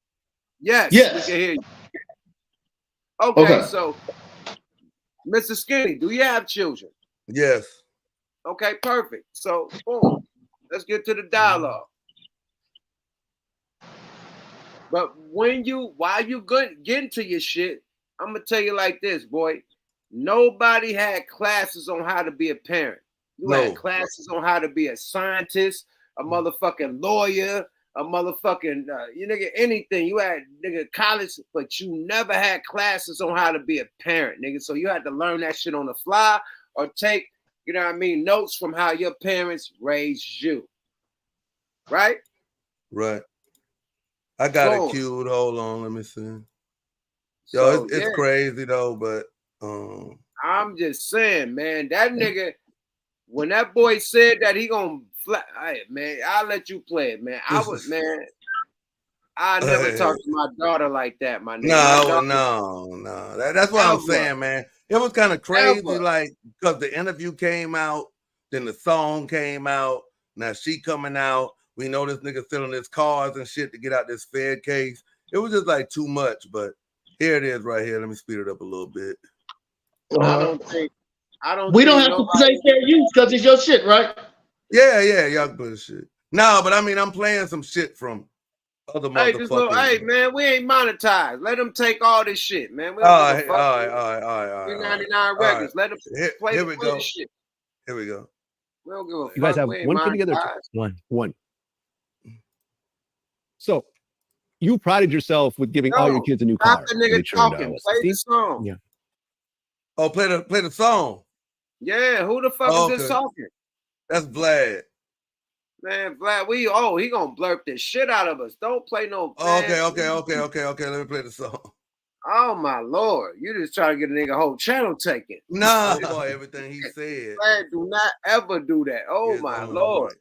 Yes, yes, we can hear you. Okay, so Mr. Skinny, do you have children? Yes. Okay, perfect. So, boom, let's get to the dialogue. But while you get into your shit, I'm gonna tell you like this, boy. Nobody had classes on how to be a parent. You had classes on how to be a scientist, a motherfucking lawyer, a motherfucking you nigga anything. You had nigga college, but you never had classes on how to be a parent, nigga. So you had to learn that shit on the fly or take, you know what I mean, notes from how your parents raised you. Right? Right. I got it queued. Hold on, let me see. Yo, it's crazy though, but I'm just saying, man, that nigga, when that boy said that he gonna fly, man, I'll let you play it, man. I never talk to my daughter like that, my nigga. No. That's what I'm saying, man. It was kind of crazy, like, because the interview came out, then the song came out, now she coming out. We know this nigga selling his cars and shit to get out this Fed case. It was just like too much, but here it is right here. Let me speed it up a little bit. I don't think we don't have to say fair use because it's your shit, right? Yeah, y'all can put shit. No, but I mean, I'm playing some shit from other motherfuckers. Hey, man, we ain't monetized. Let them take all this shit, man. We all right. 399 records. Let them play the shit. Here we go. We don't give a fuck. You guys have one thing together. One. So you prided yourself with giving all your kids a new car. Stop the nigga talking. Play the song. Yeah. Oh, play the song. Yeah, who the fuck is this talking? That's Vlad. Man, Vlad, he gonna blurp this shit out of us. Don't play no. Okay. Let me play the song. Oh my lord, you just trying to get a nigga whole channel taken. Nah, everything he said. Vlad, do not ever do that. Oh my lord.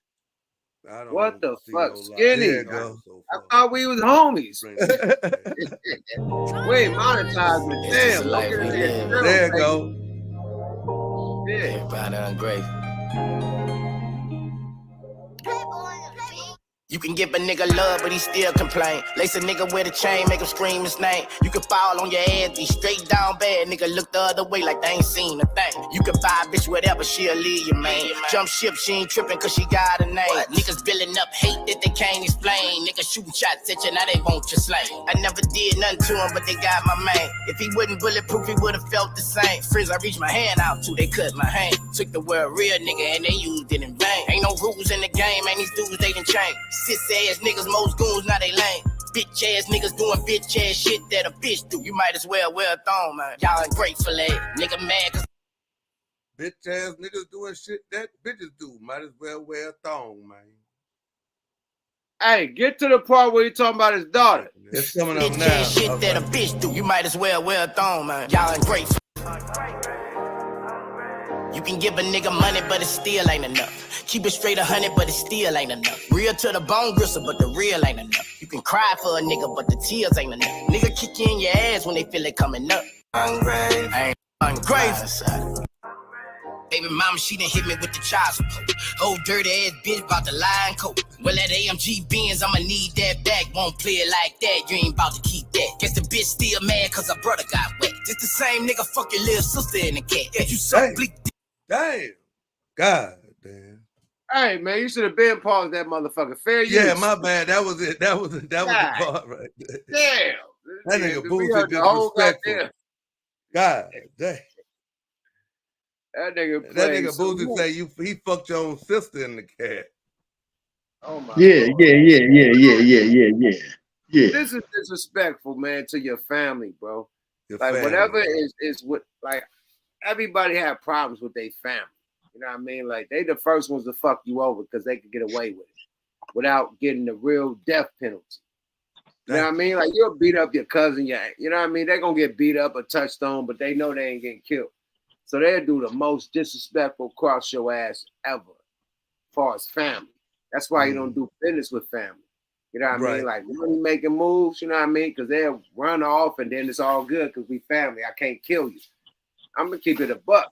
What the fuck, Skinny? I thought we was homies. We ain't monetizing. Damn, look at it. There you go. Yeah. Found it ungrateful. You can give a nigga love, but he still complain. Lace a nigga with a chain, make him scream his name. You can fall on your ass, be straight down bad. Nigga look the other way like they ain't seen a thing. You can buy a bitch whatever, she'll leave you, man. Jump ship, she ain't tripping cause she got a name. Niggas building up hate that they can't explain. Nigga shooting shots at you, now they want your slang. I never did nothing to him, but they got my man. If he wasn't bulletproof, he would've felt the same. Friends I reached my hand out to, they cut my hand. Took the word real nigga and they used it in vain. Ain't no rules in the game, man, these dudes they done change. Sis ass niggas, most goons, now they lame. Bitch ass niggas doing bitch ass shit that a bitch do. You might as well wear a thong, man. Y'all ungrateful ass. Nigga mad cause bitch ass niggas doing shit that bitches do. Might as well wear a thong, man. Hey, get to the part where he talking about his daughter. It's coming up bitch now. ass shit that a bitch do. You might as well wear a thong, man. Y'all ungrateful. You can give a nigga money, but it still ain't enough. Keep it straight 100, but it still ain't enough. Real to the bone gristle, but the real ain't enough. You can cry for a nigga, but the tears ain't enough. Nigga kick you in your ass when they feel it coming up. I ain't ungrateful. Baby mama, she done hit me with the child support. Old dirty ass bitch about the line coat. Well, that AMG Benz, I'ma need that back. Won't play it like that, you ain't about to keep that. Guess the bitch still mad cause her brother got wet. Just the same nigga fuck your little sister in the cat. Yeah, you suck bleak. Damn. God damn. Hey man, you should have been paused that motherfucker. Fair use. Yeah, my bad. That was it. That was the part right there. Damn. That nigga Boosie disrespectful. God damn. That nigga Boosie say he fucked your own sister in the cat. Oh my yeah, God. yeah. This is disrespectful, man, to your family, bro. Your like family, whatever bro. is what like everybody have problems with their family. You know what I mean? Like they the first ones to fuck you over because they could get away with it without getting the real death penalty. You know what I mean? Like you'll beat up your cousin, you know what I mean? They're gonna get beat up or touched on, but they know they ain't getting killed. So they'll do the most disrespectful cross your ass ever as far as family. That's why you don't do business with family. You know what I mean? Like money making moves, you know what I mean? Because they'll run off and then it's all good because we family. I can't kill you. I'm gonna keep it a buck,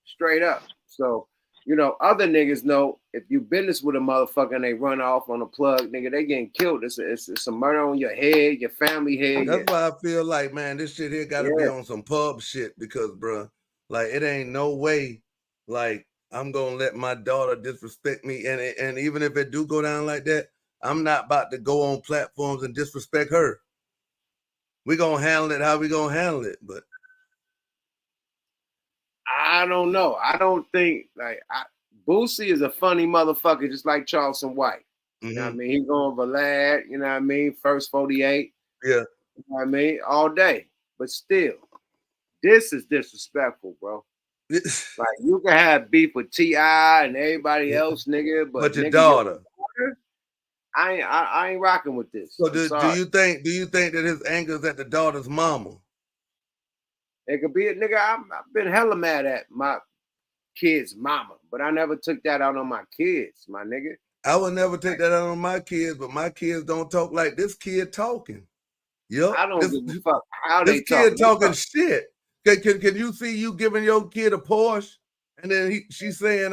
straight up. So, you know, other niggas know if you business with a motherfucker and they run off on a plug, nigga, they getting killed. It's a murder on your head, your family head. That's why I feel like, man, this shit here got to be on some pub shit because, bro, like it ain't no way, like I'm gonna let my daughter disrespect me, and even if it do go down like that, I'm not about to go on platforms and disrespect her. We gonna handle it how we gonna handle it, but I don't know. I don't think Boosie is a funny motherfucker, just like Charleston White. You know what I mean? He going Vlad, you know what I mean? First 48. Yeah. You know what I mean? All day. But still, this is disrespectful, bro. Like you can have beef with T.I. and everybody else, nigga, but your daughter. I ain't rocking with this. So do you think that his anger is at the daughter's mama? It could be a nigga. I've been hella mad at my kid's mama, but I never took that out on my kids, my nigga. I would never take that out on my kids, but my kids don't talk like this kid talking. Yep. I don't give a fuck how this they kid talking shit. Can you see you giving your kid a Porsche? And then she's saying,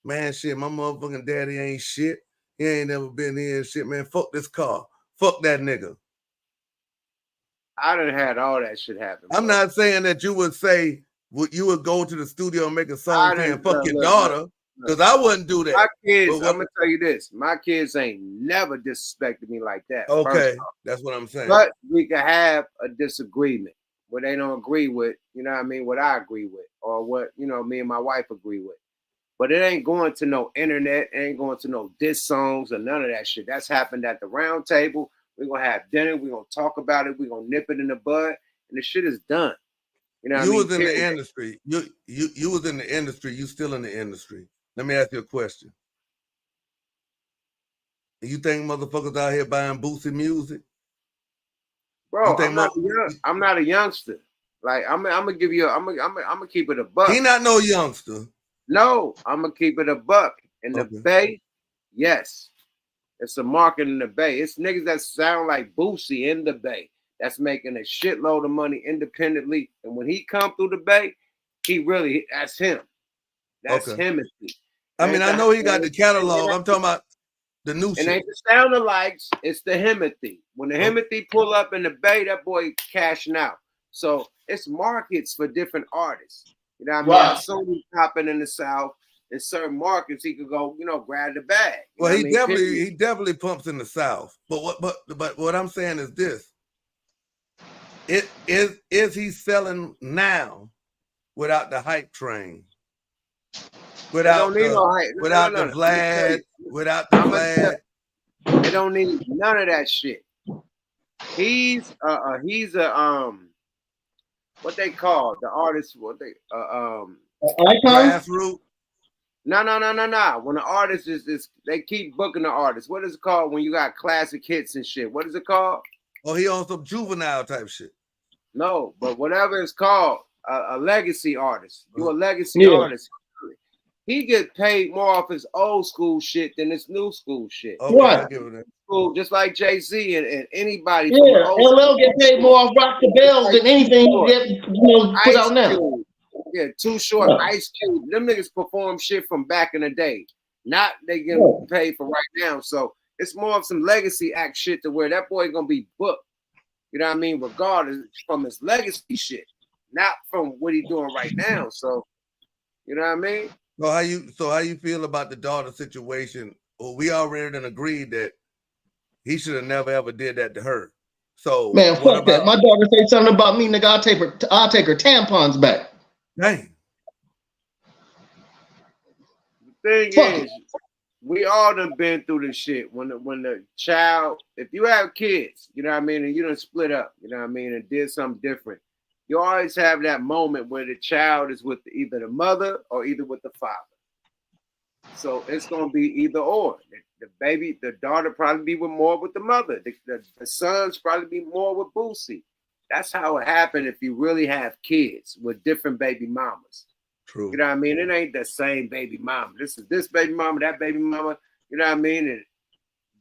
man, shit, my motherfucking daddy ain't shit. He ain't never been here and shit, man. Fuck this car. Fuck that nigga. I done had all that shit happen. I'm not saying that you would say you would go to the studio and make a song saying fuck your daughter, because I wouldn't do that. My kids, I'm gonna tell you this: my kids ain't never disrespected me like that. Okay, that's what I'm saying. But we can have a disagreement where they don't agree with, you know what I mean, what I agree with, or what, you know, me and my wife agree with. But it ain't going to no internet, it ain't going to no diss songs or none of that shit. That's happened at the round table. We're gonna have dinner, we're gonna talk about it, we're gonna nip it in the bud, and the shit is done. You know what I mean? You was in the industry. You was in the industry, you still in the industry. Let me ask you a question. You think motherfuckers out here buying Boosie music? Bro, I'm not a youngster. Like I'm gonna give you I'm gonna keep it a buck. He not no youngster. No, I'm gonna keep it a buck. In the Bay, yes. It's a market in the Bay. It's niggas that sound like Boosie in the Bay that's making a shitload of money independently. And when he come through the Bay, that's him. That's him. I mean, I know he got the catalog. I'm talking about the new shit. It ain't the sound alikes, it's the Himothy. When the Himothy pull up in the Bay, that boy cashing out. So it's markets for different artists. You know what I mean? Sony popping in the South. in certain markets, he could go, grab the bag. Well, he definitely pumps in the South. But what I'm saying is this: is he selling now without the hype train? Without the Vlad, they don't need none of that shit. He's a what they call the artist, grassroots. No. When the artist is they keep booking the artist. What is it called when you got classic hits and shit? What is it called? Oh, he on some juvenile type shit. No, but whatever it's called, a legacy artist. You a legacy artist. He get paid more off his old school shit than his new school shit. Okay, what? School, just like Jay-Z and anybody. Yeah, LL get paid more off Rock the Bells than anything he get, put out now. Yeah, Too Short, Ice Cube. Them niggas perform shit from back in the day. Not they get paid for right now. So it's more of some legacy act shit to where that boy gonna be booked. You know what I mean? Regardless from his legacy shit, not from what he doing right now. So you know what I mean? So how you feel about the daughter situation? Well, we already done agreed that he should have never ever did that to her. So man, fuck that. My daughter say something about me, nigga. I'll take her tampons back. Dang. The thing is, we all done been through this shit. When the child, if you have kids, you know what I mean, and you done split up, you know what I mean, and did something different, you always have that moment where the child is with either the mother or either with the father. So it's gonna be either or. The daughter probably be more with the mother. The sons probably be more with Boosie. That's how it happened if you really have kids with different baby mamas. True. You know what I mean? It ain't the same baby mama. This is this baby mama, that baby mama. You know what I mean? And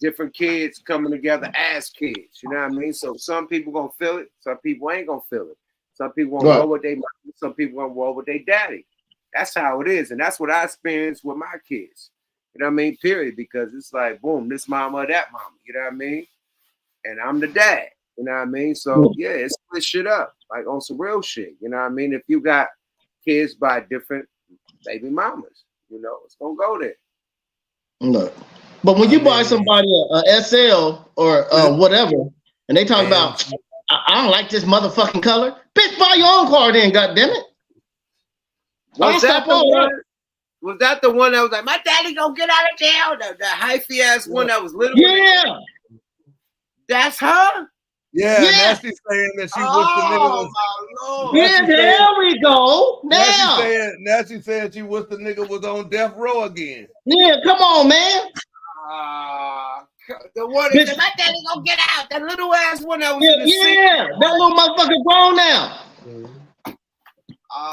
different kids coming together as kids. You know what I mean? So some people gonna feel it. Some people ain't gonna feel it. Some people gonna roll with their mama. Some people gonna roll with their daddy. That's how it is. And that's what I experienced with my kids. You know what I mean? Period. Because it's like, boom, this mama or that mama. You know what I mean? And I'm the dad. You know what I mean? So yeah, it's split shit up. Like on some real shit. You know what I mean? If you got kids by different baby mamas, it's gonna go there. Look. But when you buy somebody a SL or whatever, and they talk about I don't like this motherfucking color, bitch, buy your own car then, goddammit. Was that the one that was like, my daddy gonna get out of jail? The hyphy ass one that was little? Yeah. That's her? Yeah. Now she's saying that she wished the nigga was. My Lord. Yeah, there we go. Now she's saying she wished the nigga was on death row again. Yeah, come on, man. The one that said, my daddy gonna get out. That little ass one that was that little motherfucker grown now.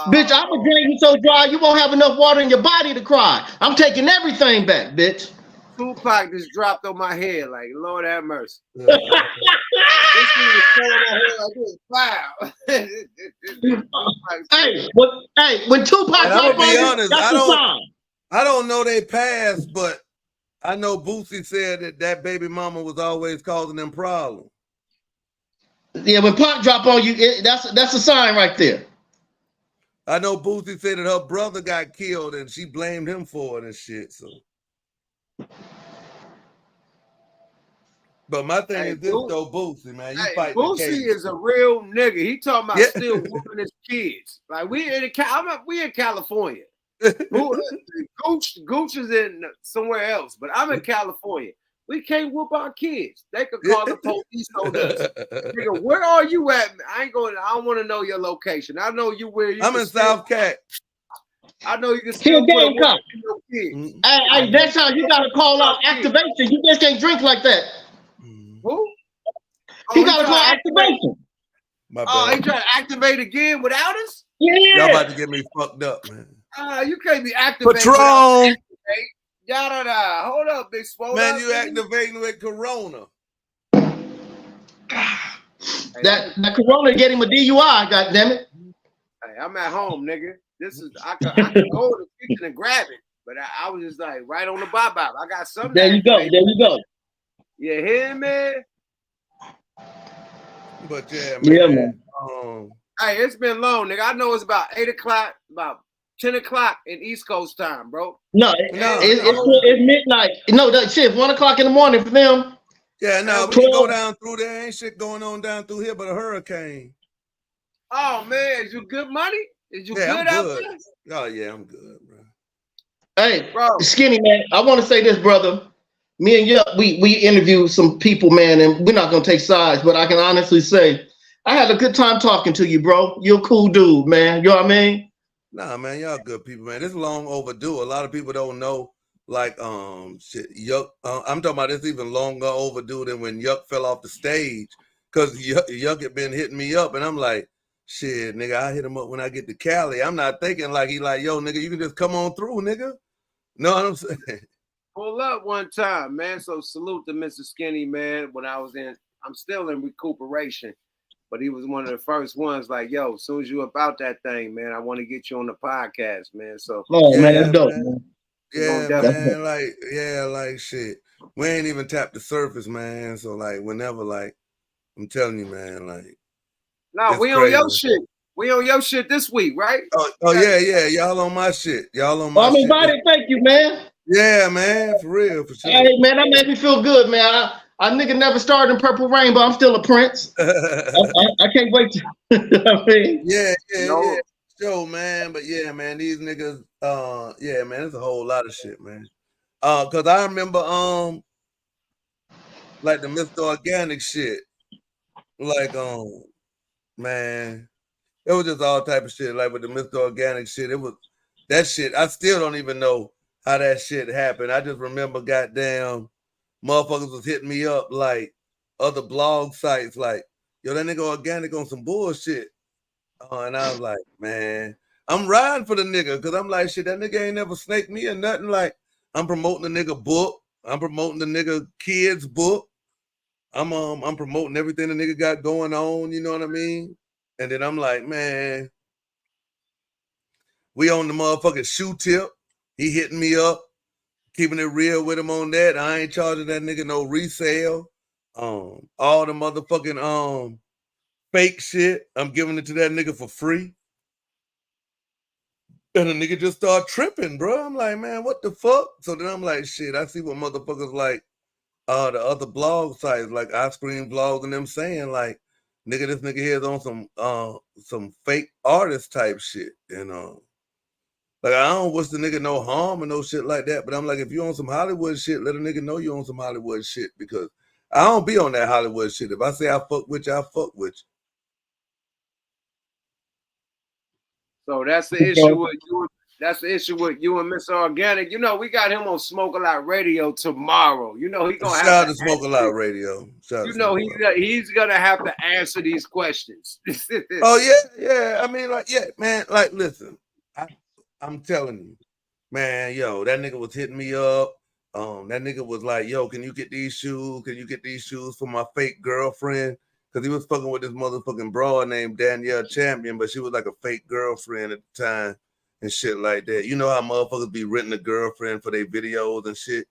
Bitch, I'm gonna drain you so dry you won't have enough water in your body to cry. I'm taking everything back, bitch. Tupac just dropped on my head like, Lord have mercy. This Hey, when Tupac dropped on you, that's a sign. I don't know they passed, but I know Boosie said that baby mama was always causing them problems. Yeah, when Pac drop on you, that's a sign right there. I know Boosie said that her brother got killed and she blamed him for it and shit. So, but my thing is this though, Boosie, man, you fight. Boosie is a real nigga. He talking about still whooping his kids. Like we in California. Gooch is in somewhere else, but I'm in California. We can't whoop our kids. They could call the police on us. Nigga, where are you at? I don't want to know your location. I know you where you. I'm in South Cat. I know you can still put your kids. Hey, that's how you gotta call out activation. You just can't drink like that. Who? He gotta call activation. My bad. He trying to activate again without us? Yeah. Y'all about to get me fucked up, man. You can't be activating. Patron. Yada. Hold up, big swole. Man, you activating with Corona. That Corona get him a DUI, goddammit. Hey, I'm at home, nigga. This is I could go to the kitchen and grab it, but I was just like right on the bop. I got something. There you go. You hear me? But yeah, man. Yeah, man. Hey, it's been long, nigga. I know it's about 8 o'clock, about 10 o'clock in East Coast time, bro. No, it's midnight. No, that shit, 1 o'clock in the morning for them. Yeah, no, we can go down through there. Ain't shit going on down through here but a hurricane. Oh man, is you good money? Is you good I'm out good. there? Oh yeah, I'm good, bro. Hey, bro. Skinny man, I want to say this, brother. Me and Yuck, we interviewed some people, man, and we're not gonna take sides, but I can honestly say I had a good time talking to you, bro. You're a cool dude, man. You know what I mean? Nah, man, y'all good people, man. This is long overdue. A lot of people don't know, like, shit, Yuck. I'm talking about this even longer overdue than when Yuck fell off the stage, because Yuck had been hitting me up, and I'm like, shit, nigga, I hit him up when I get to Cali. I'm not thinking like he like, yo, nigga, you can just come on through, nigga. Know what I'm saying? Pull up one time, man. So salute to Mr. Skinny, man. When I'm still in recuperation, but he was one of the first ones. Like, yo, as soon as you about that thing, man, I want to get you on the podcast, man. So, man, that's dope, man. Yeah, man, like shit. We ain't even tapped the surface, man. So like, whenever, like, I'm telling you, man, like. No, we on your shit. We on your shit this week, right? Oh yeah. Y'all on my shit. Y'all on my shit. I'm invited. Thank you, man. Yeah, man, for real, for sure. Hey, man, that made me feel good, man. I nigga never started in Purple Rain, but I'm still a Prince. I can't wait to. I mean, yeah. Sure, man. But yeah, man, these niggas, yeah, man, it's a whole lot of shit, man. Cause I remember, like the Mr. Organic shit, like, man, it was just all type of shit. Like with the Mr. Organic shit, it was that shit. I still don't even know how that shit happened. I just remember, goddamn, motherfuckers was hitting me up like other blog sites, like, yo, that nigga Organic on some bullshit. And I was like, man, I'm riding for the nigga, because I'm like, shit, that nigga ain't never snaked me or nothing. Like, I'm promoting the nigga book. I'm promoting the nigga kids book. I'm promoting everything the nigga got going on, you know what I mean? And then I'm like, man, we on the motherfucking shoe tip. He hitting me up, keeping it real with him on that. I ain't charging that nigga no resale. All the motherfucking fake shit, I'm giving it to that nigga for free. And the nigga just start tripping, bro. I'm like, man, what the fuck? So then I'm like, shit, I see what motherfuckers like the other blog sites, like Ice Cream Vlogs and them saying, like, nigga, this nigga here is on some fake artist type shit, you know. Like, I don't wish the nigga no harm or no shit like that, but I'm like, if you on some Hollywood shit, let a nigga know you on some Hollywood shit, because I don't be on that Hollywood shit. If I say I fuck with you, I fuck with you. So that's the issue with you. That's the issue with you and Mr. Organic. You know, we got him on Smoke A Lot Radio tomorrow. You know, he's gonna Shout have out to Smoke A Lot Radio. You know, he's gonna have to answer these questions. Oh yeah. I mean, like, yeah, man. Like, listen, I'm telling you, man. Yo, that nigga was hitting me up. That nigga was like, yo, can you get these shoes? Can you get these shoes for my fake girlfriend? Because he was fucking with this motherfucking broad named Danielle Champion, but she was like a fake girlfriend at the time and shit like that. You know how motherfuckers be renting a girlfriend for their videos and shit?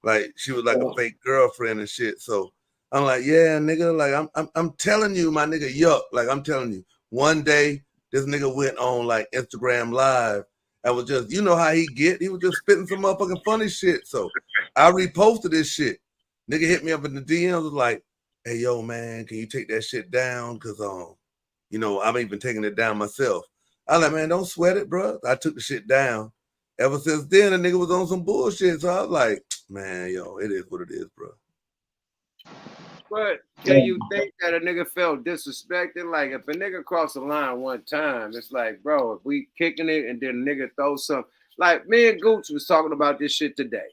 Like, she was like a fake girlfriend and shit. So I'm like, yeah, nigga, like, I'm telling you, my nigga, Yuck. Like, I'm telling you, one day this nigga went on like Instagram Live. I was just, you know how he was just spitting some motherfucking funny shit. So I reposted this shit. Nigga hit me up in the DMs, was like, hey, yo, man, can you take that shit down? Because, you know, I'm even taking it down myself. I like, man, don't sweat it, bro. I took the shit down. Ever since then, the nigga was on some bullshit. So I was like, man, yo, it is what it is, bro. But can you think that a nigga felt disrespected? Like, if a nigga crossed the line one time, it's like, bro, if we kicking it and then a nigga throw some, like, me and Gooch was talking about this shit today.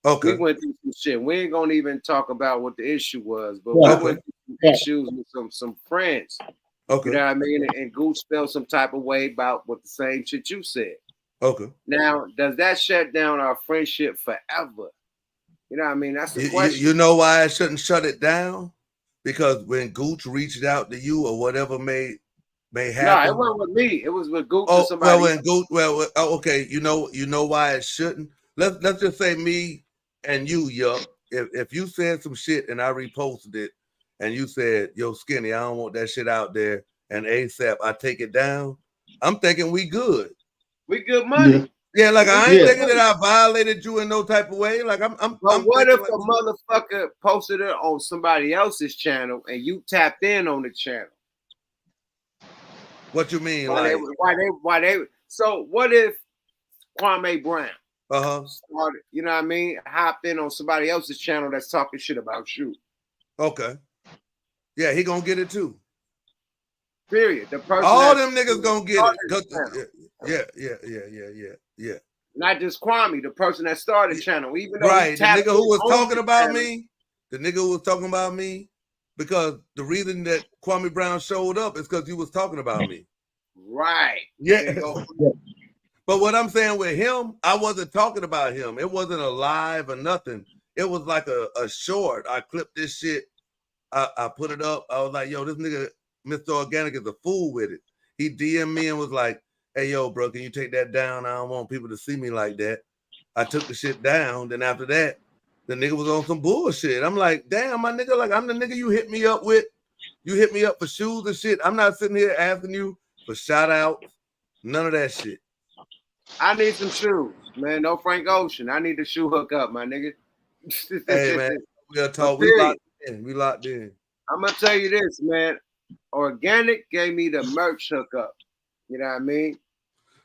Okay. We went through some shit. We ain't gonna even talk about what the issue was, but we went through some issues with some friends. Okay. You know what I mean? And Gooch felt some type of way about what the same shit you said. Okay. Now, does that shut down our friendship forever? You know what I mean? That's the question. You know why I shouldn't shut it down? Because when Gooch reached out to you or whatever may happen. No, it wasn't with me. It was with Gooch or somebody. Well, when Gooch, okay, you know why it shouldn't? Let's just say me and you, Yuck. If you said some shit and I reposted it and you said, yo, Skinny, I don't want that shit out there, and ASAP I take it down, I'm thinking we good. We good money. Yeah, like I ain't thinking that I violated you in no type of way. Like I'm what if like, a motherfucker posted it on somebody else's channel and you tapped in on the channel? What you mean? Why they? So what if Kwame Brown started, you know what I mean, hopped in on somebody else's channel that's talking shit about you? Okay. Yeah, he gonna get it too. Period. The person. All them niggas gonna get it. Yeah. Not just Kwame, the person that started the channel. Even though the nigga who was talking about me, the nigga who was talking about me, because the reason that Kwame Brown showed up is because he was talking about me. Right. Yeah. But what I'm saying with him, I wasn't talking about him. It wasn't a live or nothing. It was like a short. I clipped this shit. I put it up. I was like, yo, this nigga, Mr. Organic, is a fool with it. He DM'd me and was like, hey, yo, bro, can you take that down? I don't want people to see me like that. I took the shit down. Then after that, the nigga was on some bullshit. I'm like, damn, my nigga, like, I'm the nigga you hit me up with. You hit me up for shoes and shit. I'm not sitting here asking you for shout outs. None of that shit. I need some shoes, man. No Frank Ocean. I need the shoe hook up, my nigga. Hey, man, we'll talk. We locked in. I'm gonna tell you this, man. Organic gave me the merch hookup. You know what I mean?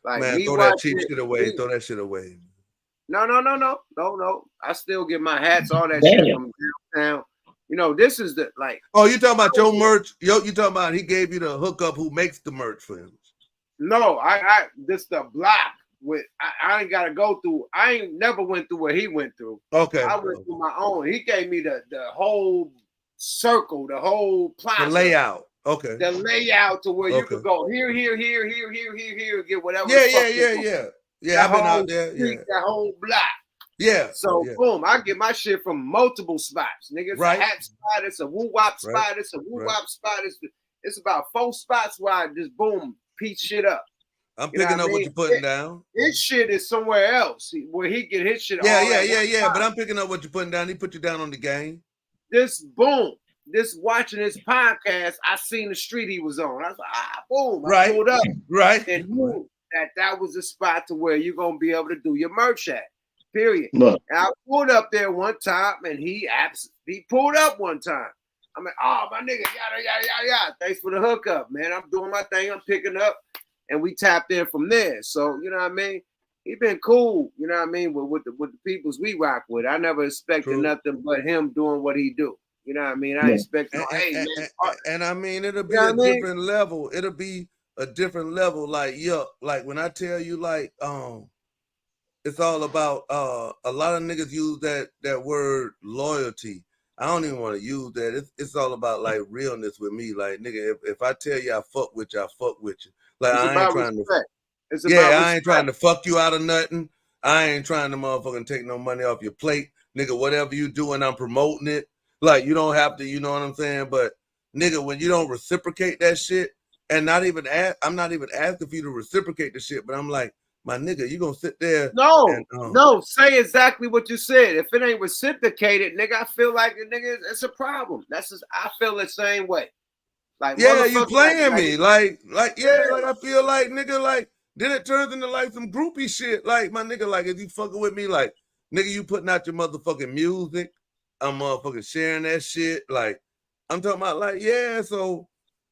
Like, man, throw that cheap shit away. Throw that shit away. No. I still get my hats, all that shit from downtown. You know, this is the like. Oh, you talking about your merch? Yo, you talking about he gave you the hookup who makes the merch for him? No, I this the block with I ain't gotta go through. I ain't never went through what he went through. Okay. I went through my own. He gave me the whole circle, the whole plaza. The layout. Okay. The layout to where you could go here, get whatever. Yeah, I've been out there. Yeah. That whole block. Yeah. So boom, I get my shit from multiple spots. Nigga, it's a hat spot, it's a woo-wop spot, it's a woo-wop spot. It's about 4 spots where I just boom, piece shit up. I'm picking up what you're putting down. His shit is somewhere else where he get his shit. Yeah. But I'm picking up what you're putting down. He put you down on the game. This watching his podcast, I seen the street he was on. I was like, boom, I pulled up. Right. And knew that was a spot to where you're gonna be able to do your merch at. Period. Look. And I pulled up there one time, and he pulled up one time. I'm like, oh, my nigga, yada. Thanks for the hookup, man. I'm doing my thing. I'm picking up, and we tapped in from there. So, you know what I mean? He been cool, you know what I mean, with the peoples we rock with. I never expected nothing but him doing what he do. You know what I mean? I expect and I mean, it'll be a different level. It'll be a different level. Like, like when I tell you, like, it's all about a lot of niggas use that word loyalty. I don't even want to use that. It's all about like realness with me. Like, nigga, if I tell you I fuck with you, I fuck with you. Like, I ain't trying to. I ain't trying to fuck you out of nothing. I ain't trying to motherfucking take no money off your plate, nigga. Whatever you doing, I'm promoting it. Like, you don't have to, you know what I'm saying? But nigga, when you don't reciprocate that shit, and I'm not even asking for you to reciprocate the shit, but I'm like, my nigga, you gonna sit there? No, say exactly what you said. If it ain't reciprocated, nigga, I feel like it's a problem. That's just, I feel the same way. Like, yeah, you playing me, like I feel like, nigga, like then it turns into like some groupie shit. Like, my nigga, like, if you fucking with me, like, nigga, you putting out your motherfucking music, I'm motherfucking sharing that shit. Like, I'm talking about, like, yeah, so.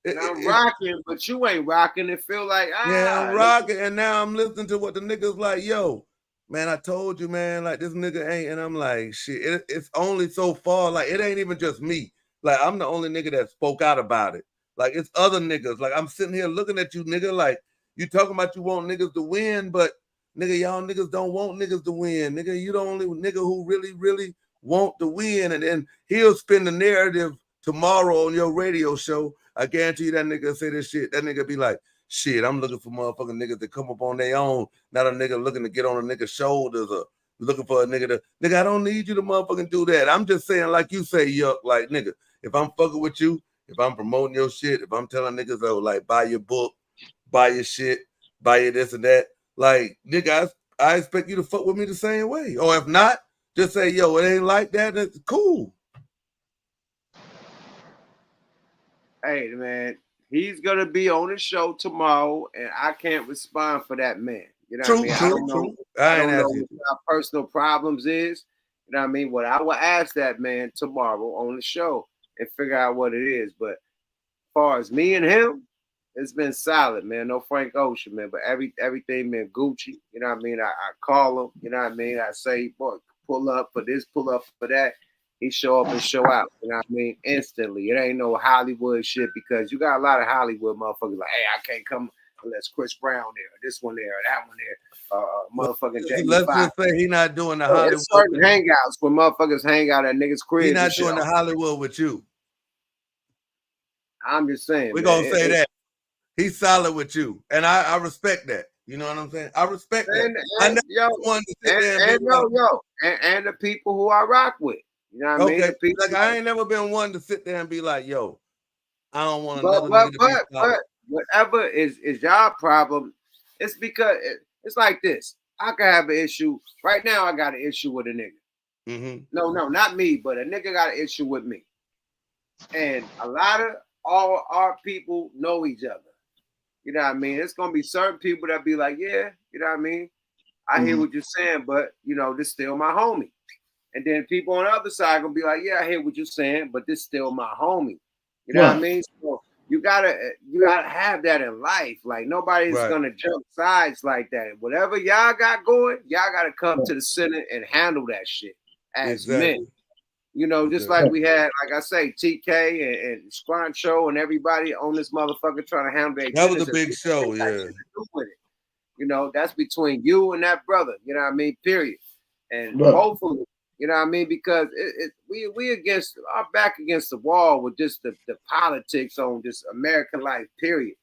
I'm rocking, but you ain't rocking. It feel like, I'm rocking, and now I'm listening to what the niggas like, yo, man, I told you, man, like, this nigga ain't, and I'm like, shit, it's only so far, like, it ain't even just me. Like, I'm the only nigga that spoke out about it. Like, it's other niggas. Like, I'm sitting here looking at you, nigga, like, you talking about you want niggas to win, but, nigga, y'all niggas don't want niggas to win. Nigga, you the only nigga who really, really want to win, and then he'll spin the narrative tomorrow on your radio show. I guarantee you that nigga say this shit. That nigga be like, shit, I'm looking for motherfucking niggas to come up on their own, not a nigga looking to get on a nigga's shoulders or looking for a nigga I don't need you to motherfucking do that. I'm just saying, like you say, yuck, like, nigga, if I'm fucking with you, if I'm promoting your shit, if I'm telling niggas, oh, like, buy your book, buy your shit, buy your this and that, like, nigga, I expect you to fuck with me the same way. Or if not, just say, yo, it ain't like that. It's cool. Hey, man, he's gonna be on the show tomorrow, and I can't respond for that man. You know what I mean? I don't know. I don't know what our personal problems is. You know what I mean? What I will ask that man tomorrow on the show and figure out what it is. But as far as me and him, it's been solid, man. No Frank Ocean, man. But everything been Gucci. You know what I mean? I call him. You know what I mean? I say, boy, pull up for this, pull up for that. He show up and show out. You know what I mean? Instantly. It ain't no Hollywood shit because you got a lot of Hollywood motherfuckers like, hey, I can't come unless Chris Brown there, this one there, that one there, motherfucking Jamie Let's Foxx. just say he not doing the Hollywood. There's certain hangouts where motherfuckers hang out at niggas' cribs. He not doing the Hollywood with you. I'm just saying. We're gonna say that. He's solid with you. And I respect that. You know what I'm saying? I respect that. I never wanted to sit there and the people who I rock with. You know what I mean? People, like I ain't never been one to sit there and be like, yo, I don't want another but whatever is y'all problem, it's because it's like this. I could have an issue. Right now, I got an issue with a nigga. Mm-hmm. No, not me, but a nigga got an issue with me. And a lot of all our people know each other. You know what I mean? It's gonna be certain people that be like, yeah, you know what I mean? I hear what you're saying, but you know, this still my homie. And then people on the other side gonna be like, yeah, I hear what you're saying, but this still my homie. You know what I mean? So you gotta have that in life. Like nobody's gonna jump sides like that. Whatever y'all got going, y'all gotta come to the center and handle that shit as men. You know, just like we had, like I say, TK and Scruncho and everybody on this motherfucker trying to handle that was a big show, yeah. You know, that's between you and that brother. You know what I mean? Period. And hopefully, you know what I mean, because we against our back against the wall with just the politics on just American life. Period.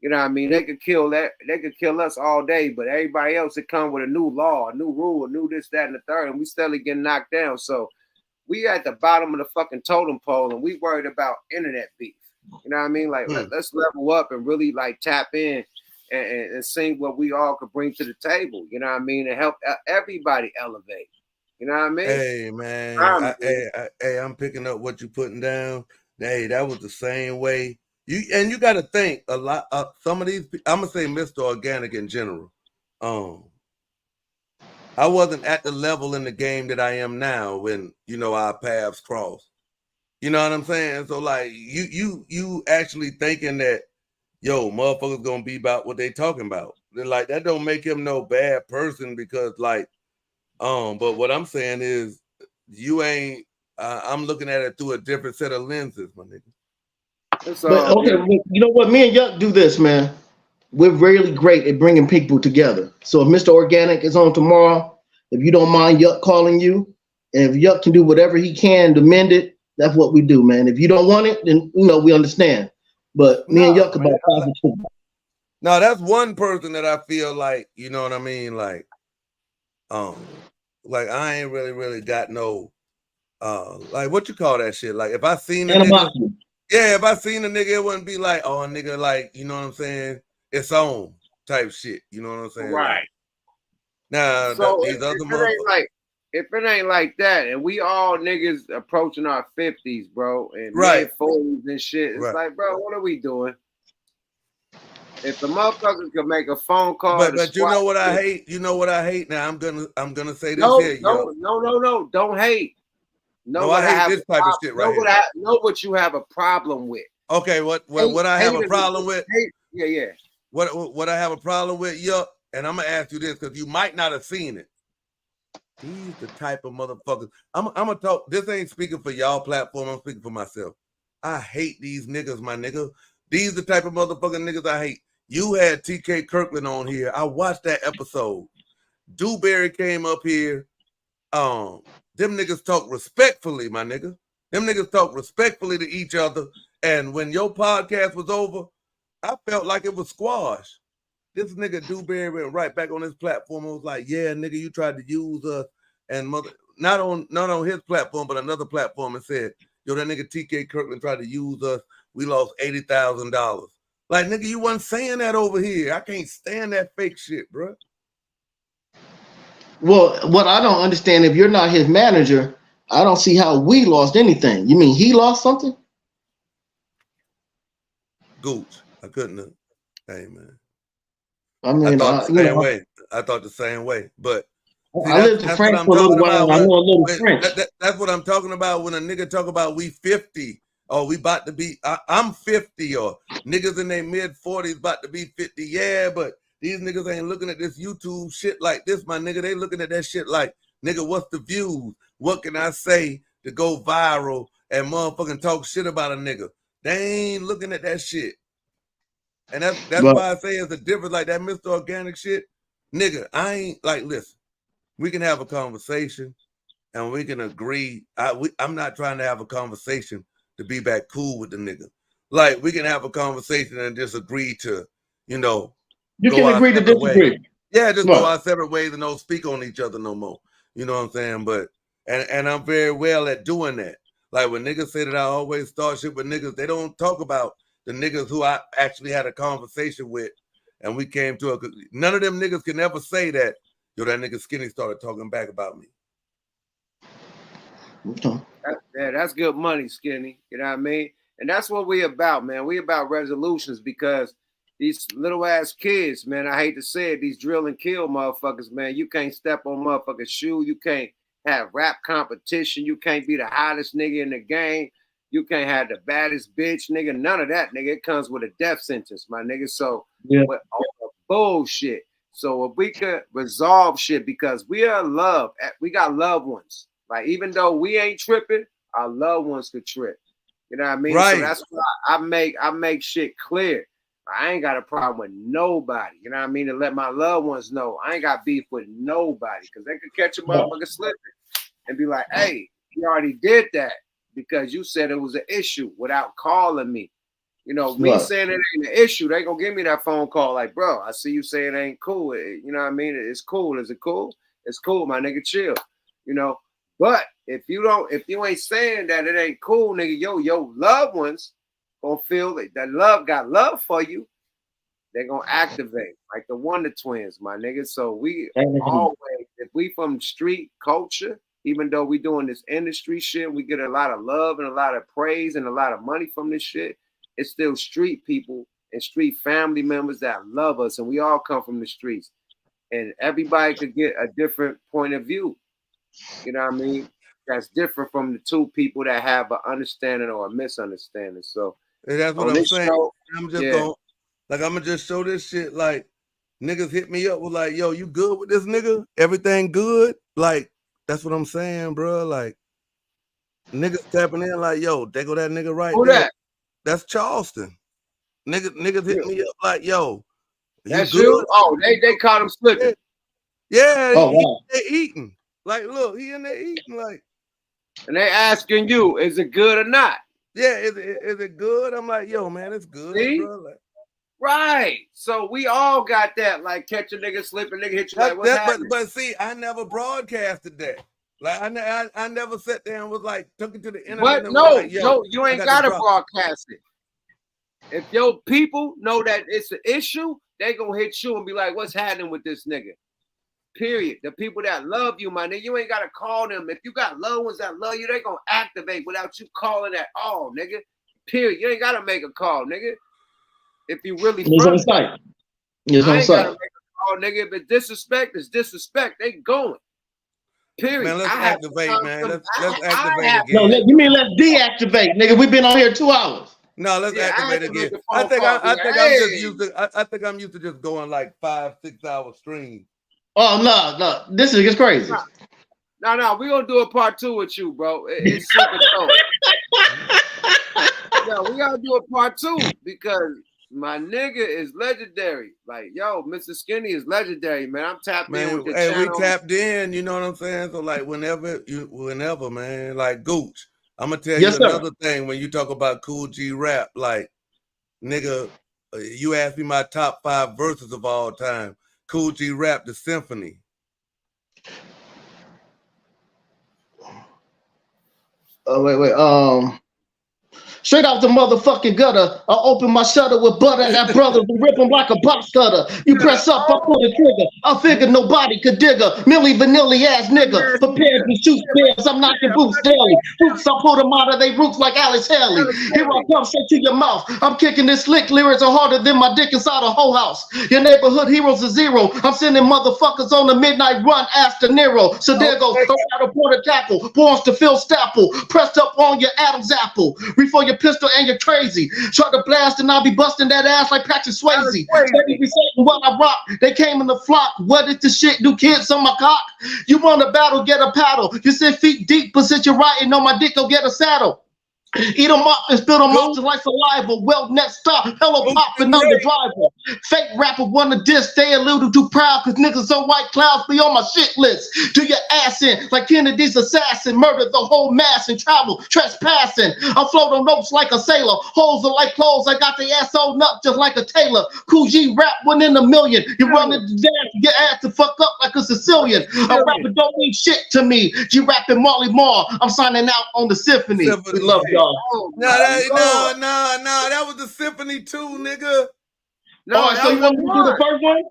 You know what I mean? They could kill that. They could kill us all day, but everybody else would come with a new law, a new rule, a new this, that, and the third, and we still getting knocked down. So. We at the bottom of the fucking totem pole and we worried about internet beef. You know what I mean? Like, let's level up and really like tap in and see what we all could bring to the table. You know what I mean? And help everybody elevate. You know what I mean? Hey, man. I'm picking up what you're putting down. Hey, that was the same way. You got to think a lot. Some of these, I'm going to say Mr. Organic in general. I wasn't at the level in the game that I am now when, you know, our paths crossed. You know what I'm saying? So like you actually thinking that, yo, motherfuckers gonna be about what they talking about. Then like that don't make him no bad person because like, but what I'm saying is you ain't, I'm looking at it through a different set of lenses, my nigga. But, okay, you know what? Me and Yuck do this, man. We're really great at bringing people together. So if Mr. Organic is on tomorrow, if you don't mind Yuck calling you, and if Yuck can do whatever he can to mend it, that's what we do, man. If you don't want it, then you know we understand. But me and Yuck about positive. No, that's one person that I feel like, you know what I mean, like I ain't really got no like what you call that shit. Like if I seen a nigga, if I seen a nigga, it wouldn't be like, oh, a nigga, like, you know what I'm saying? It's on type shit. You know what I'm saying? Right. Now, so these other motherfuckers. If it ain't like that, and we all niggas approaching our 50s, bro, and mid-40s and shit, it's like, bro, what are we doing? If the motherfuckers could make a phone call, but you know what I hate? You know what I hate? Now I'm gonna say this here. No, don't hate. No, I hate this type of shit right here. Know what you have a problem with. Okay, what I have a problem with? Yeah. What I have a problem with, Yuck, and I'm gonna ask you this because you might not have seen it. He's the type of motherfuckers. I'm gonna talk. This ain't speaking for y'all platform. I'm speaking for myself. I hate these niggas, my nigga. These the type of motherfucking niggas I hate. You had TK Kirkland on here. I watched that episode. Dewberry came up here. Them niggas talk respectfully, my nigga. Them niggas talk respectfully to each other. And when your podcast was over, I felt like it was squash. This nigga Dewberry went right back on his platform and was like, yeah, nigga, you tried to use us. And not on his platform, but another platform, and said, yo, that nigga TK Kirkland tried to use us. We lost $80,000. Like, nigga, you wasn't saying that over here. I can't stand that fake shit, bro. Well, what I don't understand, if you're not his manager, I don't see how we lost anything. You mean he lost something? Gooch, I couldn't have. Hey, man. I mean, thought the same way. I thought the same way. But see, I lived in France for a little while, and I know a little French. That's what I'm talking about when a nigga talk about we 50 or we about to be, I'm 50 or niggas in their mid 40s about to be 50. Yeah, but these niggas ain't looking at this YouTube shit like this, my nigga. They looking at that shit like, nigga, what's the views? What can I say to go viral and motherfucking talk shit about a nigga? They ain't looking at that shit. And that's why I say it's a difference, like that Mr. Organic shit. Nigga, I ain't like, listen, we can have a conversation and we can agree. I'm not trying to have a conversation to be back cool with the nigga. Like, we can have a conversation and just agree to, you know, you can agree to disagree. Yeah, just go our separate ways and don't speak on each other no more. You know what I'm saying? But and I'm very well at doing that. Like when niggas say that I always start shit with niggas, they don't talk about the niggas who I actually had a conversation with and we came to a, none of them niggas can ever say that, yo, that nigga Skinny started talking back about me. Okay. That's good money, Skinny. You know what I mean? And that's what we about, man. We about resolutions because these little ass kids, man, I hate to say it, these drill and kill motherfuckers, man. You can't step on motherfucking shoe. You can't have rap competition. You can't be the hottest nigga in the game. You can't have the baddest bitch, nigga. None of that, nigga. It comes with a death sentence, my nigga. So, with all the bullshit. So if we could resolve shit, because we are loved, we got loved ones. Like, even though we ain't tripping, our loved ones could trip. You know what I mean? Right. So that's why I make shit clear. I ain't got a problem with nobody. You know what I mean? To let my loved ones know I ain't got beef with nobody because they could catch a motherfucker slipping and be like, hey, you already did that because you said it was an issue without calling me. You know, me saying it ain't an issue, they gonna give me that phone call like, bro, I see you say it ain't cool. You know what I mean? It's cool. Is it cool? It's cool, my nigga, chill. You know, but if you ain't saying that it ain't cool, nigga, your loved ones gonna feel that love got love for you. They're gonna activate like the Wonder Twins, my nigga. So we always, if we from street culture, even though we doing this industry shit, we get a lot of love and a lot of praise and a lot of money from this shit. It's still street people and street family members that love us, and we all come from the streets. And everybody could get a different point of view. You know what I mean? That's different from the two people that have an understanding or a misunderstanding. So that's what I'm saying. Show, I'm just going, like, I'm gonna just show this shit. Like, niggas hit me up with like, yo, you good with this nigga? Everything good? Like, that's what I'm saying, bro. Like, niggas tapping in like, yo, they go that nigga right there. That? That's Charleston. Niggas hit me up like, yo, that's good? You? Oh, they caught him slipping. Yeah, they eating. Like, look, he in there eating, like. And they asking you, is it good or not? Yeah, is it good? I'm like, yo, man, it's good, bro. Like, right. So we all got that, like, catch a nigga slipping, nigga hit you like, what's happening? But see, I never broadcasted that. Like, I never sat there and was like, took it to the internet. But no, like, yo, you ain't gotta broadcast it. If your people know that it's an issue, they gonna hit you and be like, what's happening with this nigga? Period. The people that love you, my nigga, you ain't gotta call them. If you got loved ones that love you, they gonna activate without you calling at all, nigga. Period. You ain't gotta make a call, nigga. If you really it's on site. It's on site. Gotta make a call, nigga. If it's disrespect, it's disrespect. They going. Period. Man, let's activate, man. Let's activate again. No, you mean let's deactivate, nigga? We've been on here 2 hours. No, let's activate again. I think I'm used to just going like 5-6 hour streams. Oh no, this is crazy. No, we're gonna do a part 2 with you, bro. It's super dope. Yo, we gotta do a part 2 because my nigga is legendary. Like, yo, Mr. Skinny is legendary, man. I'm tapped in with the channel. We tapped in, you know what I'm saying? So like whenever, man, like Gooch, I'm gonna tell you another thing when you talk about Cool G rap, like, nigga, you asked me my top 5 verses of all time. Cool G rap, The Symphony. Oh, wait. Straight out the motherfucking gutter. I open my shutter with butter at brothers and rip them like a box cutter. You press up, I pull the trigger. I figure nobody could dig her. Millie Vanilli ass nigga. Prepared to shoot spares. I'm knocking boots daily. Boots, I pull them out of they roots like Alex Haley. Here I come straight to your mouth. I'm kicking this slick. Lyrics are harder than my dick inside a whole house. Your neighborhood heroes are zero. I'm sending motherfuckers on the midnight run. Ask De Niro. So there goes out of Porter Tackle. Borns to Phil Staple. Pressed up on your Adam's apple. Reach for your pistol and you're crazy. Try to blast and I'll be busting that ass like Patrick Swayze. They be saying what I rock. They came in the flock. What is the shit? Do kids on my cock? You want a battle? Get a paddle. You sit feet deep, but sit your riding on my dick. Go get a saddle. Eat them up and spill them out just like saliva. Well, next stop, hello popping on the driver. Fake rapper wanna diss, stay a little too proud, cause niggas on white clouds be on my shit list. Do your ass in like Kennedy's assassin, murder the whole mass and travel, trespassing. I float on ropes like a sailor, holes are like clothes, I got the ass sewn up just like a tailor. Cool G rap 1 in a million. You running the dance, get ass to fuck up like a Sicilian. A rapper don't mean shit to me. G rapping Marley Marl, I'm signing out on the symphony. We love y'all. No, that was the symphony too, nigga. No, so you want me to do the first one?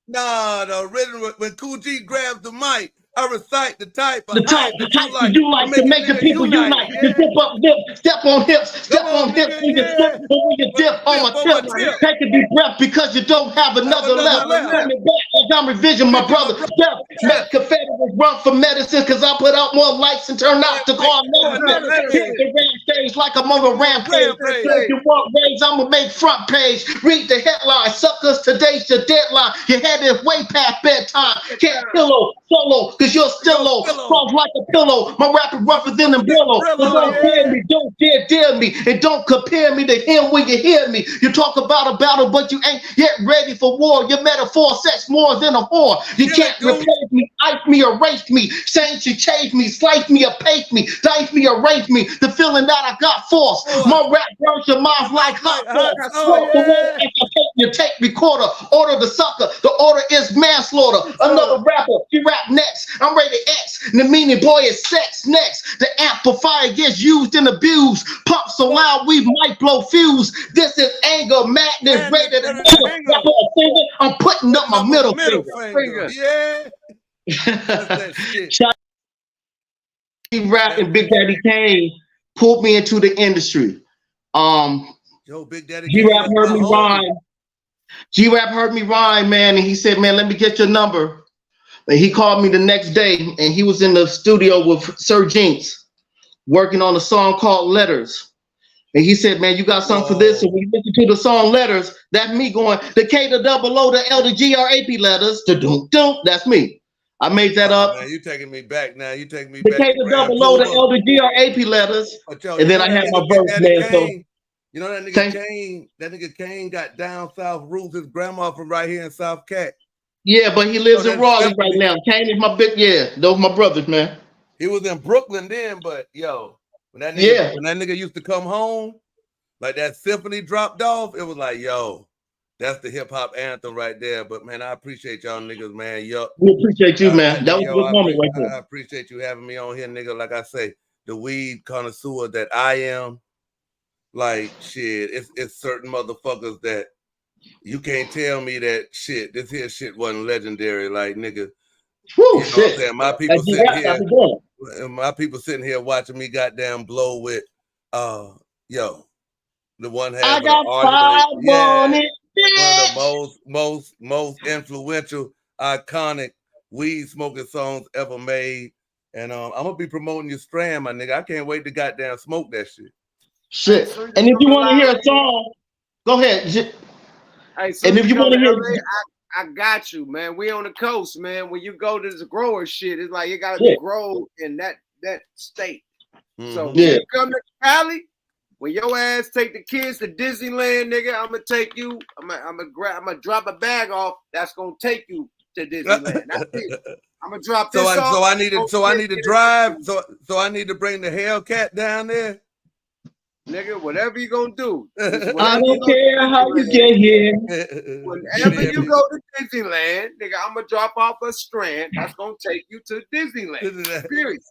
Nah, the original when Cool G grabs the mic, I recite the type to make the people unite. Yeah. Step on hips, when you dip on my tip. Take a deep breath because you don't have another left. Coming back like I'm revision, my brother. Make Confederates run for medicine because I put out more lights and turn out to call medicine. Hit the ramp stage like I'm on a rampage. If you want raise, I'ma make front page. Read the headline, suckers, today's your deadline. Your head is way past bedtime. Can't pillow, solo. Cause you're still low, soft like a pillow. My rapper rougher than a billow. Don't dare me, don't dare me, and don't compare me to him when you hear me. You talk about a battle, but you ain't yet ready for war. Your metaphor sex more than a whore. You can't replace me, ice me, erase me. Saints you change me, slice me, or pace me, dice me, erase me. The feeling that I got force. My rap burns your mouth like hot force. You take recorder, order the sucker. The order is manslaughter. Another rapper, you rap next. I'm rated X, the meaning boy is sex next. The amplifier gets used and abused. Pump so loud we might blow fuse. This is anger, madness, rated anger. I'm putting up my middle finger. Yeah. That's that shit. Rap and Big Daddy Kane pulled me into the industry. Yo, Big Daddy G-Rap heard me rhyme. G-Rap heard me rhyme, man, and he said, man, let me get your number. And he called me the next day, and he was in the studio with Sir Jinx, working on a song called Letters. And he said, man, you got something for this? And when you listen to the song Letters, that's me going, the K, the double O, the L, the G, R, A, P letters, the doom, doom, that's me. I made that up. Man, you taking me back now. You taking me the back. The K, the double O, the L, the G, R, A, P letters. And then I had my verse, man. So, you know that nigga Kane? That nigga Kane got down south roots. His grandma from right here in South Cat. Yeah, but he lives in Raleigh right now. Kane is my big, those my brothers, man. He was in Brooklyn then, but yo, when that nigga used to come home, like that symphony dropped off, it was like, yo, that's the hip hop anthem right there. But man, I appreciate y'all niggas, man. Yo, we appreciate you, man. That was a good moment right there. I appreciate you having me on here, nigga. Like I say, the weed connoisseur that I am. Like shit, it's certain motherfuckers that you can't tell me that shit. This here shit wasn't legendary, like nigga. Woo, you know what I'm saying? My people sitting here watching me goddamn blow with the one half I of got the on it, one of the most influential, iconic weed smoking songs ever made. And I'm gonna be promoting your strand, my nigga. I can't wait to goddamn smoke that shit. Shit. And if you want to hear a song, go ahead. Hey, so and if you want to hear, I got you, man. We on the coast, man. When you go to the grower shit, it's like you gotta grow in that state. Mm-hmm. So when you come to Cali, when your ass take the kids to Disneyland, nigga, I'm gonna take you. I'm gonna drop a bag off. That's gonna take you to Disneyland. That's it. I'm gonna drop this. So I need to drive. So I need to bring the Hellcat down there. Nigga, whatever you gonna do. I don't care how you get here. Whenever you go to Disneyland, nigga, I'm gonna drop off a strand that's gonna take you to Disneyland. Period.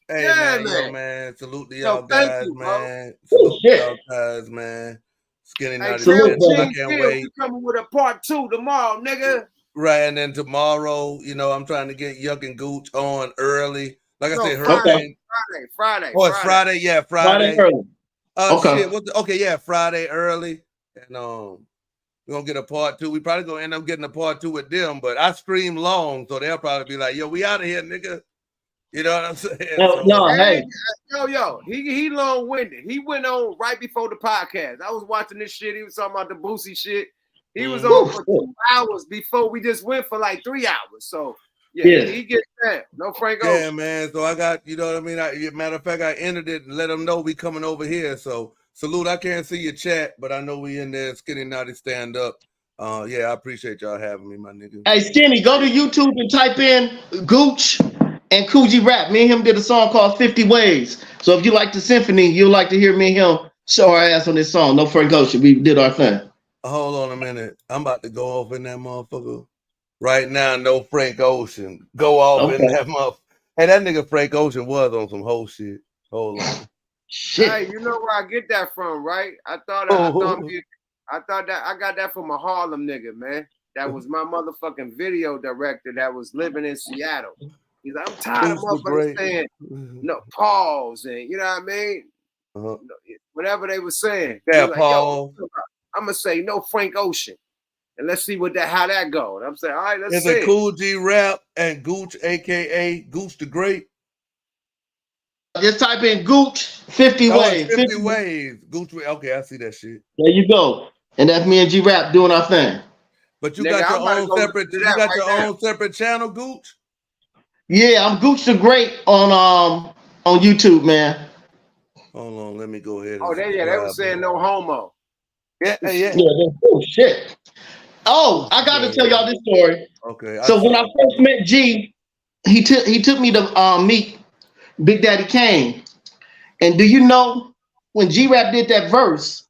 Hey, Yeah, man, yo, man. Salute to Yo, y'all thank guys, you, bro. man. Salute to y'all guys, man. Skinny Hey, Naughty tell stand up. I Gene can't Field wait. we coming with a part 2 tomorrow, nigga. Right, and then tomorrow, you know, I'm trying to get Yuck and Gooch on early. Like I said, Friday. Oh, it's Friday. Yeah, Friday. Friday early. Okay. Shit. Okay, yeah, Friday early, and we're gonna get a part 2. We probably gonna end up getting a part 2 with them, but I stream long, so they'll probably be like, "Yo, we out of here, nigga." You know what I'm saying? Yo, he long-winded. He went on right before the podcast. I was watching this shit. He was talking about the Boosie shit. He was on for 2 hours before we just went for like 3 hours. So yeah. He gets that. No Frank Ocean. Yeah, man. So I got, you know what I mean? Matter of fact, I entered it and let them know we coming over here. So salute. I can't see your chat, but I know we in there. Skinny Naughty stand up. Yeah, I appreciate y'all having me, my nigga. Hey, Skinny, go to YouTube and type in Gooch and Coogee Rap. Me and him did a song called 50 Ways. So if you like the symphony, you'll like to hear me and him show our ass on this song. No Frank Ocean. We did our thing. Hold on a minute. I'm about to go off in that motherfucker right now. No Frank Ocean. Go off in that motherfucker. Hey, that nigga Frank Ocean was on some whole shit. Hold on. Shit. Hey, you know where I get that from, right? I got that from a Harlem nigga, man. That was my motherfucking video director that was living in Seattle. He's like, I'm tired of motherfuckers saying no pause and you know what I mean? Whatever they were saying. Yeah, like, Paul. I'm gonna say no Frank Ocean. And let's see how that goes. I'm saying, all right, let's see. It's a Coogee Rap and Gooch, aka Gooch the Great. Just type in Gooch 50 Ways. 50 Ways. Gooch. Okay, I see that shit. There you go. And that's me and G Rap doing our thing. But you got your own separate. You got your own separate channel, Gooch. Yeah, I'm Gooch the Great on YouTube, man. Hold on, let me go ahead. They were saying no homo. Yeah. Oh shit. Oh, I got to tell y'all this story. Okay. So when I first met G, he took me to meet Big Daddy Kane. And do you know when G-Rap did that verse,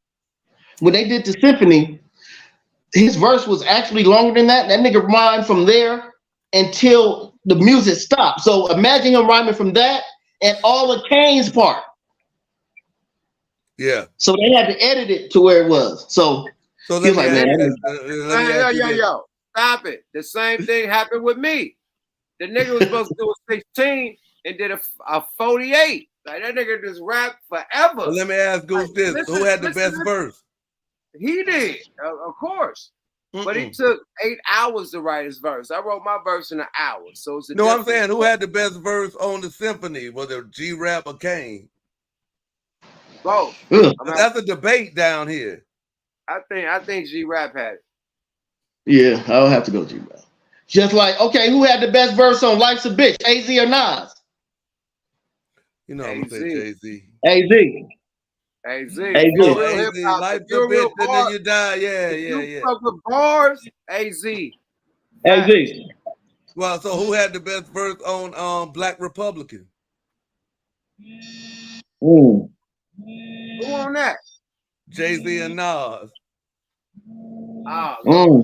when they did the symphony, his verse was actually longer than that. That nigga rhymed from there until the music stopped. So imagine him rhyming from that and all of Kane's part. Yeah. So they had to edit it to where it was. So he was like, man. Yo, stop it. The same thing happened with me. The nigga was supposed to do a 16 and did a 48. Like that nigga just rapped forever. Well, let me ask Goose this. Who had the best verse? He did, of course. But he took 8 hours to write his verse. I wrote my verse in an hour. So it's I'm saying who had the best verse on the symphony? Was it G-Rap or Kane? Both. That's a debate down here. I think G-Rap had it. Yeah, I'll have to go G-Rap. Just like, okay, who had the best verse on Life's a Bitch, AZ or Nas? You know I'm gonna say Jay-Z. AZ. AZ. Life's a bitch, and then you die. Yeah. You fuck with bars, AZ. AZ. Well, so who had the best verse on Black Republican? Ooh. Who on that? Jay-Z and Nas. All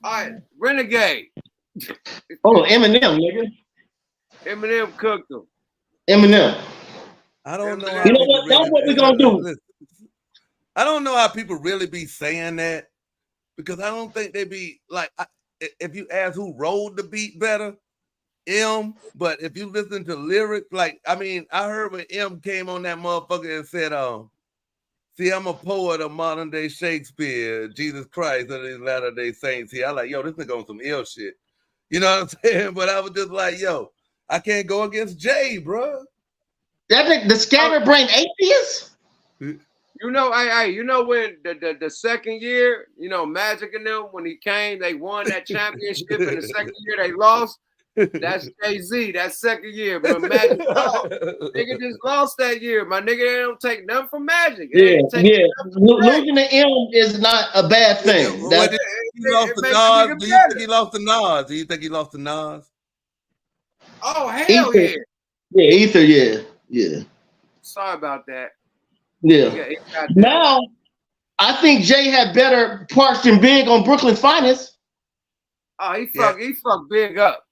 right, Renegade. Oh, Eminem, nigga. Eminem cooked them. Eminem. I don't know. You know what? That's what we're gonna do. I don't know how people really be saying that because I don't think they be like. If you ask who rolled the beat better, M. But if you listen to lyrics, like I mean, I heard when M came on that motherfucker and said, "See, I'm a poet of modern day Shakespeare, Jesus Christ, of these latter day saints." Here, I like, yo, this nigga on some ill shit. You know what I'm saying? But I was just like, yo, I can't go against Jay, bro. That nigga, the scatterbrain atheist. You know, you know when the second year, you know, Magic and them when he came, they won that championship, and the second year they lost. That's Jay-Z. That second year, but Magic lost. Nigga just lost that year. My nigga, they don't take nothing from Magic. Losing to M is not a bad thing. He lost to Nas. Do you think he lost to Nas? Do you think he lost to Nas? Oh hell Ether. Yeah, Ether. Yeah. Sorry about that. Yeah. Now, I think Jay had better parts than Big on Brooklyn's Finest. Oh, he fucked Big up.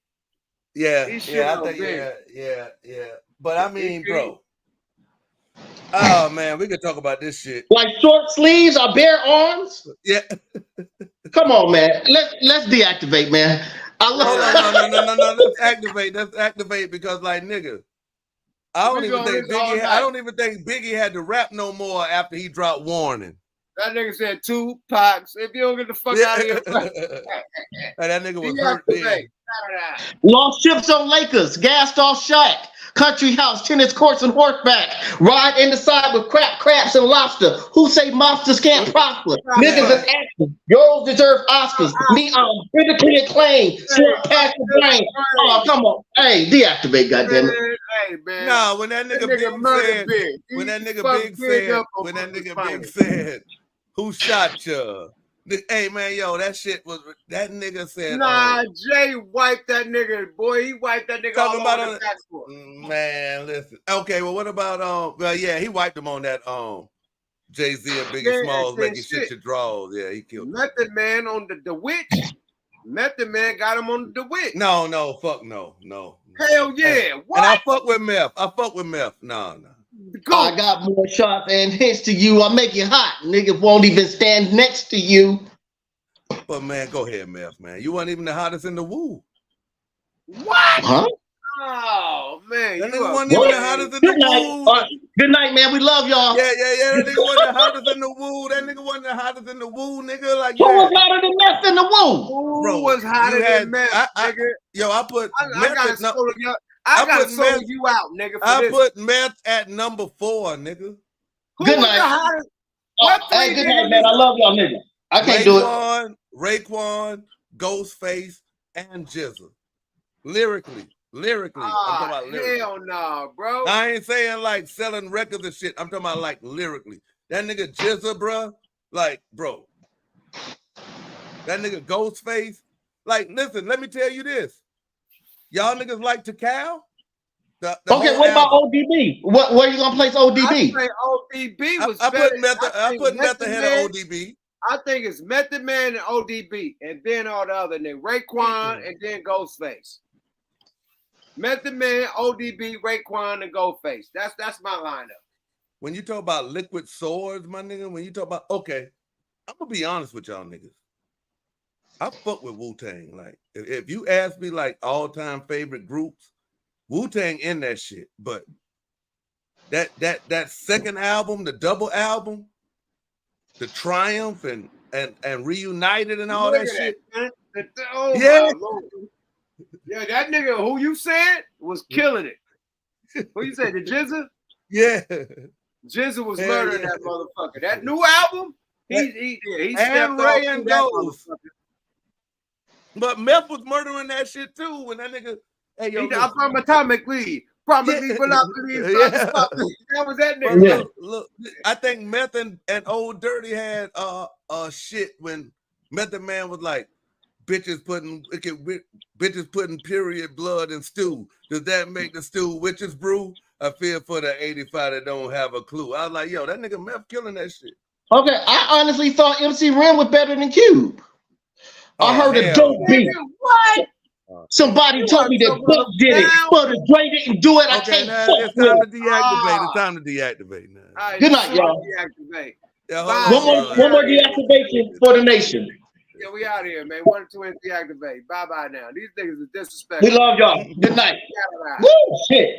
Yeah, I think yeah. But I mean, bro. Oh man, we could talk about this shit. Like short sleeves or bare arms? Yeah. Come on, man. Let's deactivate, man. No. Let's activate. Let's activate because, like, nigga, I don't even think Biggie had to rap no more after he dropped Warning. That nigga said Tupac. If you don't get the fuck out of here, that nigga was hurt then. Lost ships on Lakers, gassed off Shaq, country house, tennis courts, and horseback. Ride in the side with crabs, and lobster. Who say monsters can't prosper? Niggas is actors. Yours deserve Oscars. Me, I'm critically acclaimed. Short past the brain. Oh, come on. Hey, deactivate, goddammit. Hey, man. Nah, when that nigga Big said, who shot you? Hey, man, yo, that nigga said. Nah, Jay wiped that nigga, boy. He wiped that nigga all over the passport. Man, listen. Okay, well, what about, well, yeah, he wiped him on that, Jay-Z and Biggie Smalls making shit your draws. Yeah, he killed him. Method Man on the Witch. Method Man got him on the Witch. No, fuck no. Hell yeah. What? And I fuck with meth. No. I got more shots and hits to you. I make you hot. Nigga won't even stand next to you. But man, go ahead, Meth, man. You weren't even the hottest in the woo. What? Huh? Oh man, that nigga wasn't even the hottest in the woo. Good night, man. We love y'all. Yeah. That nigga wasn't the hottest in the woo. That nigga wasn't the hottest in the woo, nigga. Like, who was hotter than Meth in the woo? Who was hotter than Meth, nigga? I gotta solo you out, nigga. I put Meth at number 4, nigga. Good night. Hey, good night, man. I love y'all, nigga. I can't do it. Raekwon, Ghostface, and GZA. Lyrically. I'm talking about lyrically. Hell no, bro. I ain't saying like selling records and shit. I'm talking about like lyrically. That nigga GZA, bro. Like, bro. That nigga Ghostface. Like, listen, let me tell you this. Y'all niggas like Takal? Okay, what about ODB? Where you gonna place ODB? I think ODB was I put Method ahead of ODB. I think it's Method Man and ODB, and then all the other niggas. Raekwon and then Ghostface. Method Man, ODB, Raekwon, and Ghostface. That's my lineup. When you talk about liquid swords, my nigga, when you talk about, okay, I'm gonna be honest with y'all niggas. I fuck with Wu-Tang. Like, if you ask me like all-time favorite groups, Wu-Tang in that shit. But that second album, the double album, the Triumph and Reunited and all that shit. Yeah, that nigga who you said was killing it. Who you said, the GZA? Yeah. GZA was murdering that motherfucker. That new album, he stepped Ray off and that Ghost. But Meth was murdering that shit too. When that nigga, hey yo, I'm from Atomic League. Probably will not believe. That was that nigga. Look, I think Meth and Old Dirty had shit when Method Man was like, bitches putting period blood in stew. Does that make the stew witches brew? I feel for the 85 that don't have a clue. I was like, yo, that nigga Meth killing that shit. Okay, I honestly thought MC Ren was better than Cube. I heard a dope beat. What? Somebody told me that Buck did it, but if Dre didn't do it, I can't fuck it's time to deactivate. It's time to deactivate now. Right, good night, y'all. Deactivate. One more deactivation for the nation. Yeah, we out here, man. 1 and 2 and deactivate. Bye now. These niggas are disrespectful. We love y'all. Good night. Woo, shit.